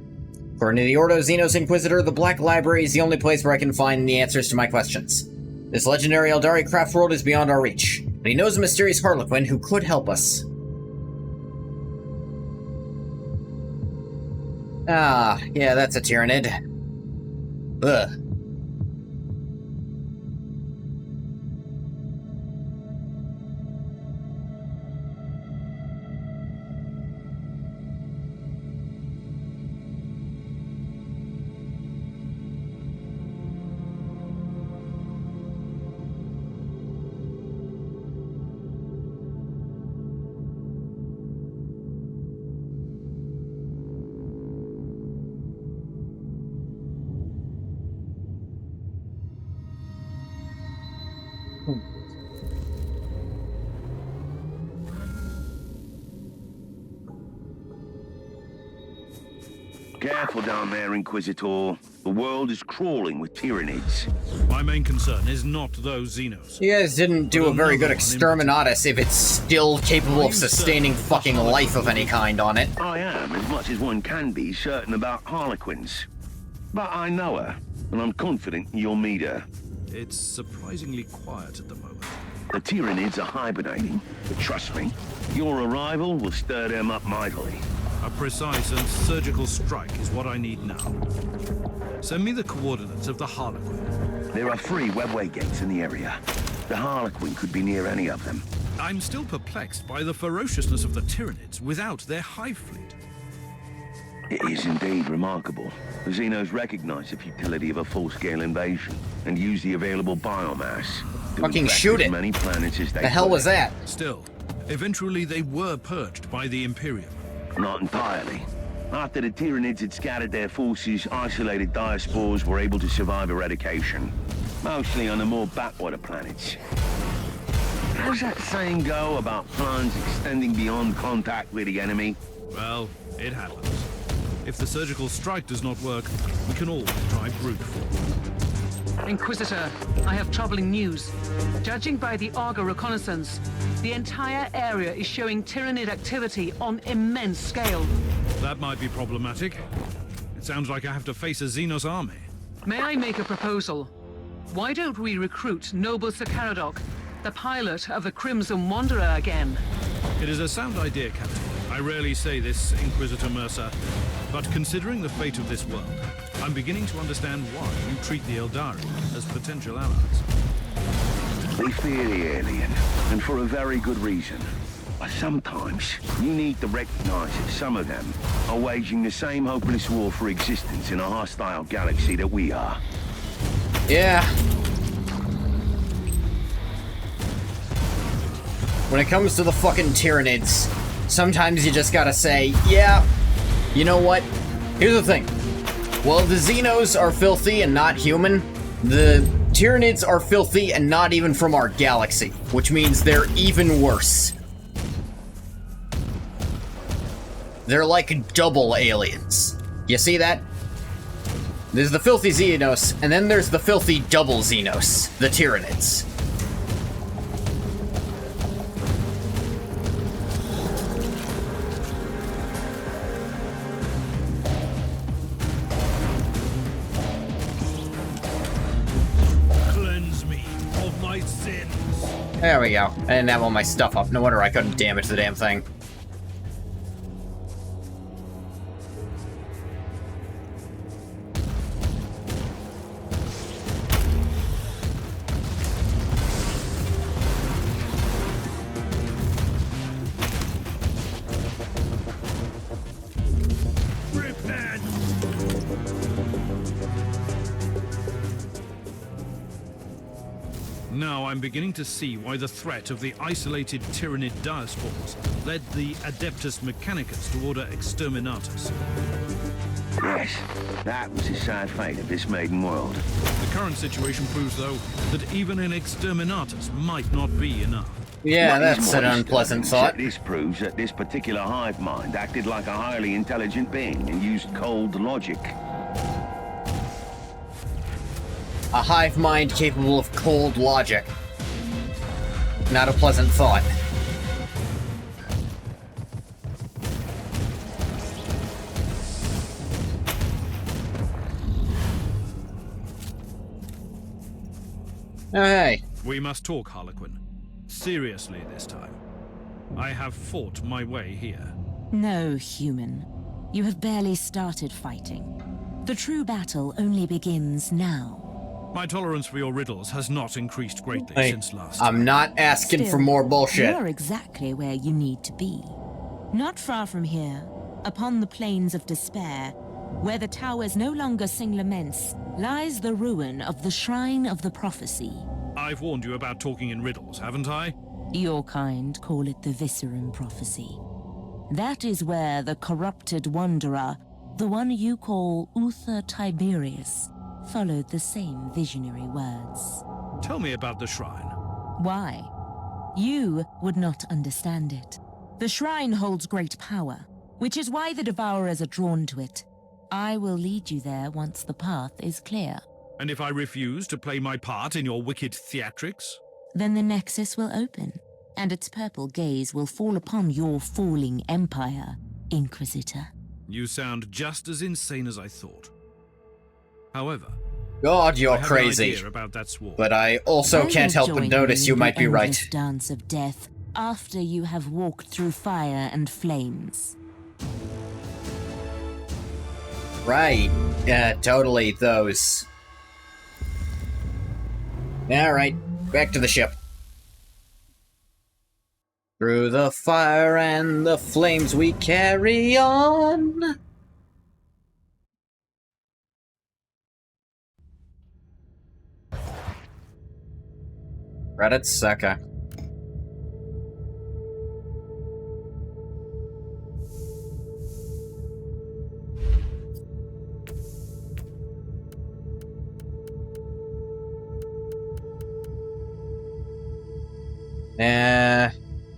According to the Ordo Xenos Inquisitor, the Black Library is the only place where I can find the answers to my questions. This legendary Eldari craft world is beyond our reach, but he knows a mysterious Harlequin who could help us. Ah, yeah, that's a Tyranid. Ugh. Careful down there, Inquisitor. The world is crawling with Tyranids. My main concern is not those Xenos. You guys didn't do a very good exterminatus if it's still capable of sustaining fucking life of any kind on it. I am, as much as one can be, certain about Harlequins. But I know her, and I'm confident you'll meet her. It's surprisingly quiet at the moment. The Tyranids are hibernating, but trust me, your arrival will stir them up mightily. A precise and surgical strike is what I need now. Send me the coordinates of the Harlequin. There are 3 webway gates in the area. The Harlequin could be near any of them. I'm still perplexed by the ferociousness of the Tyranids without their hive fleet. It is indeed remarkable. The Xenos recognize the futility of a full-scale invasion and use the available biomass to fucking infect shoot as it. many planets as they The hell could. was that? Still, eventually they were purged by the Imperium. Not entirely. After the Tyranids had scattered their forces, isolated diaspores were able to survive eradication. Mostly on the more backwater planets. How's that saying go about plans extending beyond contact with the enemy? Well, it happens. If the surgical strike does not work, we can always try brute force. Inquisitor, I have troubling news. Judging by the Argo reconnaissance, the entire area is showing Tyranid activity on immense scale. That might be problematic. It sounds like I have to face a Xenos army. May I make a proposal? Why don't we recruit Noble Sakaradok, the pilot of the Crimson Wanderer, again? It is a sound idea, Captain. I rarely say this, Inquisitor Mercer, but considering the fate of this world, I'm beginning to understand why you treat the Eldari as potential allies. They fear the alien, and for a very good reason. But sometimes, you need to recognize that some of them are waging the same hopeless war for existence in a hostile galaxy that we are. Yeah. When it comes to the fucking Tyranids, sometimes you just gotta say, yeah, you know what? Here's the thing. While the Xenos are filthy and not human, the Tyranids are filthy and not even from our galaxy, which means they're even worse. They're like double aliens. You see that? There's the filthy Xenos, and then there's the filthy double Xenos, the Tyranids. Cleanse me of my sins. There we go. I didn't have all my stuff up. No wonder I couldn't damage the damn thing. Now I'm beginning to see why the threat of the isolated Tyranid diaspores led the Adeptus Mechanicus to order Exterminatus. Yes, that was the sad fate of this maiden world. The current situation proves, though, that even an Exterminatus might not be enough. Yeah, What is that's more an unpleasant disturbing is thought. that this proves that this particular hive mind acted like a highly intelligent being and used cold logic. A hive mind capable of cold logic. Not a pleasant thought. Oh, hey. We must talk, Harlequin. Seriously this time. I have fought my way here. No, human. You have barely started fighting. The true battle only begins now. My tolerance for your riddles has not increased greatly since last I'm time. not asking for Still, more bullshit. You're exactly where you need to be. Not far from here, upon the plains of despair, where the towers no longer sing laments, lies the ruin of the Shrine of the Prophecy. I've warned you about talking in riddles, haven't I? Your kind call it the Viscerum Prophecy. That is where the corrupted wanderer, the one you call Uther Tiberius, followed the same visionary words. Tell me about the shrine. Why? You would not understand it. The shrine holds great power, which is why the Devourers are drawn to it. I will lead you there once the path is clear. And if I refuse to play my part in your wicked theatrics? Then the Nexus will open, and its purple gaze will fall upon your falling empire, Inquisitor. You sound just as insane as I thought. However, God, you're I have crazy. an idea about that sword. But I also can't help but notice you might be right. Dance of death after you have walked through fire and flames. Right. Yeah, totally those. Alright, back to the ship. Through the fire and the flames we carry on. Credits? Okay.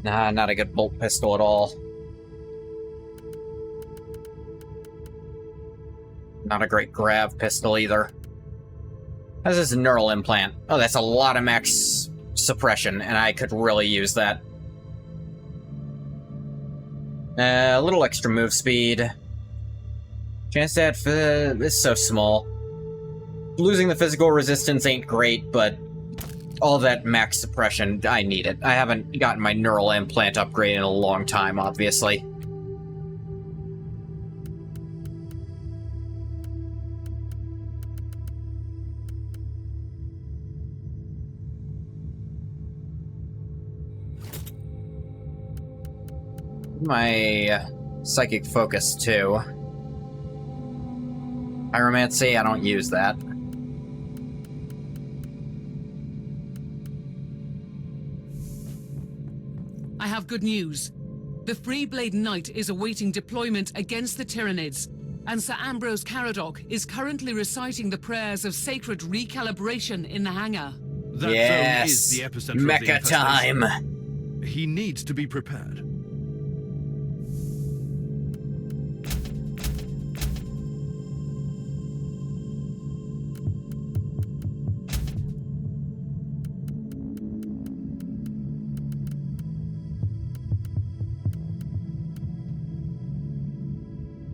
Nah, not a good bolt pistol at all. Not a great grav pistol either. How's this neural implant? Oh, that's a lot of max suppression, and I could really use that. A little extra move speed. Chance to add it's so small. Losing the physical resistance ain't great, but all that max suppression, I need it. I haven't gotten my neural implant upgrade in a long time, obviously. My psychic focus too. Pyromancy, I don't use that. I have good news. The Freeblade Knight is awaiting deployment against the Tyranids, and Sir Ambrose Caradoc is currently reciting the prayers of sacred recalibration in the hangar. That zone is the epicenter of the Mecha infestation. time! He needs to be prepared.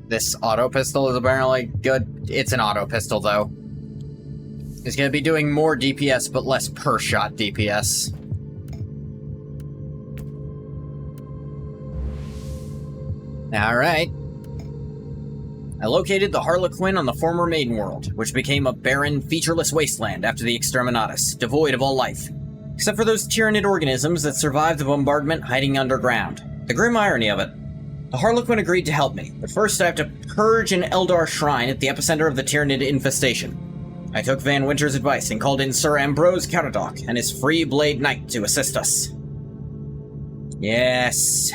This auto pistol is apparently good. It's an auto pistol, though. It's gonna be doing more DPS, but less per-shot DPS. Alright. I located the Harlequin on the former Maiden World, which became a barren, featureless wasteland after the Exterminatus, devoid of all life. Except for those Tyranid organisms that survived the bombardment hiding underground. The grim irony of it. The Harlequin agreed to help me, but first I have to purge an Eldar shrine at the epicenter of the Tyranid infestation. I took Van Winter's advice and called in Sir Ambrose Caradoc and his Free Blade Knight to assist us. Yes.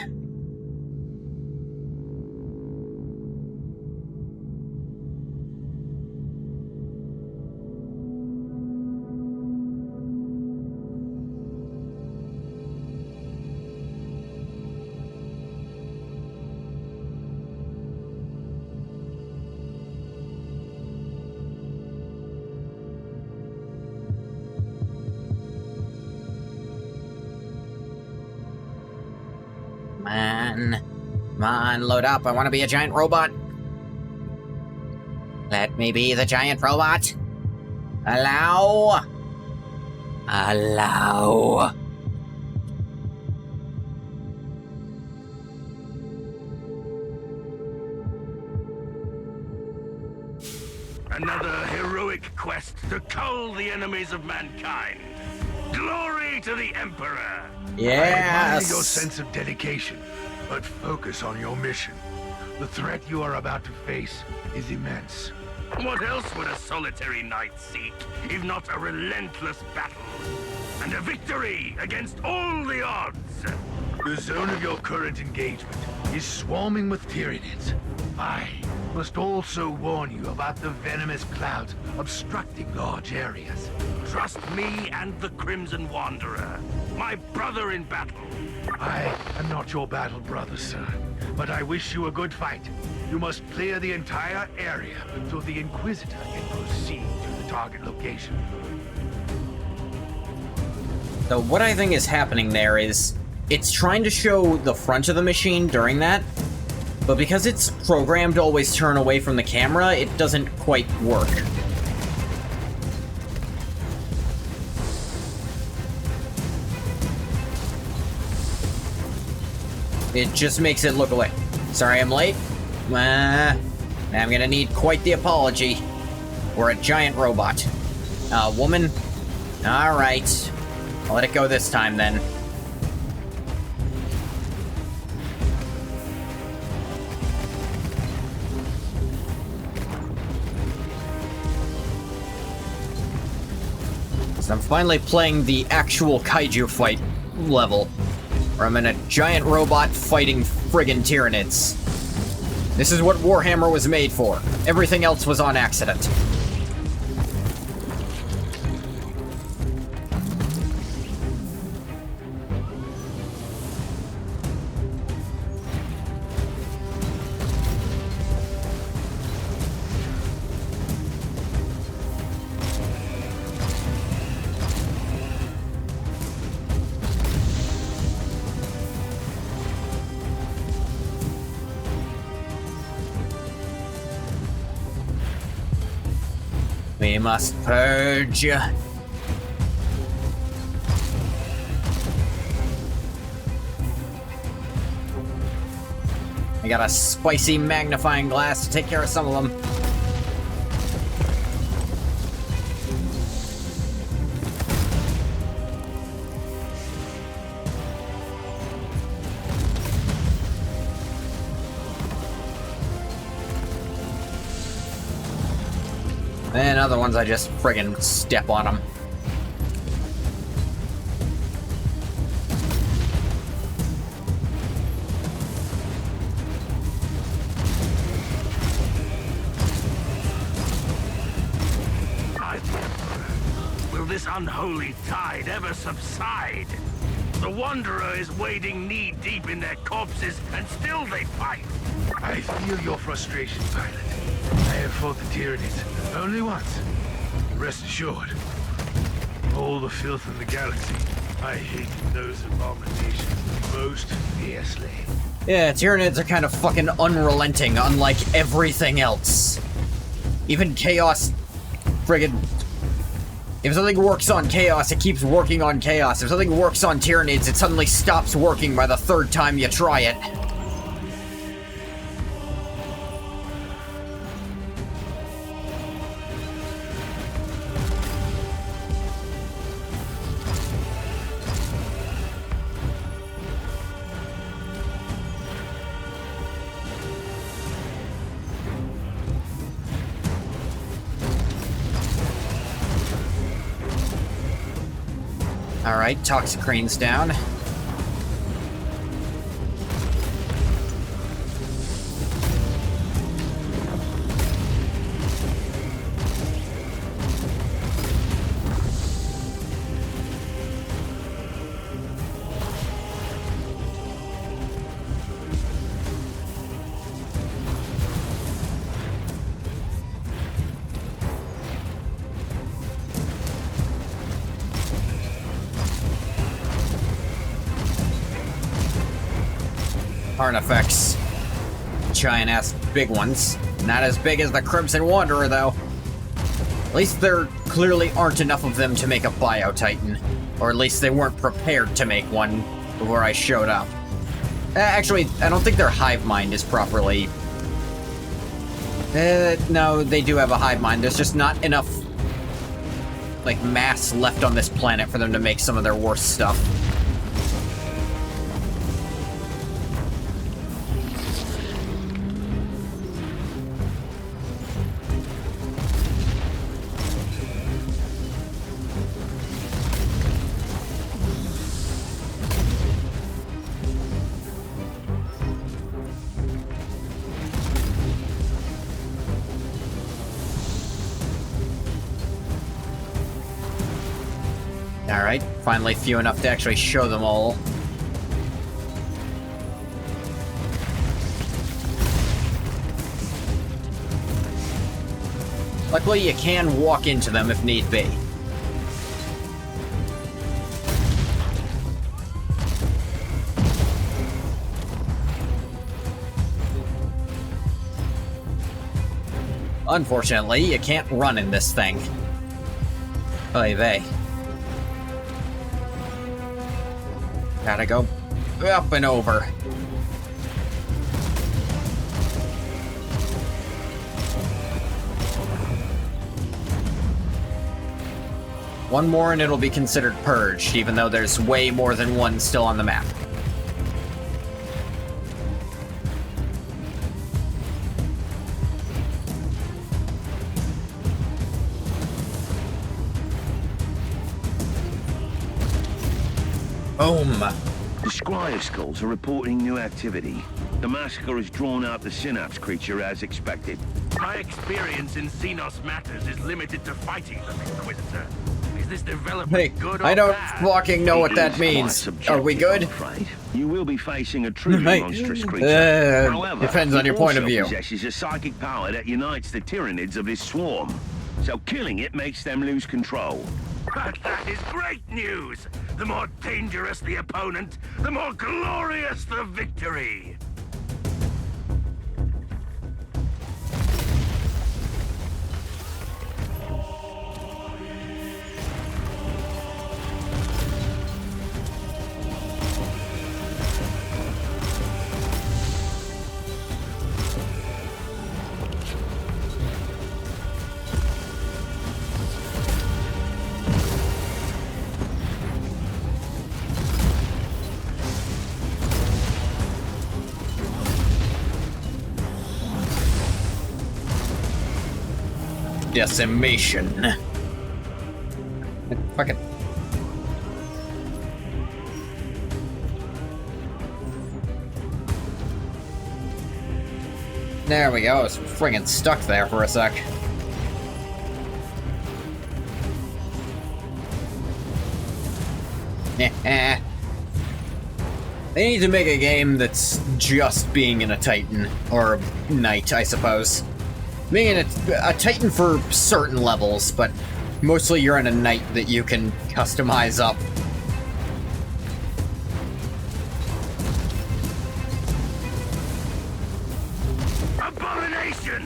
Come on, load up. I want to be a giant robot. Let me be the giant robot. Allow. Allow. Another heroic quest to cull the enemies of mankind. Glory to the Emperor! Yes! I admire your sense of dedication, but focus on your mission. The threat you are about to face is immense. What else would a solitary knight seek, if not a relentless battle? And a victory against all the odds! The zone of your current engagement is swarming with Tyranids. I must also warn you about the venomous clouds obstructing large areas. Trust me and the Crimson Wanderer, my brother in battle. I am not your battle brother, sir, but I wish you a good fight. You must clear the entire area so the Inquisitor can proceed to the target location. So what I think is happening there is, it's trying to show the front of the machine during that, but because it's programmed to always turn away from the camera, it doesn't quite work. It just makes it look away. Sorry I'm late. I'm gonna need quite the apology. We're a giant robot. Woman? Alright. I'll let it go this time then. So I'm finally playing the actual kaiju fight level, where I'm in a giant robot fighting friggin' Tyranids. This is what Warhammer was made for. Everything else was on accident. We must purge. I got a spicy magnifying glass to take care of some of them. And other ones, I just friggin' step on them. Will this unholy tide ever subside? The Wanderer is wading knee-deep in their corpses, and still they fight. I feel your frustration, pilot. I have fought the Tyranids only once. Rest assured, all the filth in the galaxy, I hate those abominations most fiercely. Yeah, Tyranids are kind of fucking unrelenting, unlike everything else. Even Chaos, friggin'... If something works on Chaos, it keeps working on Chaos. If something works on Tyranids, it suddenly stops working by the third time you try it. Alright, Toxicrane's down. Artifacts. Giant-ass big ones. Not as big as the Crimson Wanderer, though. At least they're clearly aren't enough of them to make a Bio-Titan. Or at least they weren't prepared to make one before I showed up. Actually, I don't think their hive mind is properly... no, they do have a hive mind. There's just not enough, like, mass left on this planet for them to make some of their worst stuff. Alright, finally few enough to actually show them all. Luckily, you can walk into them if need be. Unfortunately, you can't run in this thing. Oy vey. Gotta go up and over. One more and it'll be considered purged, even though there's way more than one still on the map. Boom! The Squire Skulls are reporting new activity. The massacre has drawn out the Synapse creature as expected. My experience in Xenos matters is limited to fighting them, Inquisitor. Is this development good or I don't bad? fucking know what that means. Are we good? You will be facing a truly monstrous creature. However, depends on your point of view. It possesses a psychic power that unites the Tyranids of his swarm. So killing it makes them lose control. But that is great news! The more dangerous the opponent, the more glorious the victory! Decimation. Fucking. There we go. I was friggin' stuck there for a sec. They need to make a game that's just being in a Titan, or Knight, I suppose. Being in a Titan for certain levels, but mostly you're in a Knight that you can customize up. Abomination!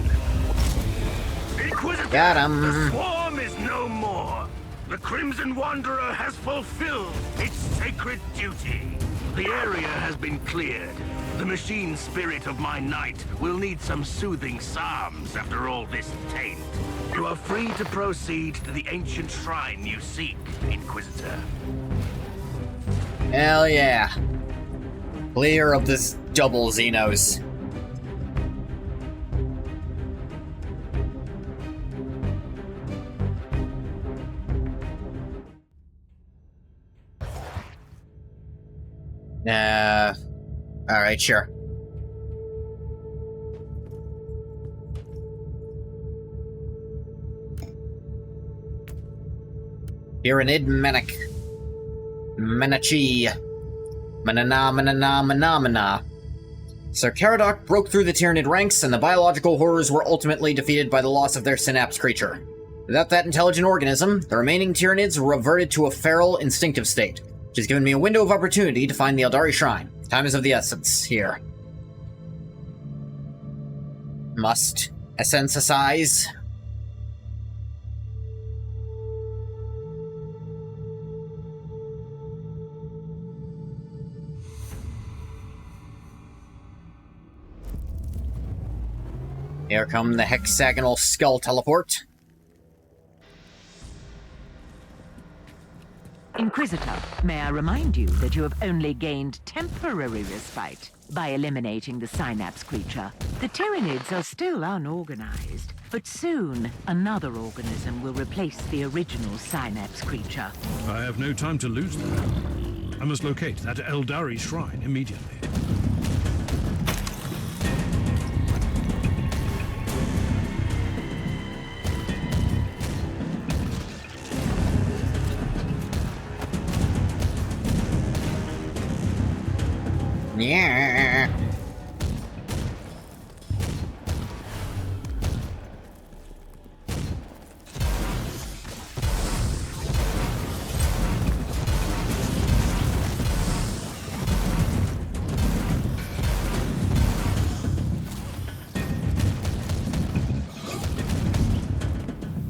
Inquisitor, Got him. The swarm is no more. The Crimson Wanderer has fulfilled its sacred duty. The area has been cleared. The machine spirit of my knight will need some soothing psalms after all this taint. You are free to proceed to the ancient shrine you seek, Inquisitor. Hell yeah. Clear of this double Xenos. Alright, sure. Tyranid Manic. Manachi. Manana. Sir Caradoc broke through the Tyranid ranks, and the biological horrors were ultimately defeated by the loss of their Synapse creature. Without that intelligent organism, the remaining Tyranids reverted to a feral, instinctive state, which has given me a window of opportunity to find the Eldari Shrine. Time is of the essence here. Must essence. Here come the hexagonal skull teleport. Inquisitor, may I remind you that you have only gained temporary respite by eliminating the synapse creature. The Tyranids are still unorganized, but soon another organism will replace the original synapse creature. I have no time to lose then. I must locate that Eldari shrine immediately. Yeah.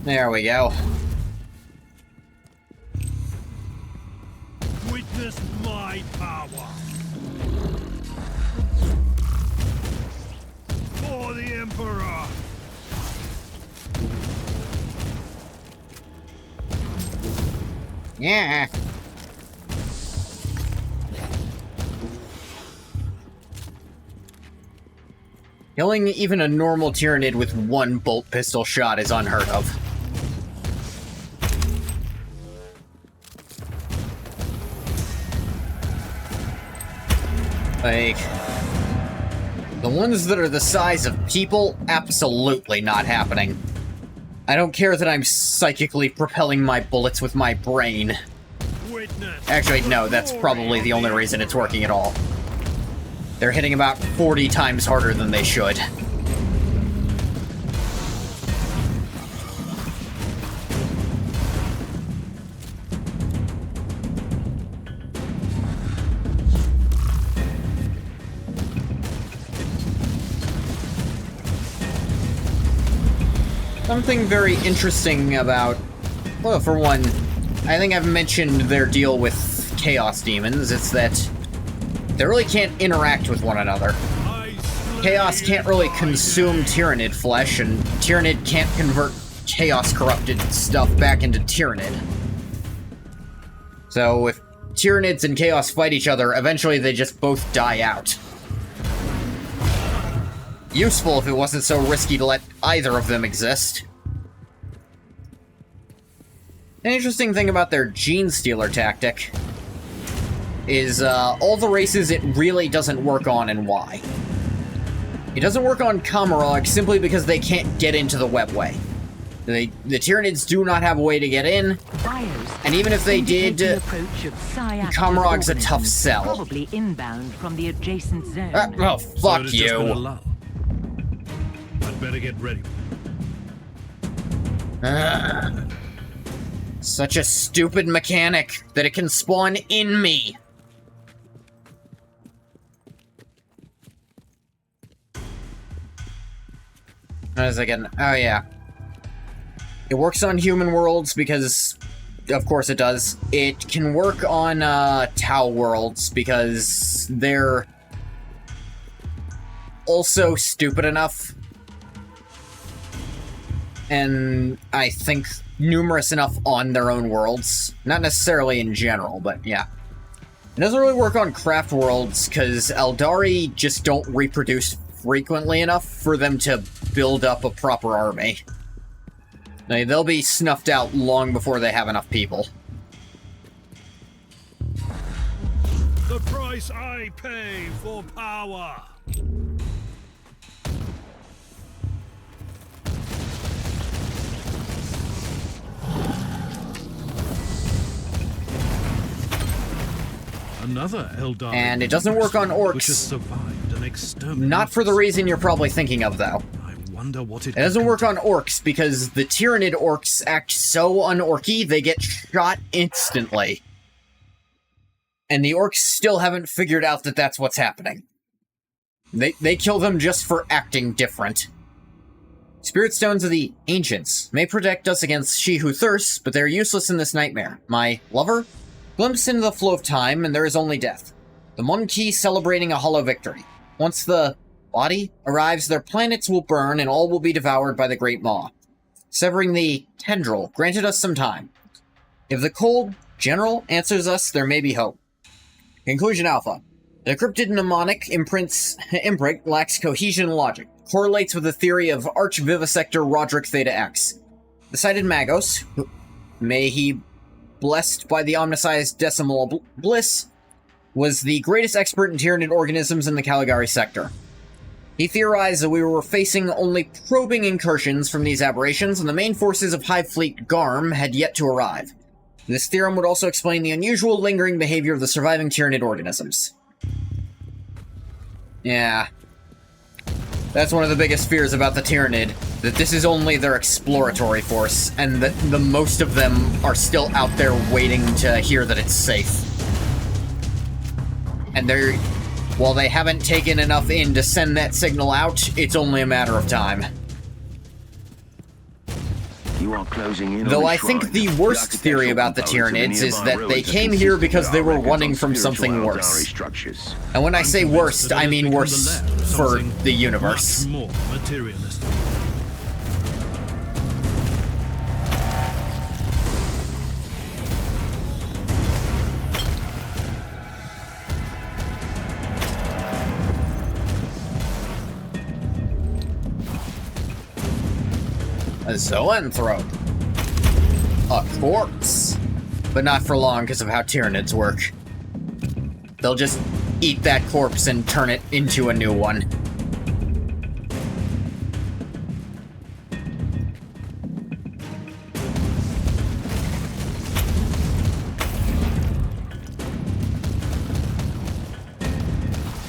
There we go. Witness my power. For the Emperor. Yeah. Killing even a normal Tyranid with one bolt pistol shot is unheard of. Like, the ones that are the size of people, absolutely not happening. I don't care that I'm psychically propelling my bullets with my brain. Actually, no, that's probably the only reason it's working at all. They're hitting about 40 times harder than they should. Something very interesting about, well, for one, I think I've mentioned their deal with Chaos Demons. It's that they really can't interact with one another. Chaos can't really consume Tyranid flesh, and Tyranid can't convert Chaos-corrupted stuff back into Tyranid. So if Tyranids and Chaos fight each other, eventually they just both die out. Useful if it wasn't so risky to let either of them exist. An interesting thing about their Gene Stealer tactic is all the races it really doesn't work on, and why. It doesn't work on Kamarog simply because they can't get into the webway. The Tyranids do not have a way to get in, and even if they did, Kamarog's a tough sell. Probably inbound from the adjacent zone. Oh, fuck you. I'd better get ready. Such a stupid mechanic that it can spawn in me. What is it again? Oh, yeah. It works on human worlds because, of course it does. It can work on Tau worlds because they're also stupid enough, and I think numerous enough on their own worlds. Not necessarily in general, but yeah. It doesn't really work on craft worlds because Eldari just don't reproduce frequently enough for them to build up a proper army. They'll be snuffed out long before they have enough people. The price I pay for power. Another Eldari. And it doesn't work on orcs. Which has survived an extermination. Not for the reason you're probably thinking of, though. I wonder what it doesn't work on orcs because the Tyranid orcs act so un-orky, they get shot instantly. And the orcs still haven't figured out that that's what's happening. They kill them just for acting different. Spirit Stones of the Ancients may protect us against She Who Thirsts, but they're useless in this nightmare. My lover? Glimpse into the flow of time, and there is only death. The Monkey celebrating a hollow victory. Once the body arrives, their planets will burn and all will be devoured by the Great Maw. Severing the tendril granted us some time. If the cold general answers us, there may be hope. Conclusion Alpha. The cryptid mnemonic imprint lacks cohesion and logic. Correlates with the theory of Arch-Vivisector Roderick Theta X. The cited Magos, may he blessed by the omnisized decimal bliss, was the greatest expert in Tyranid organisms in the Caligari sector. He theorized that we were facing only probing incursions from these aberrations, and the main forces of Hive Fleet Garm had yet to arrive. This theorem would also explain the unusual lingering behavior of the surviving Tyranid organisms. Yeah. That's one of the biggest fears about the Tyranid, that this is only their exploratory force, and that the most of them are still out there waiting to hear that it's safe. And while they haven't taken enough in to send that signal out, it's only a matter of time. You are closing in Though on I think the worst theory about the Tyranids is that they came here because they were running from something worse. And when I say worst, I mean worse for the universe. Much more materialistic. A zoanthrope. A corpse. But not for long because of how Tyranids work. They'll just eat that corpse and turn it into a new one.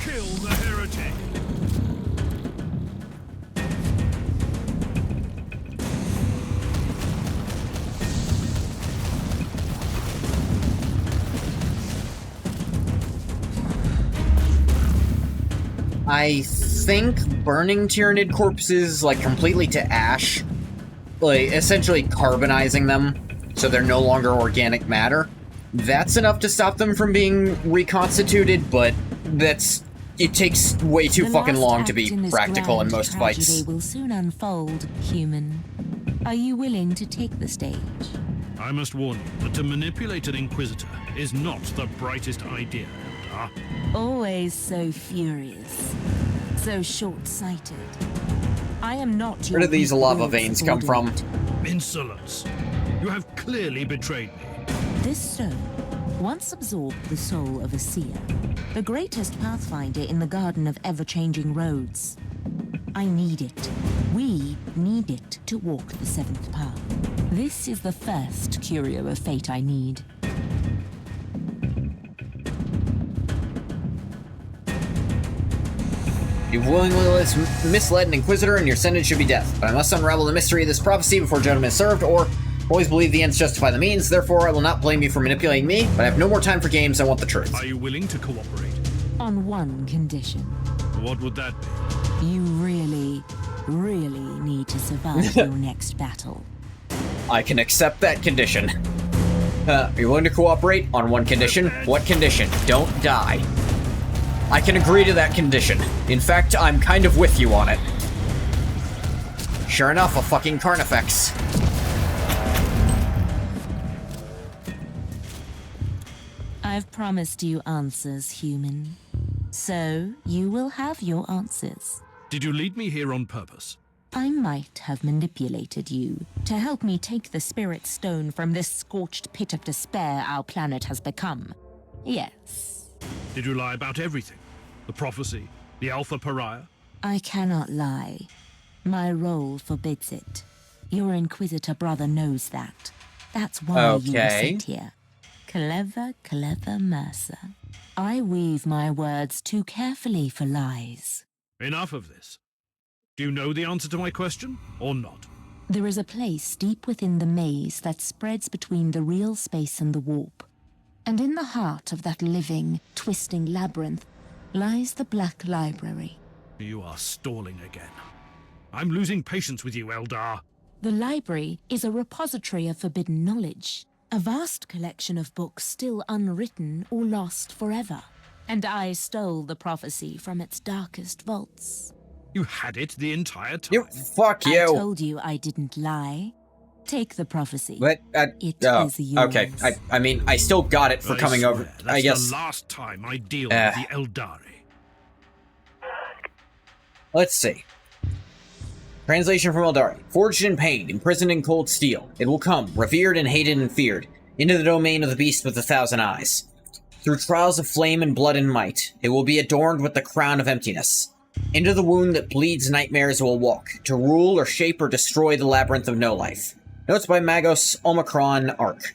Kill the heretic. I think burning Tyranid corpses, like, completely to ash, like, essentially carbonizing them so they're no longer organic matter, that's enough to stop them from being reconstituted, but it takes way too fucking long to be practical in most fights. Tragedy will soon unfold, human. Are you willing to take the stage? I must warn you that to manipulate an Inquisitor is not the brightest idea, Eldar. Always so furious. So short-sighted. I am not your Where do these lava veins come from? Insolence. You have clearly betrayed me. This stone once absorbed the soul of a seer, the greatest pathfinder in the Garden of Ever-Changing Roads. I need it. We need it to walk the seventh path. This is the first curio of fate I need. You've willingly misled an Inquisitor, and your sentence should be death. But I must unravel the mystery of this prophecy before judgment is served, or always believe the ends justify the means. Therefore, I will not blame you for manipulating me, but I have no more time for games. I want the truth. Are you willing to cooperate? On one condition. What would that be? You really, really need to survive your next battle. I can accept that condition. Are you willing to cooperate? On one condition. What condition? Don't die. I can agree to that condition. In fact, I'm kind of with you on it. Sure enough, a fucking Carnifex. I've promised you answers, human. So, you will have your answers. Did you lead me here on purpose? I might have manipulated you to help me take the Spirit Stone from this scorched pit of despair our planet has become. Yes. Did you lie about everything? The prophecy? The Alpha Pariah? I cannot lie. My role forbids it. Your Inquisitor brother knows that. That's why you were sent here. Clever, clever Mercer. I weave my words too carefully for lies. Enough of this. Do you know the answer to my question, or not? There is a place deep within the maze that spreads between the real space and the warp. And in the heart of that living, twisting labyrinth lies the Black Library. You are stalling again. I'm losing patience with you, Eldar. The library is a repository of forbidden knowledge, a vast collection of books still unwritten or lost forever. And I stole the prophecy from its darkest vaults. You had it the entire time. Fuck you. I told you I didn't lie. Take the prophecy. But, it is yours. okay. I mean, I still got it for coming over. That's I guess. the last time I deal with the Eldari. Let's see. Translation from Eldari. Forged in pain, imprisoned in cold steel, it will come, revered and hated and feared, into the domain of the beast with 1,000 eyes. Through trials of flame and blood and might, it will be adorned with the crown of emptiness. Into the wound that bleeds nightmares it will walk, to rule or shape or destroy the labyrinth of no life. Notes by Magos Omicron Arc.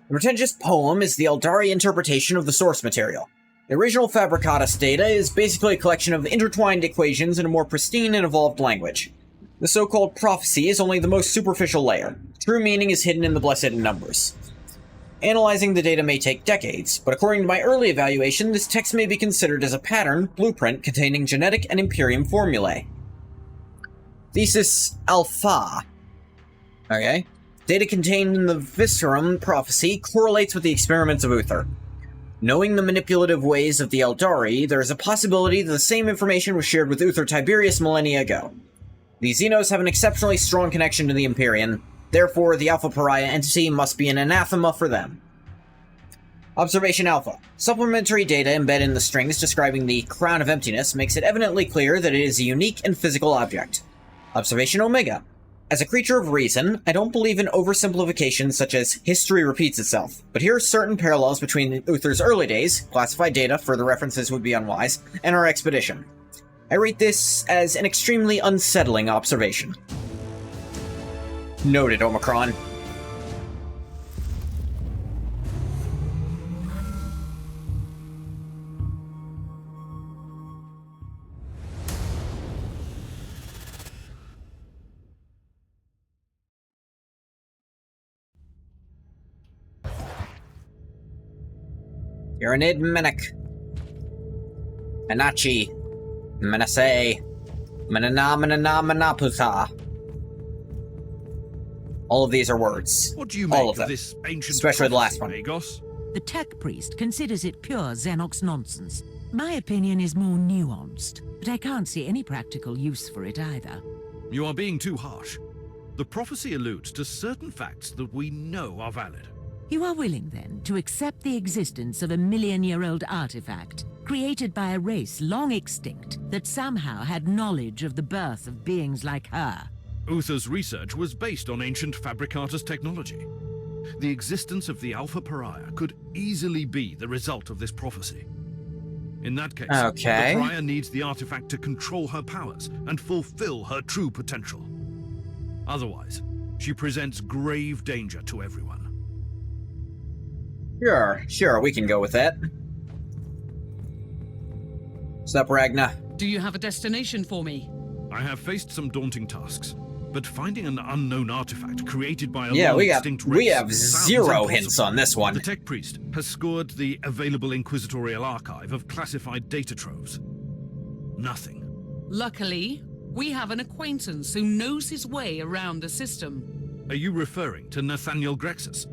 The pretentious poem is the Eldari interpretation of the source material. The original Fabricatus data is basically a collection of intertwined equations in a more pristine and evolved language. The so-called prophecy is only the most superficial layer. True meaning is hidden in the blessed numbers. Analyzing the data may take decades, but according to my early evaluation, this text may be considered as a pattern blueprint containing genetic and Imperium formulae. Thesis Alpha. Okay. Data contained in the Viscerum prophecy correlates with the experiments of Uther. Knowing the manipulative ways of the Eldari, there is a possibility that the same information was shared with Uther Tiberius millennia ago. The Xenos have an exceptionally strong connection to the Empyrean, therefore the Alpha Pariah entity must be an anathema for them. Observation Alpha. Supplementary data embedded in the strings describing the Crown of Emptiness makes it evidently clear that it is a unique and physical object. Observation Omega. As a creature of reason, I don't believe in oversimplifications such as history repeats itself, but here are certain parallels between Uther's early days, classified data, further references would be unwise, and our expedition. I rate this as an extremely unsettling observation. Noted, Omicron. Uranid Menek. Anachi. Menase. Manaputha. All of these are words. What do you All make of them. This ancient Especially the last one. Agos? The tech priest considers it pure Xenox nonsense. My opinion is more nuanced, but I can't see any practical use for it either. You are being too harsh. The prophecy alludes to certain facts that we know are valid. You are willing, then, to accept the existence of a million-year-old artifact, created by a race long extinct, that somehow had knowledge of the birth of beings like her? Uther's research was based on ancient Fabricatus technology. The existence of the Alpha Pariah could easily be the result of this prophecy. In that case, the Pariah needs the artifact to control her powers and fulfill her true potential. Otherwise, she presents grave danger to everyone. Sure, we can go with that. What's up, Ragna? Do you have a destination for me? I have faced some daunting tasks, but finding an unknown artifact created by a extinct race we have zero hints on this one. The tech priest has scored the available inquisitorial archive of classified data troves. Nothing. Luckily, we have an acquaintance who knows his way around the system. Are you referring to Nathaniel Grexus,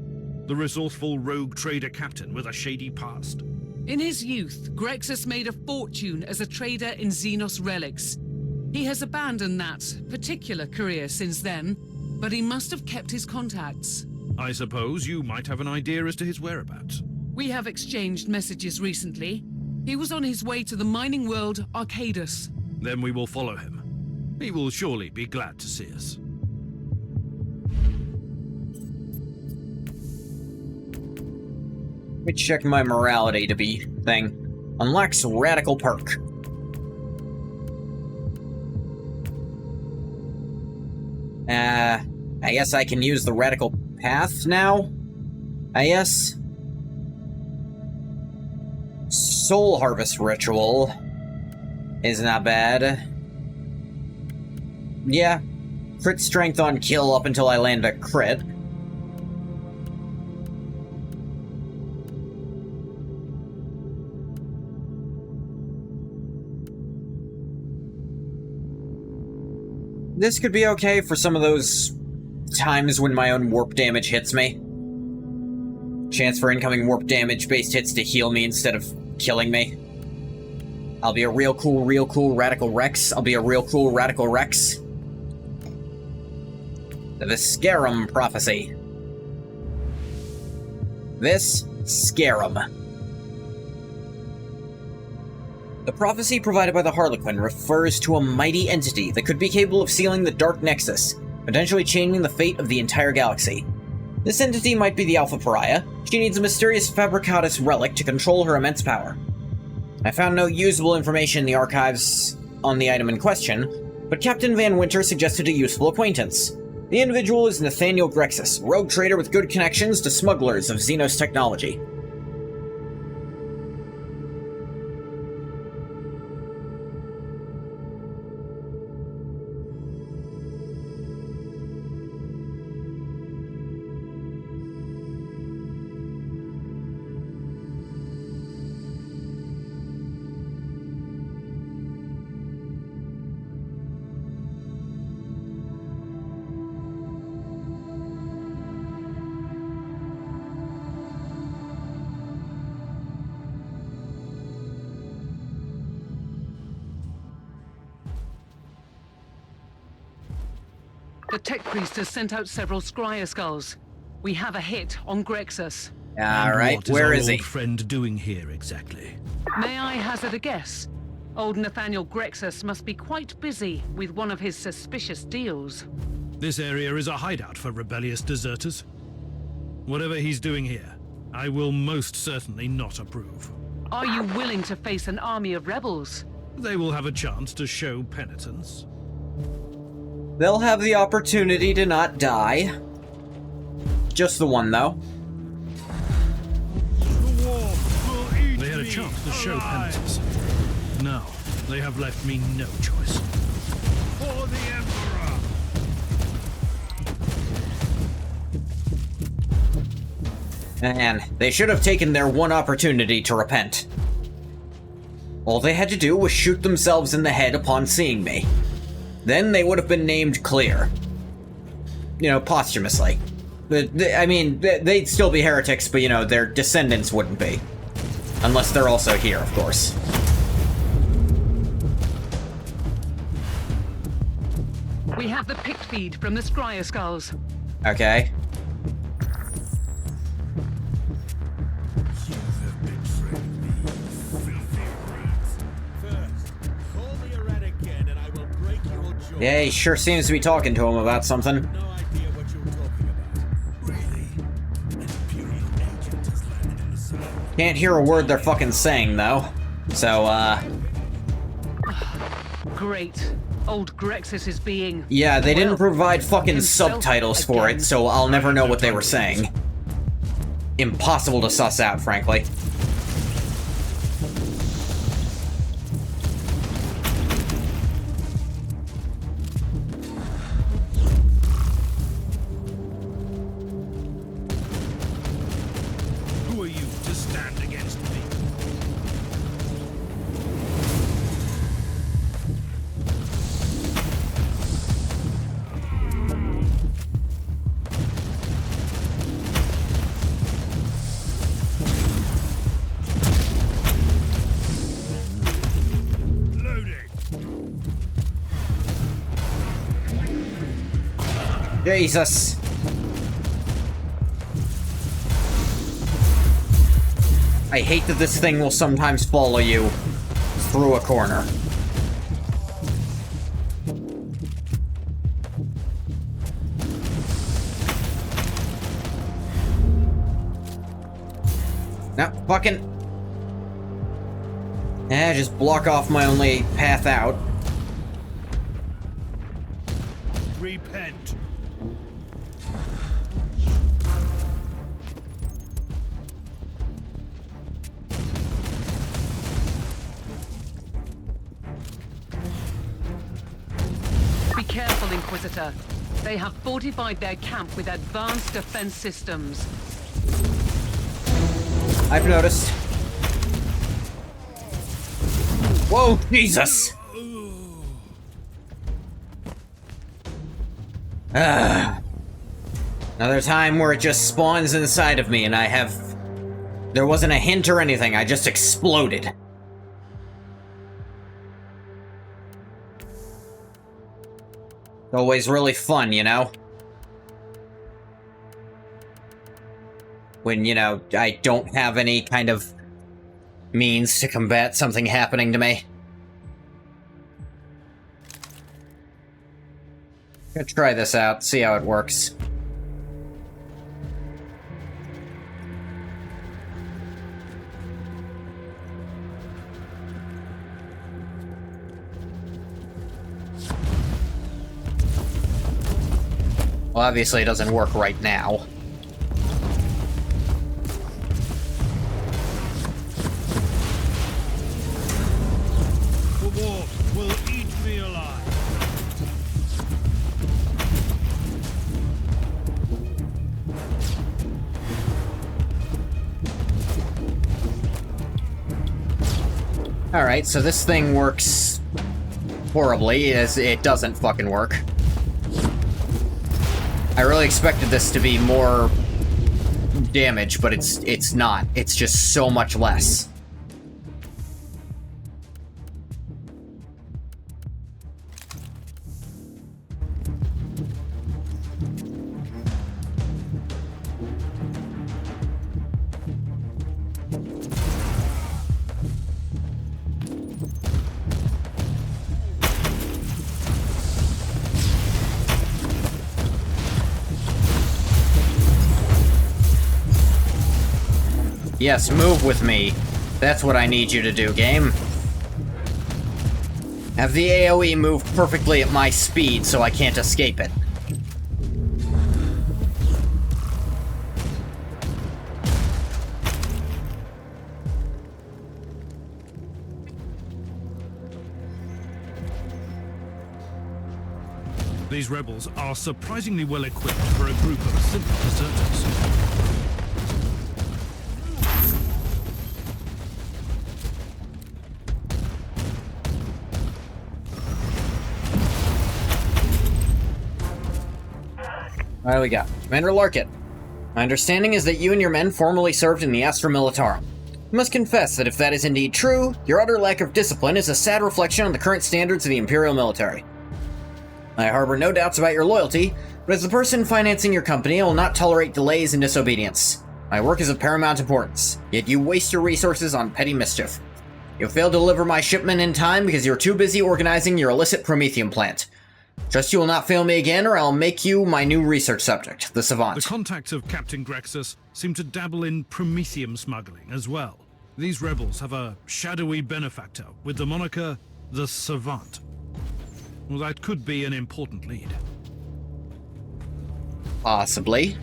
the resourceful rogue trader captain with a shady past? In his youth, Grexus made a fortune as a trader in Xenos relics. He has abandoned that particular career since then, but he must have kept his contacts. I suppose you might have an idea as to his whereabouts. We have exchanged messages recently. He was on his way to the mining world Arcadus. Then we will follow him. He will surely be glad to see us. Let me check my morality to be thing. Unlocks radical perk. I guess I can use the radical path now? I guess. Soul Harvest Ritual is not bad. Yeah. Crit strength on kill up until I land a crit. This could be okay for some of those times when my own warp damage hits me. Chance for incoming warp damage based hits to heal me instead of killing me. I'll be a real cool Radical Rex. I'll be a real cool Radical Rex. The Viscarum Prophecy. Viscarum. The prophecy provided by the Harlequin refers to a mighty entity that could be capable of sealing the Dark Nexus, potentially changing the fate of the entire galaxy. This entity might be the Alpha Pariah. She needs a mysterious Fabricatus relic to control her immense power. I found no usable information in the archives on the item in question, but Captain Van Winter suggested a useful acquaintance. The individual is Nathaniel Grexus, rogue trader with good connections to smugglers of Xenos technology. The tech priest has sent out several scryer skulls. We have a hit on Grexus. Alright, where is he? What is our old friend doing here exactly? May I hazard a guess? Old Nathaniel Grexus must be quite busy with one of his suspicious deals. This area is a hideout for rebellious deserters. Whatever he's doing here, I will most certainly not approve. Are you willing to face an army of rebels? They will have a chance to show penitence. They'll have the opportunity to not die. Just the one, though. They had a chance to show penitence. Now, they have left me no choice. For the Emperor! Man, they should have taken their one opportunity to repent. All they had to do was shoot themselves in the head upon seeing me. Then they would have been named clear. You know, posthumously. I mean, they'd still be heretics, but, you know, their descendants wouldn't be. Unless they're also here, of course. We have the pict feed from the scryer skulls. Okay. Yeah, he sure seems to be talking to him about something. Can't hear a word they're fucking saying, though. So, Great. Old Grexus is being... yeah, they didn't provide fucking himself subtitles for again. it, so I'll never know what they were saying. Impossible to suss out, frankly. Who are you to stand against me? Jesus. I hate that this thing will sometimes follow you through a corner. No, fucking... just block off my only path out. Repent. Be careful, Inquisitor. They have fortified their camp with advanced defense systems. I've noticed. Whoa, Jesus! Another time where it just spawns inside of me and I have... There wasn't a hint or anything, I just exploded. Always really fun, you know? When, you know, I don't have any kind of means to combat something happening to me. Gonna try this out, see how it works. Well, obviously it doesn't work right now. The wolf will eat me alive. Alright, so this thing works horribly, as it doesn't fucking work. I really expected this to be more damage, but it's not. It's just so much less. Yes, move with me. That's what I need you to do, game. Have the AoE move perfectly at my speed so I can't escape it. These rebels are surprisingly well equipped for a group of simple deserters. What do we got? Commander Larkin. My understanding is that you and your men formerly served in the Astra Militarum. I must confess that if that is indeed true, your utter lack of discipline is a sad reflection on the current standards of the Imperial military. I harbor no doubts about your loyalty, but as the person financing your company, I will not tolerate delays and disobedience. My work is of paramount importance, yet you waste your resources on petty mischief. You failed to deliver my shipment in time because you were too busy organizing your illicit Promethium plant. Trust you will not fail me again, or I'll make you my new research subject, the Savant. The contacts of Captain Grexus seem to dabble in Promethium smuggling as well. These rebels have a shadowy benefactor with the moniker the Savant. Well, that could be an important lead. Possibly.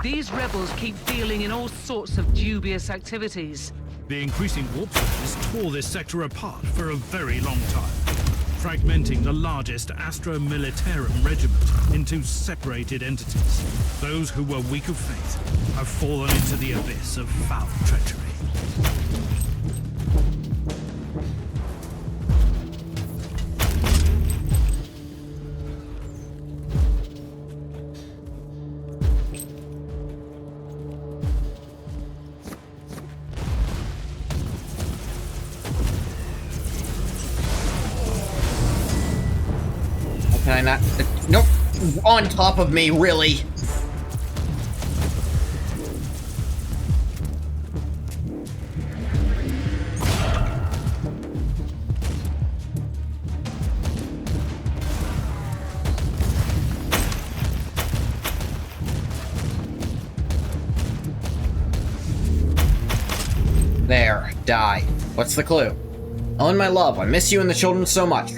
These rebels keep dealing in all sorts of dubious activities. The increasing warp surges tore this sector apart for a very long time, fragmenting the largest Astra Militarum regiment into separated entities. Those who were weak of faith have fallen into the abyss of foul treachery. Can I not? Nope. On top of me, really? There. Die. What's the clue? Ellen, my love, I miss you and the children so much.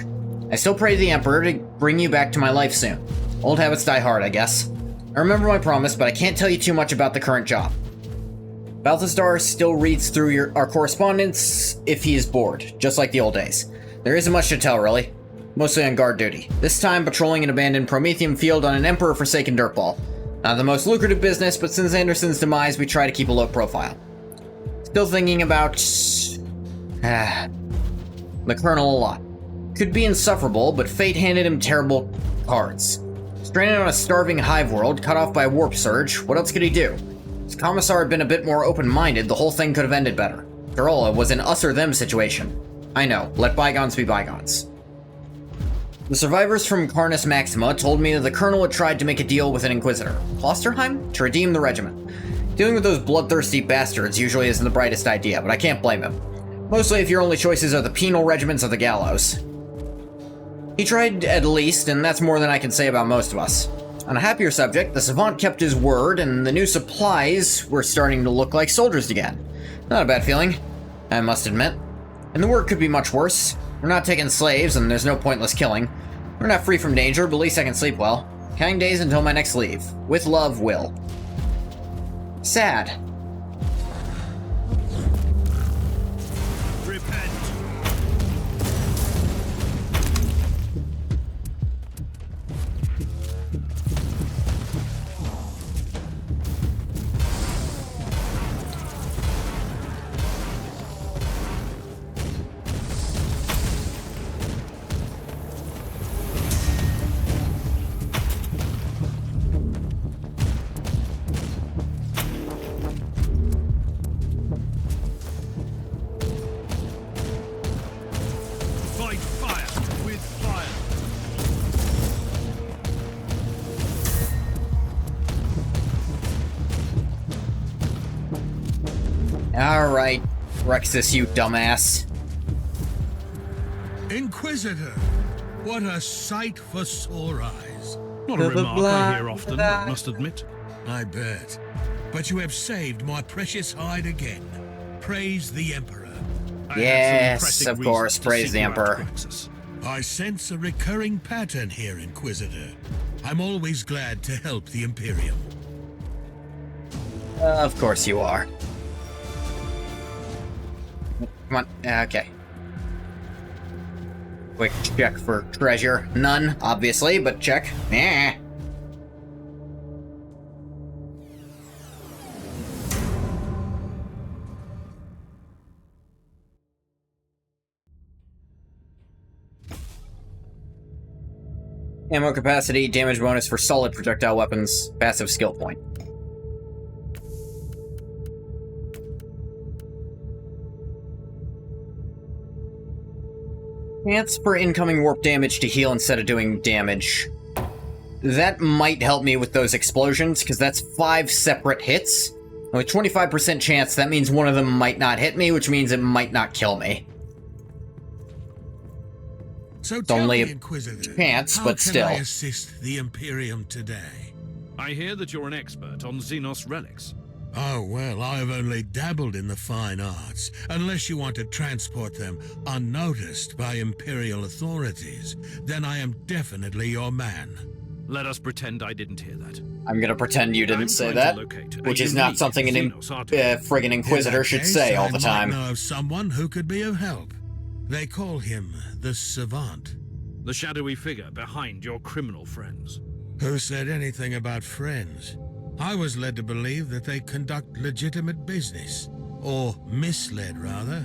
I still pray to the Emperor to bring you back to my life soon. Old habits die hard, I guess. I remember my promise, but I can't tell you too much about the current job. Balthazar still reads through our correspondence if he is bored, just like the old days. There isn't much to tell, really. Mostly on guard duty. This time, patrolling an abandoned Promethium field on an Emperor-forsaken dirtball. Not the most lucrative business, but since Anderson's demise, we try to keep a low profile. Still thinking about... the Colonel a lot. Could be insufferable, but fate handed him terrible cards. Stranded on a starving hive world, cut off by a warp surge, what else could he do? If Commissar had been a bit more open-minded, the whole thing could have ended better. After all, it was an us-or-them situation. I know, let bygones be bygones. The survivors from Carnus Maxima told me that the Colonel had tried to make a deal with an Inquisitor, KLOSTERHEIM, to redeem the regiment. Dealing with those bloodthirsty bastards usually isn't the brightest idea, but I can't blame him. Mostly if your only choices are the penal regiments or the gallows. He tried at least, and that's more than I can say about most of us. On a happier subject, the Savant kept his word, and the new supplies were starting to look like soldiers again. Not a bad feeling, I must admit. And the work could be much worse. We're not taking slaves, and there's no pointless killing. We're not free from danger, but at least I can sleep well. Counting days until my next leave. With love, Will. Sad. Alright, Rexus, you dumbass. Inquisitor! What a sight for sore eyes. Not a remark I hear often, I must admit. I bet. But you have saved my precious hide again. Praise the Emperor. Yes, of course, praise the Emperor. I sense a recurring pattern here, Inquisitor. I'm always glad to help the Imperium. Of course you are. Come on, okay. Quick check for treasure. None, obviously, but check. Eh. Ammo capacity, damage bonus for solid projectile weapons, passive skill point. Chance for incoming warp damage to heal instead of doing damage. That might help me with those explosions, because that's 5 separate hits. And with 25% chance, that means one of them might not hit me, which means it might not kill me. So it's only a Inquisitor, chance, but still. How can I assist the Imperium today? I hear that you're an expert on Xenos relics. Oh, well, I've only dabbled in the fine arts, unless you want to transport them unnoticed by Imperial authorities. Then I am definitely your man. Let us pretend I didn't hear that. I'm gonna pretend you didn't say that, which is not something an friggin' Inquisitor should say all the time. I know of someone who could be of help. They call him the Savant. The shadowy figure behind your criminal friends. Who said anything about friends? I was led to believe that they conduct legitimate business. Or misled, rather.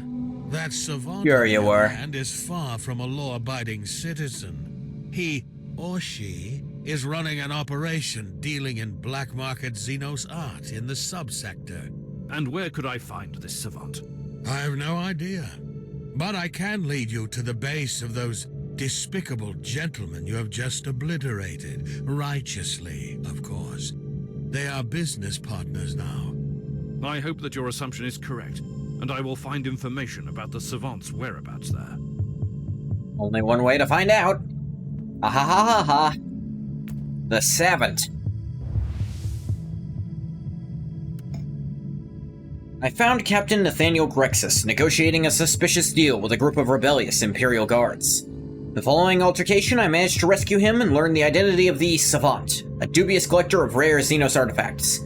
That Savant Sure you were. and is far from a law-abiding citizen. He, or she, is running an operation dealing in black market Xenos art in the subsector. And where could I find this Savant? I have no idea. But I can lead you to the base of those despicable gentlemen you have just obliterated. Righteously, of course. They are business partners now. I hope that your assumption is correct, and I will find information about the Savant's whereabouts there. Only one way to find out. Ah ha ha ha ha. The Savant. I found Captain Nathaniel Grexus negotiating a suspicious deal with a group of rebellious Imperial guards. The following altercation, I managed to rescue him and learn the identity of the Savant, a dubious collector of rare Xenos artifacts.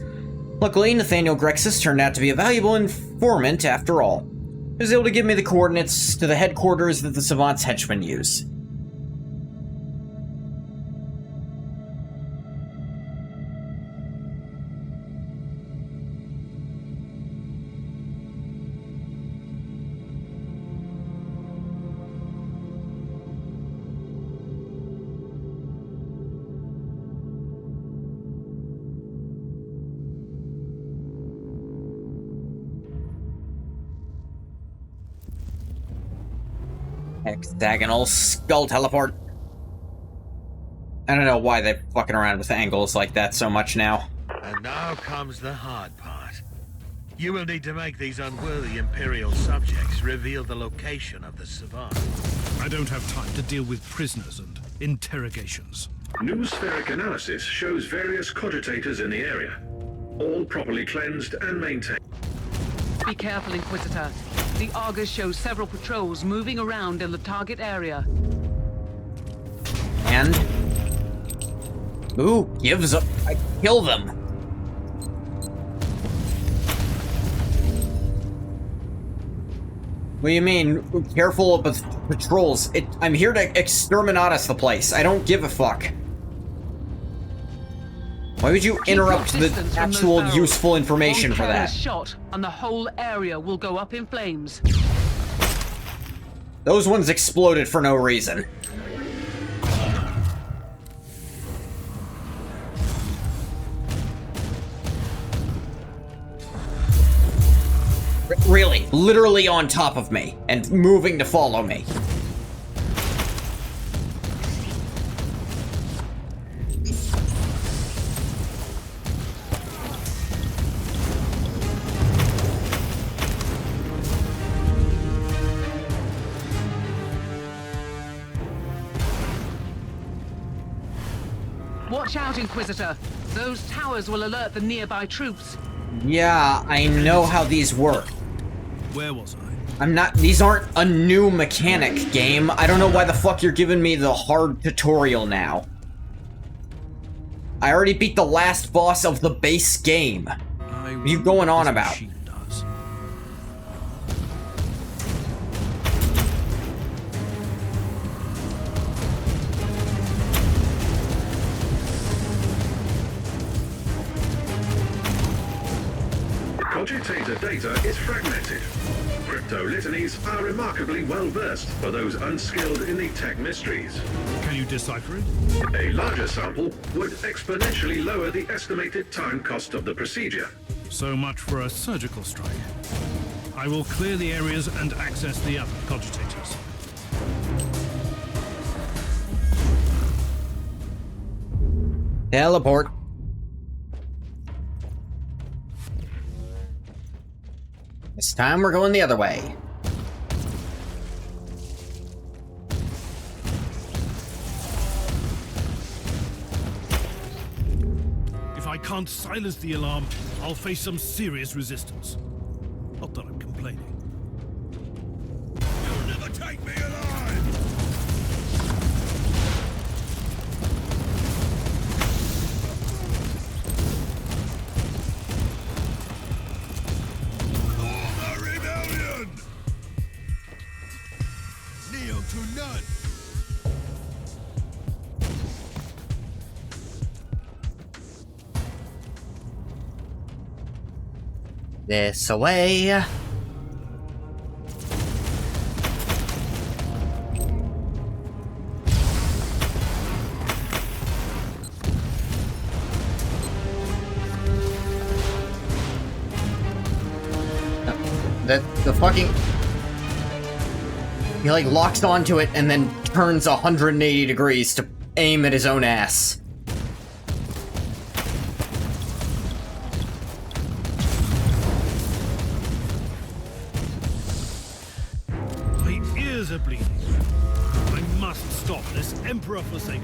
Luckily, Nathaniel Grexus turned out to be a valuable informant after all. He was able to give me the coordinates to the headquarters that the Savant's henchmen use. Hexagonal skull teleport. I don't know why they're fucking around with angles like that so much now. And now comes the hard part. You will need to make these unworthy Imperial subjects reveal the location of the Savant. I don't have time to deal with prisoners and interrogations. Noospheric analysis shows various cogitators in the area, all properly cleansed and maintained. Be careful, Inquisitor. The Argus shows several patrols moving around in the target area. And? Who gives up? I kill them. What do you mean? Careful with patrols. I'm here to exterminatus the place. I don't give a fuck. Why would you interrupt the actual useful information for that? Shot, and the whole area will go up in flames. Those ones exploded for no reason. Really, literally on top of me, and moving to follow me. Watch out, Inquisitor. Those towers will alert the nearby troops. Yeah, I know how these work. Where was these aren't a new mechanic, game. I don't know why the fuck you're giving me the hard tutorial now. I already beat the last boss of the base game. What are you going on about? Cogitator data is fragmented. Crypto litanies are remarkably well-versed for those unskilled in the tech mysteries. Can you decipher it? A larger sample would exponentially lower the estimated time cost of the procedure. So much for a surgical strike. I will clear the areas and access the other cogitators. Teleport. This time we're going the other way. If I can't silence the alarm, I'll face some serious resistance. Not that I'm complaining. You'll never take me alive! This away. The fucking... He like locks onto it and then turns 180 degrees to aim at his own ass. My ears are bleeding. I must stop this Emperor Forsaken.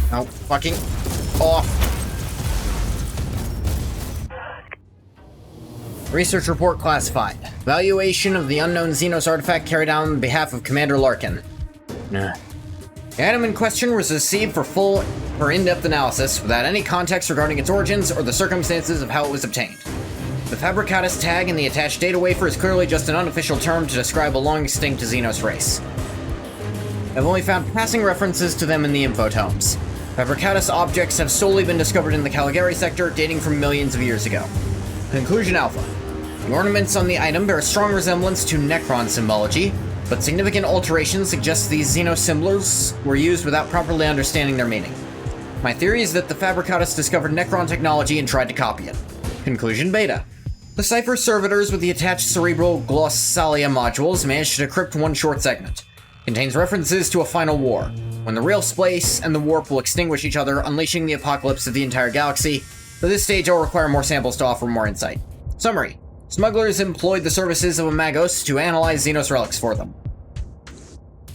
Oh, fucking off. Research report classified. Valuation of the unknown Xenos artifact carried out on behalf of Commander Larkin. The item in question was received for in-depth analysis without any context regarding its origins or the circumstances of how it was obtained. The Fabricatus tag in the attached data wafer is clearly just an unofficial term to describe a long-extinct Xenos race. I've only found passing references to them in the infotomes. Fabricatus objects have solely been discovered in the Caligari sector, dating from millions of years ago. Conclusion Alpha. The ornaments on the item bear a strong resemblance to Necron symbology, but significant alterations suggest these Xeno symbols were used without properly understanding their meaning. My theory is that the Fabricatus discovered Necron technology and tried to copy it. Conclusion Beta. The Cypher servitors with the attached cerebral glossalia modules managed to decrypt one short segment. Contains references to a final war, when the real space and the warp will extinguish each other, unleashing the apocalypse of the entire galaxy. For this stage, I'll require more samples to offer more insight. Summary. Smugglers employed the services of a Magos to analyze Xenos relics for them.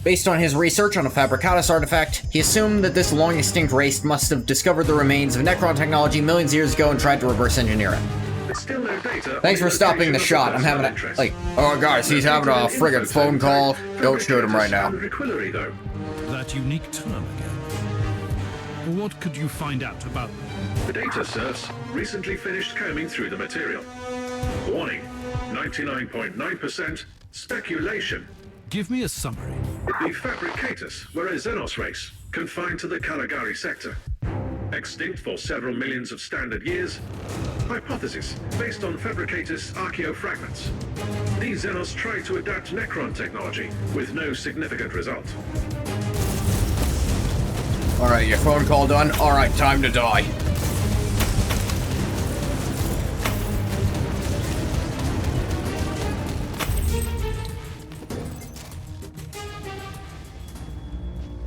Based on his research on a Fabricatus artifact, he assumed that this long-extinct race must have discovered the remains of Necron technology millions of years ago and tried to reverse engineer it. Still no data. Thanks for stopping the shot. I'm having a, like, oh guys, he's having a friggin' phone call. Don't shoot him right now. That unique term again. What could you find out about them? The data serfs recently finished combing through the material. Warning, 99.9% speculation. Give me a summary. The Fabricatus were a Xenos race, confined to the Caligari sector. Extinct for several millions of standard years. Hypothesis, based on Fabricatus archaeofragments. These Xenos tried to adapt Necron technology, with no significant result. Alright, your phone call done? Alright, time to die.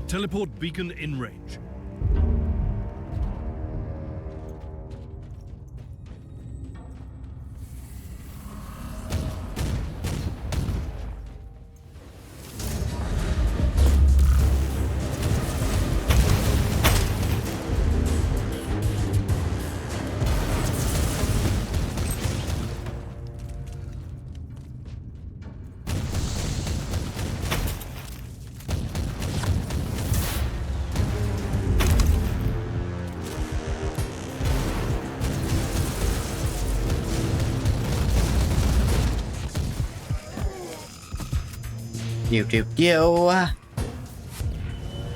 Teleport beacon in range.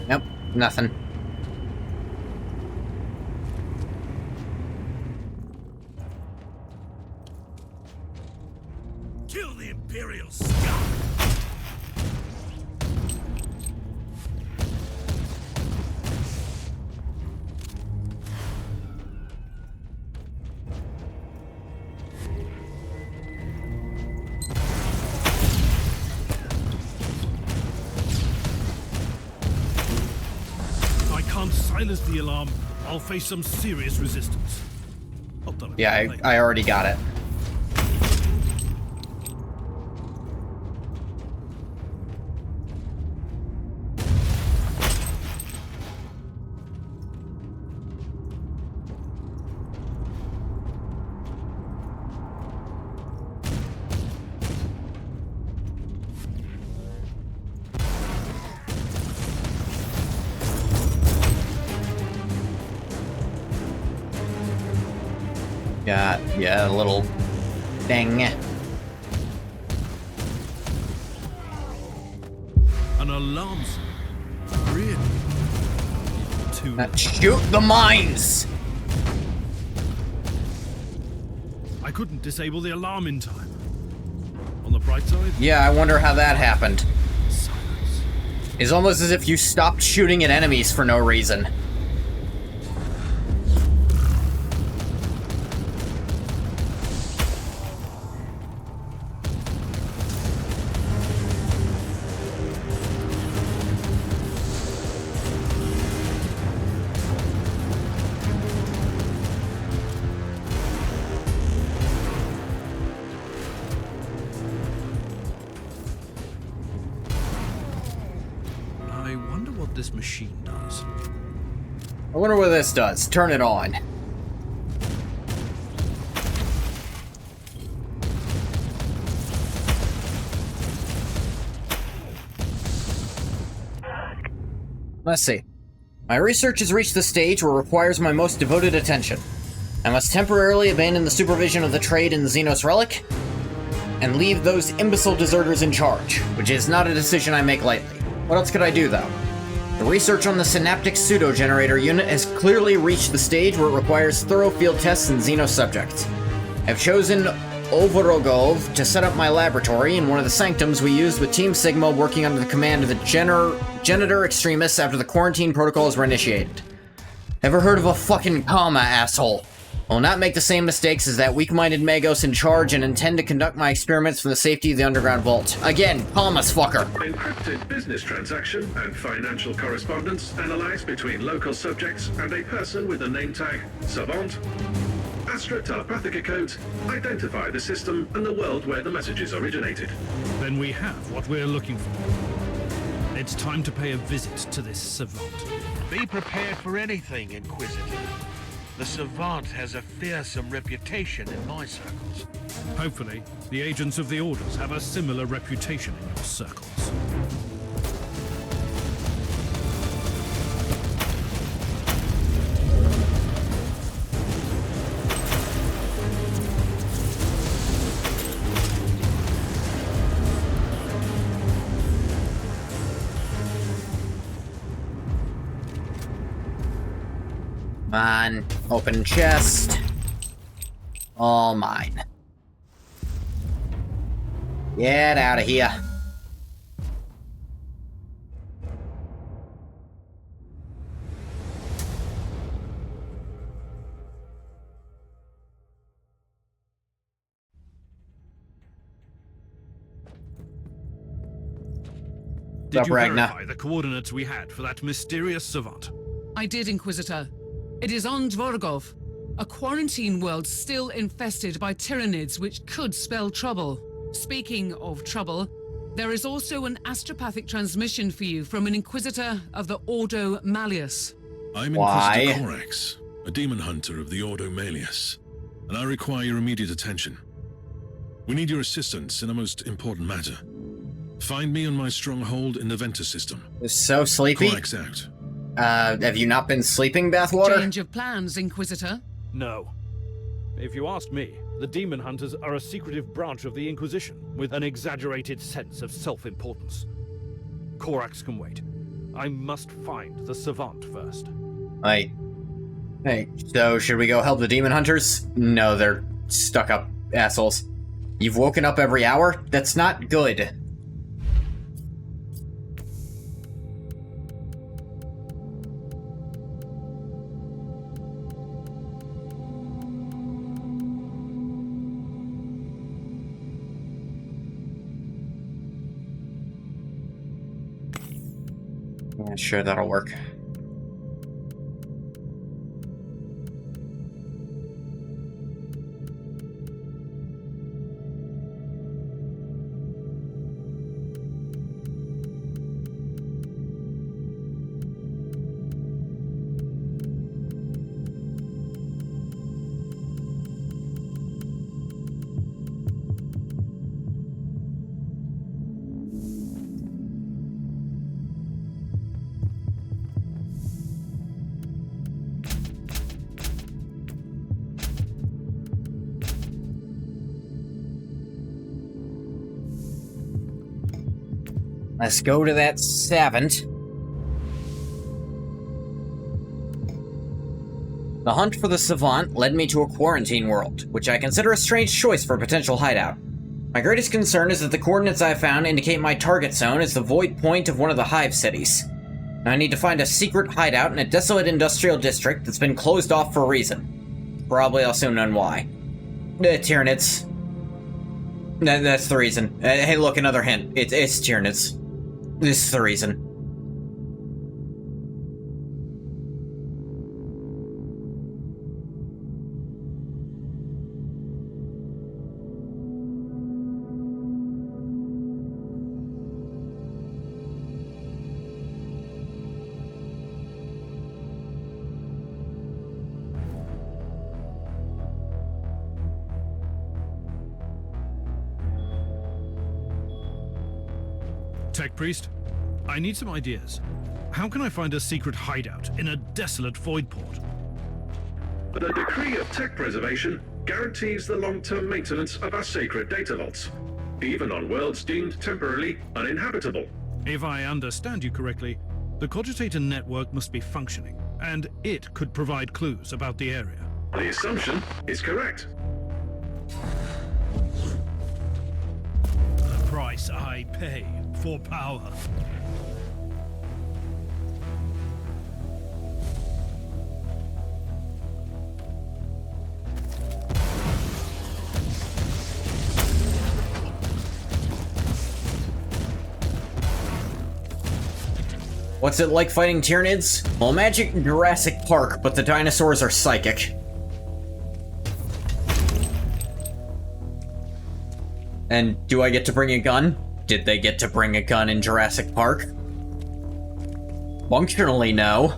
Nope, nothing. Kill the Imperial scum! Silence the alarm, I'll face some serious resistance. Yeah, I already got it. Yeah, a little thing. An alarm. Really? Shoot the mines! I couldn't disable the alarm in time. On the bright side? Yeah, I wonder how that happened. Silence. It's almost as if you stopped shooting at enemies for no reason. This machine does. I wonder what this does. Turn it on. Let's see. My research has reached the stage where it requires my most devoted attention. I must temporarily abandon the supervision of the trade in the Xenos relic and leave those imbecile deserters in charge, which is not a decision I make lightly. What else could I do, though? The research on the synaptic pseudo-generator unit has clearly reached the stage where it requires thorough field tests in Xenos subjects. I've chosen Ovorogov to set up my laboratory in one of the sanctums we used with Team Sigma working under the command of the Genitor extremists after the quarantine protocols were initiated. Ever heard of a fucking comma, asshole? I will not make the same mistakes as that weak-minded Magos in charge and intend to conduct my experiments for the safety of the underground vault. Again, commas, fucker. Encrypted business transaction and financial correspondence analyzed between local subjects and a person with the name tag Savant. Astra telepathica codes identify the system and the world where the messages originated. Then we have what we're looking for. It's time to pay a visit to this Savant. Be prepared for anything, Inquisitor. The Savant has a fearsome reputation in my circles. Hopefully, the agents of the Orders have a similar reputation in your circles. Come on, open chest. All mine. Get out of here. Did you verify the coordinates we had for that mysterious Savant? I did, Inquisitor. It is on Dvorgov, a quarantine world still infested by tyrannids which could spell trouble. Speaking of trouble, there is also an astropathic transmission for you from an Inquisitor of the Ordo Malleus. I'm Inquisitor Corax, a demon hunter of the Ordo Malleus, and I require your immediate attention. We need your assistance in a most important matter. Find me on my stronghold in the Ventus system. So sleepy. Corax out. Have you not been sleeping, Bathwater? Change of plans, Inquisitor? No. If you ask me, the Demon Hunters are a secretive branch of the Inquisition, with an exaggerated sense of self-importance. Corax can wait. I must find the Savant first. Hey, so should we go help the Demon Hunters? No, they're stuck-up assholes. You've woken up every hour? That's not good. Yeah, sure, that'll work. Let's go to that Savant. The hunt for the Savant led me to a quarantine world, which I consider a strange choice for a potential hideout. My greatest concern is that the coordinates I found indicate my target zone is the void point of one of the Hive cities. I need to find a secret hideout in a desolate industrial district that's been closed off for a reason. Probably I'll soon learn why. Tyranids. That's the reason. Hey, look, another hint. It's Tyranids. This is the reason. Tech Priest, I need some ideas. How can I find a secret hideout in a desolate void port? The decree of tech preservation guarantees the long-term maintenance of our sacred data vaults, even on worlds deemed temporarily uninhabitable. If I understand you correctly, the Cogitator network must be functioning, and it could provide clues about the area. The assumption is correct. price I pay for power. What's it like fighting Tyranids? Well, imagine Jurassic Park, but the dinosaurs are psychic. And do I get to bring a gun? Did they get to bring a gun in Jurassic Park? Functionally, no.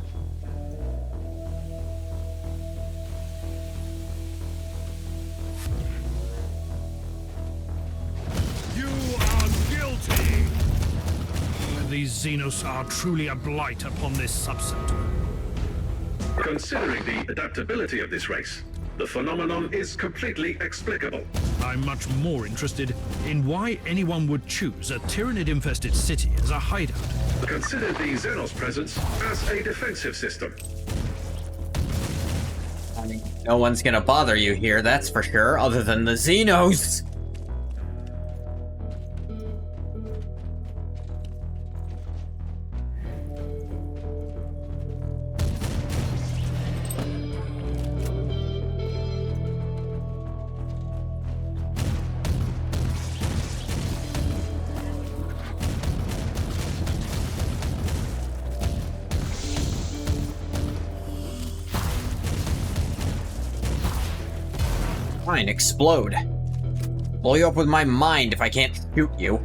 You are guilty! These Xenos are truly a blight upon this subsector. Considering the adaptability of this race, the phenomenon is completely explicable. I'm much more interested in why anyone would choose a Tyranid-infested city as a hideout. Consider the Xenos presence as a defensive system. I mean, no one's gonna bother you here, that's for sure, other than the Xenos! Fine, explode. Blow you up with my mind if I can't shoot you.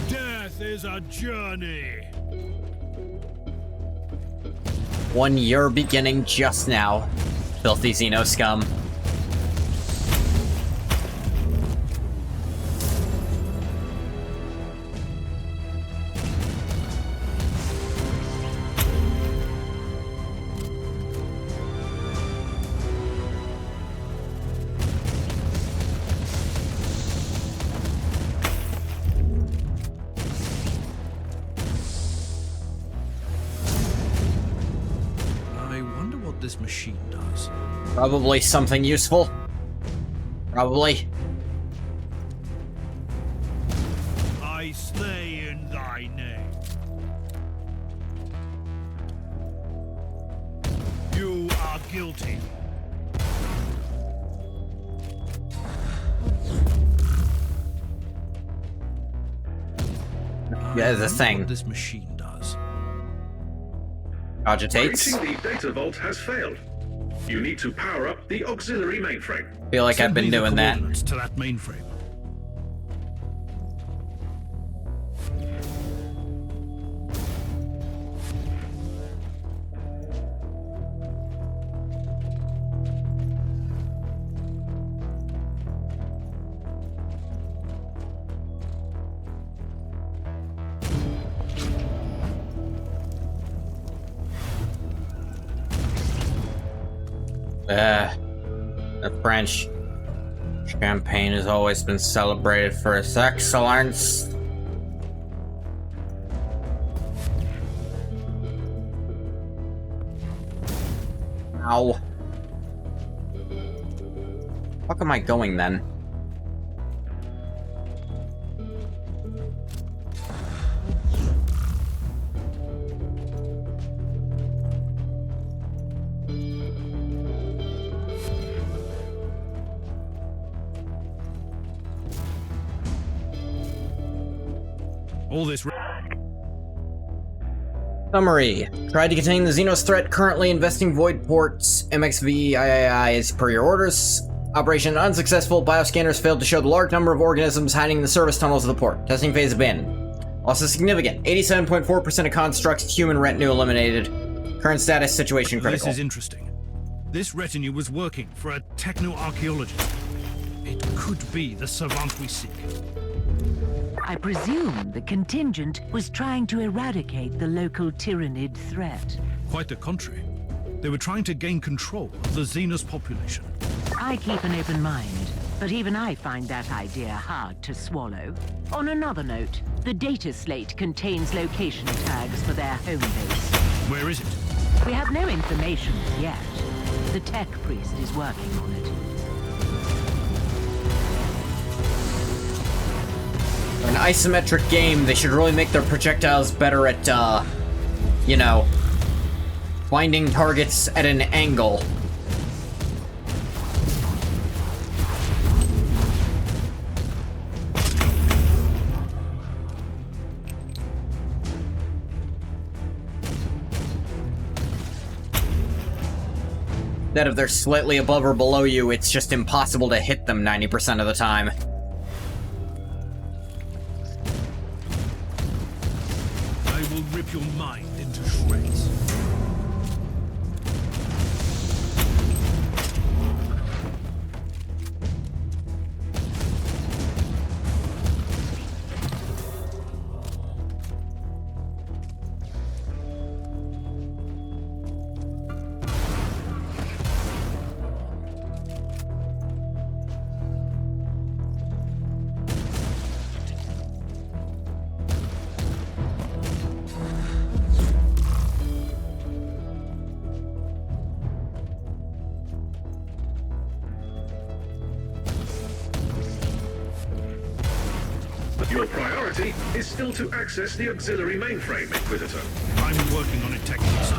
Death is a journey. 1 year beginning just now. Filthy Xeno scum. This machine does. Probably something useful. Probably. I stay in thy name. You are guilty. Yeah, the thing. What this machine does. Cogitates. Reaching the data vault has failed. You need to power up the auxiliary mainframe. Feel like I've been doing that. To that mainframe. The French champagne has always been celebrated for its excellence. Ow. Fuck am I going then? All this. Summary. Tried to contain the Xenos threat, currently investing void ports. MXV III is per your orders. Operation unsuccessful. Bioscanners failed to show the large number of organisms hiding in the service tunnels of the port. Testing phase abandoned. Loss is significant. 87.4% of constructs, human retinue eliminated. Current status, situation critical. This is interesting. This retinue was working for a techno-archaeologist. It could be the savant we seek. I presume the contingent was trying to eradicate the local Tyranid threat. Quite the contrary. They were trying to gain control of the Xenos population. I keep an open mind, but even I find that idea hard to swallow. On another note, the data slate contains location tags for their home base. Where is it? We have no information yet. The tech priest is working on it. For an isometric game, they should really make their projectiles better at, you know, finding targets at an angle. That if they're slightly above or below you, it's just impossible to hit them 90% of the time. I will rip your mind into shreds. Your priority is still to access the auxiliary mainframe, Inquisitor. I'm working on it, Technics.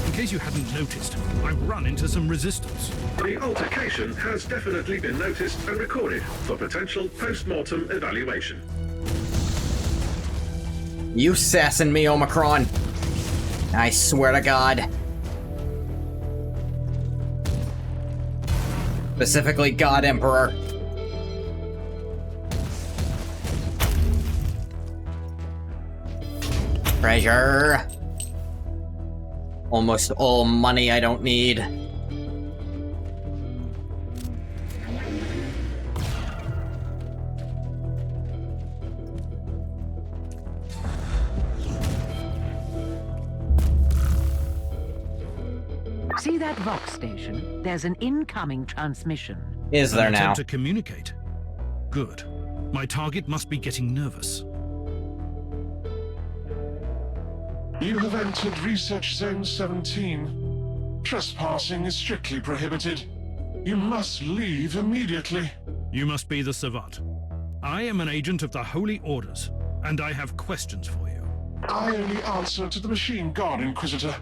In case you hadn't noticed, I've run into some resistance. The altercation has definitely been noticed and recorded for potential post-mortem evaluation. You sassing me, Omicron. I swear to God. Specifically, God Emperor. Treasure. Almost all money I don't need. See that Vox station? There's an incoming transmission. Is there An now? attempt to communicate. Good. My target must be getting nervous. You have entered Research Zone 17. Trespassing is strictly prohibited. You must leave immediately. You must be the Savant. I am an agent of the Holy Orders, and I have questions for you. I only answer to the Machine God, Inquisitor.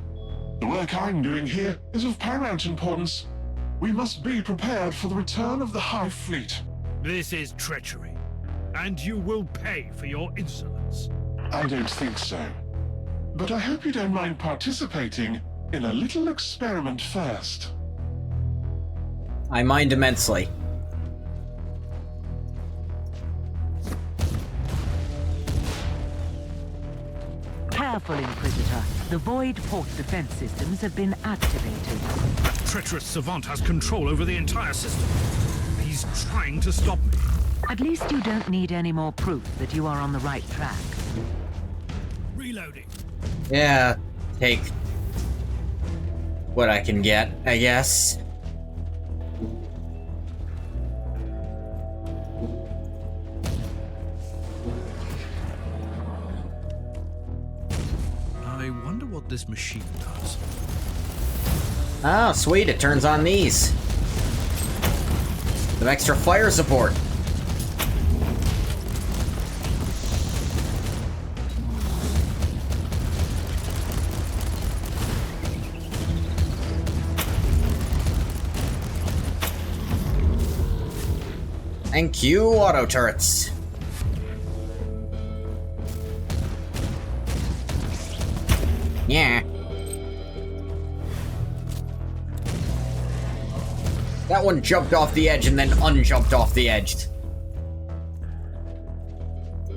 The work I'm doing here is of paramount importance. We must be prepared for the return of the High Fleet. This is treachery, and you will pay for your insolence. I don't think so. But I hope you don't mind participating in a little experiment first. I mind immensely. Careful, Inquisitor. The Void Port defense systems have been activated. That treacherous Savant has control over the entire system. He's trying to stop me. At least you don't need any more proof that you are on the right track. Reloading. Yeah, take what I can get, I guess. I wonder what this machine does. Oh, sweet, it turns on these. Some extra fire support. Thank you, auto turrets. Yeah. That one jumped off the edge and then unjumped off the edge.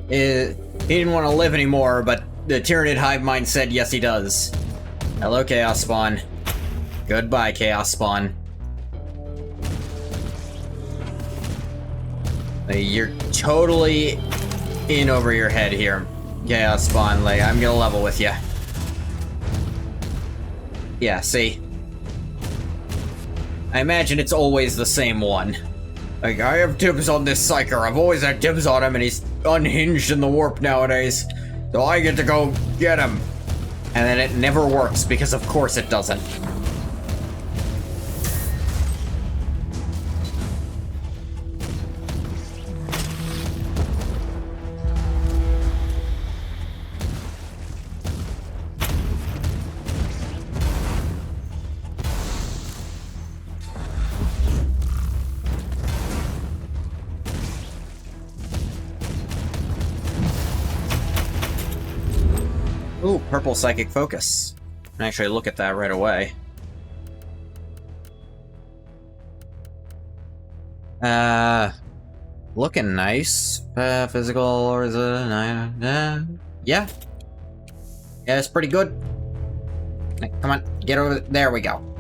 He didn't want to live anymore, but the Tyranid hive mind said yes he does. Hello, Chaos Spawn. Goodbye, Chaos Spawn. You're totally in over your head here, Chaos Spawn. Like, I'm gonna level with you. Yeah, see? I imagine it's always the same one. Like, I have dibs on this psyker. I've always had dibs on him, and he's unhinged in the warp nowadays. So I get to go get him. And then it never works, because of course it doesn't. Ooh, purple psychic focus. I can actually look at that right away. Looking nice. Physical, or is it? Yeah. Yeah, it's pretty good. Come on, get over there. There we go.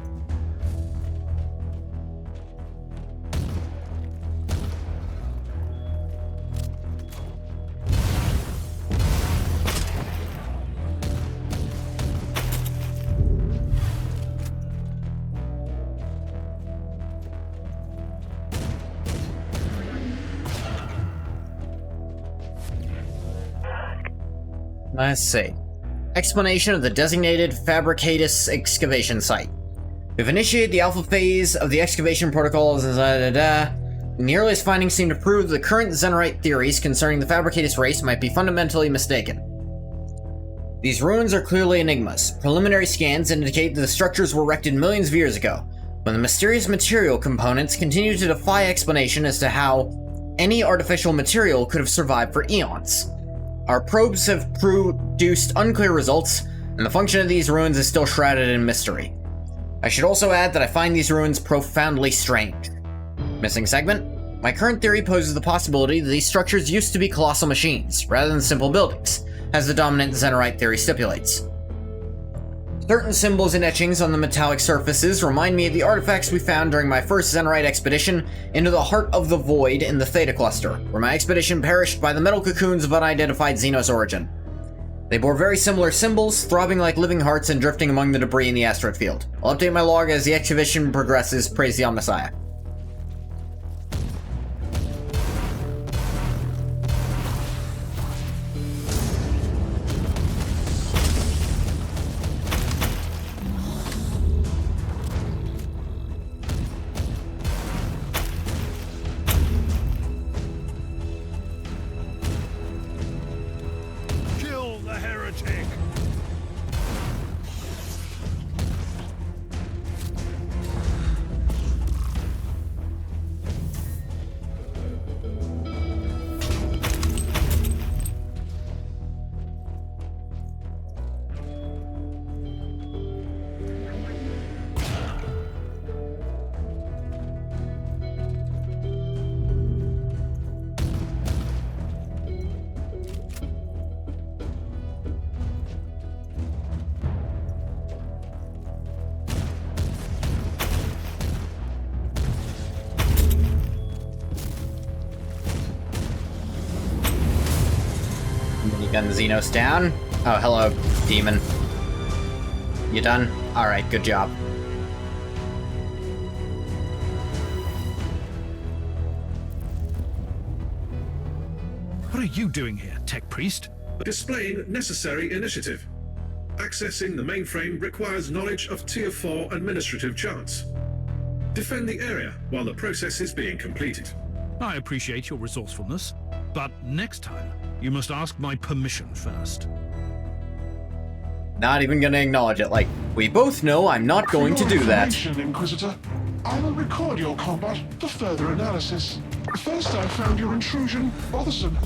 Let's see. Explanation of the designated Fabricatus excavation site. We've initiated the alpha phase of the excavation protocols. The earliest findings seem to prove the current Zenerite theories concerning the Fabricatus race might be fundamentally mistaken. These ruins are clearly enigmas. Preliminary scans indicate that the structures were erected millions of years ago, when the mysterious material components continue to defy explanation as to how any artificial material could have survived for eons. Our probes have produced unclear results, and the function of these ruins is still shrouded in mystery. I should also add that I find these ruins profoundly strange. Missing segment? My current theory poses the possibility that these structures used to be colossal machines, rather than simple buildings, as the dominant Zenerite theory stipulates. Certain symbols and etchings on the metallic surfaces remind me of the artifacts we found during my first Zenerite expedition into the heart of the void in the Theta Cluster, where my expedition perished by the metal cocoons of unidentified Xenos origin. They bore very similar symbols, throbbing like living hearts and drifting among the debris in the asteroid field. I'll update my log as the expedition progresses. Praise the Messiah. Gun Xenos down. Oh, hello, demon. You done? Alright, good job. What are you doing here, Tech Priest? Displaying necessary initiative. Accessing the mainframe requires knowledge of Tier 4 administrative charts. Defend the area while the process is being completed. I appreciate your resourcefulness, but next time, you must ask my permission first. Not even gonna acknowledge it, like, we both know I'm not going to do that. Inquisitor, I will record your combat for further analysis. First I found your intrusion bothersome,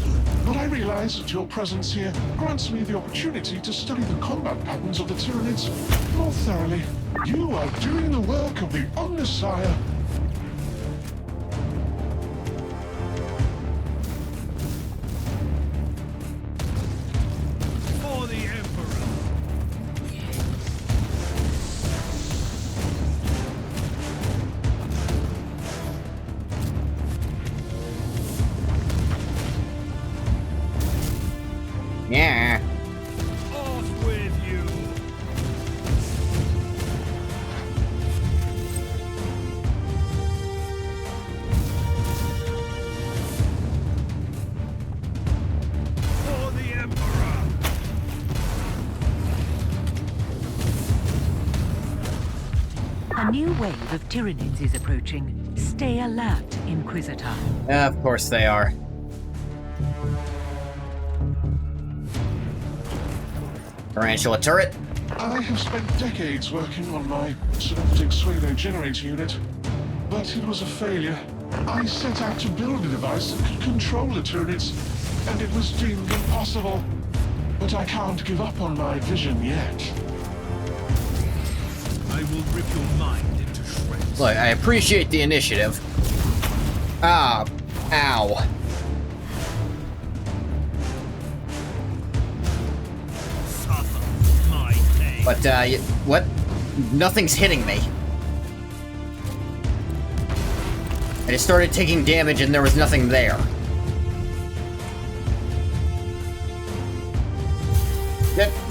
but I realize that your presence here grants me the opportunity to study the combat patterns of the Tyranids more thoroughly. You are doing the work of the Omnissiah. Yeah. Off with you. A new wave of Tyranids is approaching. Stay alert, Inquisitor. Of course they are. Tarantula turret. I have spent decades working on my synoptic pseudo generator unit, but it was a failure. I set out to build a device that could control the Tyranids, and it was deemed impossible. But I can't give up on my vision yet. I will rip your mind into shreds. Look, I appreciate the initiative. Ah, ow. But, what? Nothing's hitting me. I just started taking damage and there was nothing there.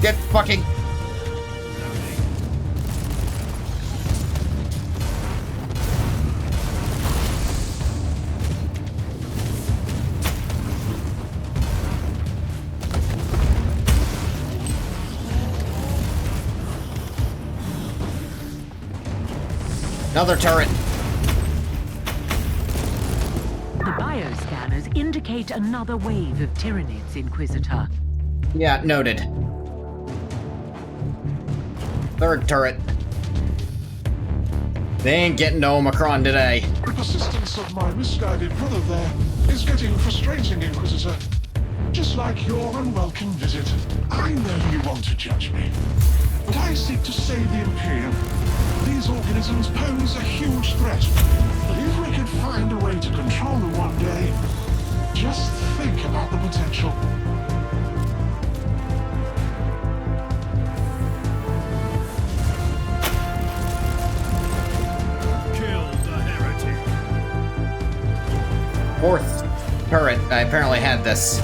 Get fucking... Another turret. The bioscanners indicate another wave of Tyranids, Inquisitor. Yeah, noted. Third turret. They ain't getting to Omicron today. The persistence of my misguided brother there is getting frustrating, Inquisitor. Just like your unwelcome visit. I know you want to judge me, but I seek to save the Imperium. These organisms pose a huge threat, but if we could find a way to control them one day, just think about the potential. Kill the heretic. Fourth turret. I apparently had this.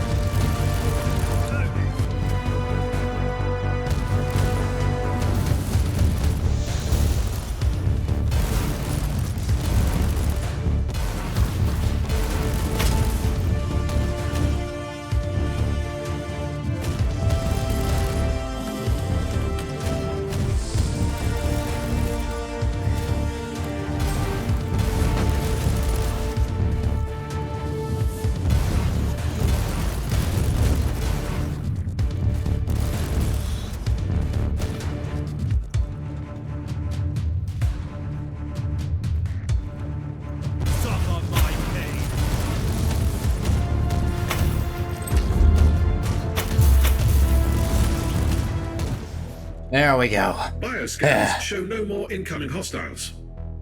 There we go. Bioscans show no more incoming hostiles.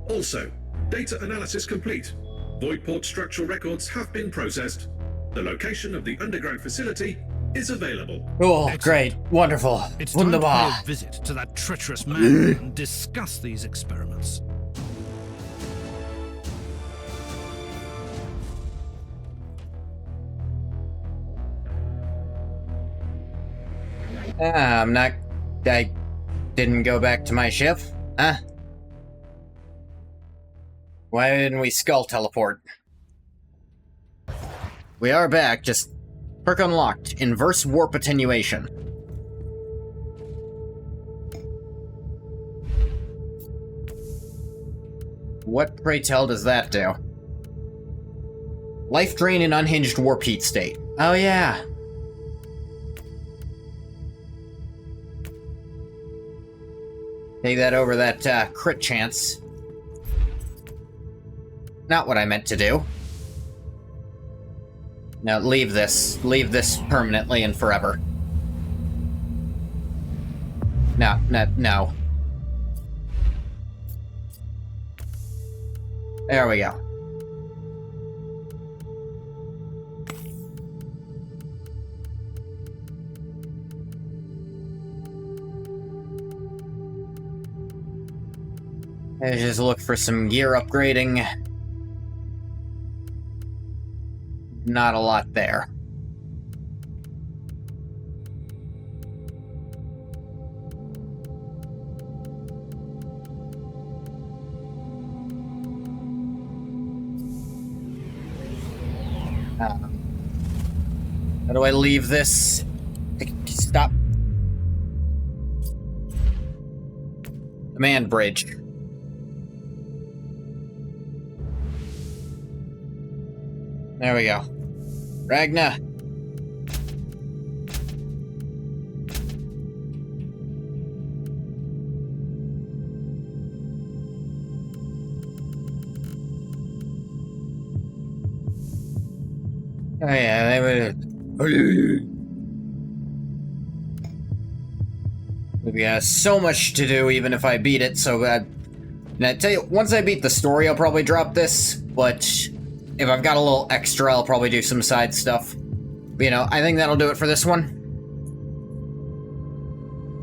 Also, data analysis complete. Voidport structural records have been processed. The location of the underground facility is available. Oh, great. Wonderful. It's time to pay Wunderbar. a visit to that treacherous man and discuss these experiments. I didn't go back to my ship. Huh? Why didn't we skull teleport? We are back, just perk unlocked. Inverse warp attenuation. What, pray tell, does that do? Life drain in unhinged warp heat state. Oh yeah. Take that over that crit chance. Not what I meant to do. Now leave this. Leave this permanently and forever. No. There we go. Let's just look for some gear upgrading. Not a lot there. How do I leave this? Stop. Command bridge. There we go. Ragna. Oh yeah, they would. We got so much to do, even if I beat it. So, and I tell you, once I beat the story, I'll probably drop this. But if I've got a little extra, I'll probably do some side stuff. But, you know, I think that'll do it for this one.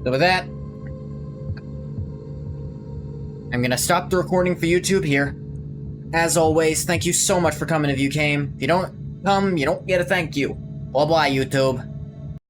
So with that, I'm gonna stop the recording for YouTube here. As always, thank you so much for coming if you came. If you don't come, you don't get a thank you. Bye bye, YouTube.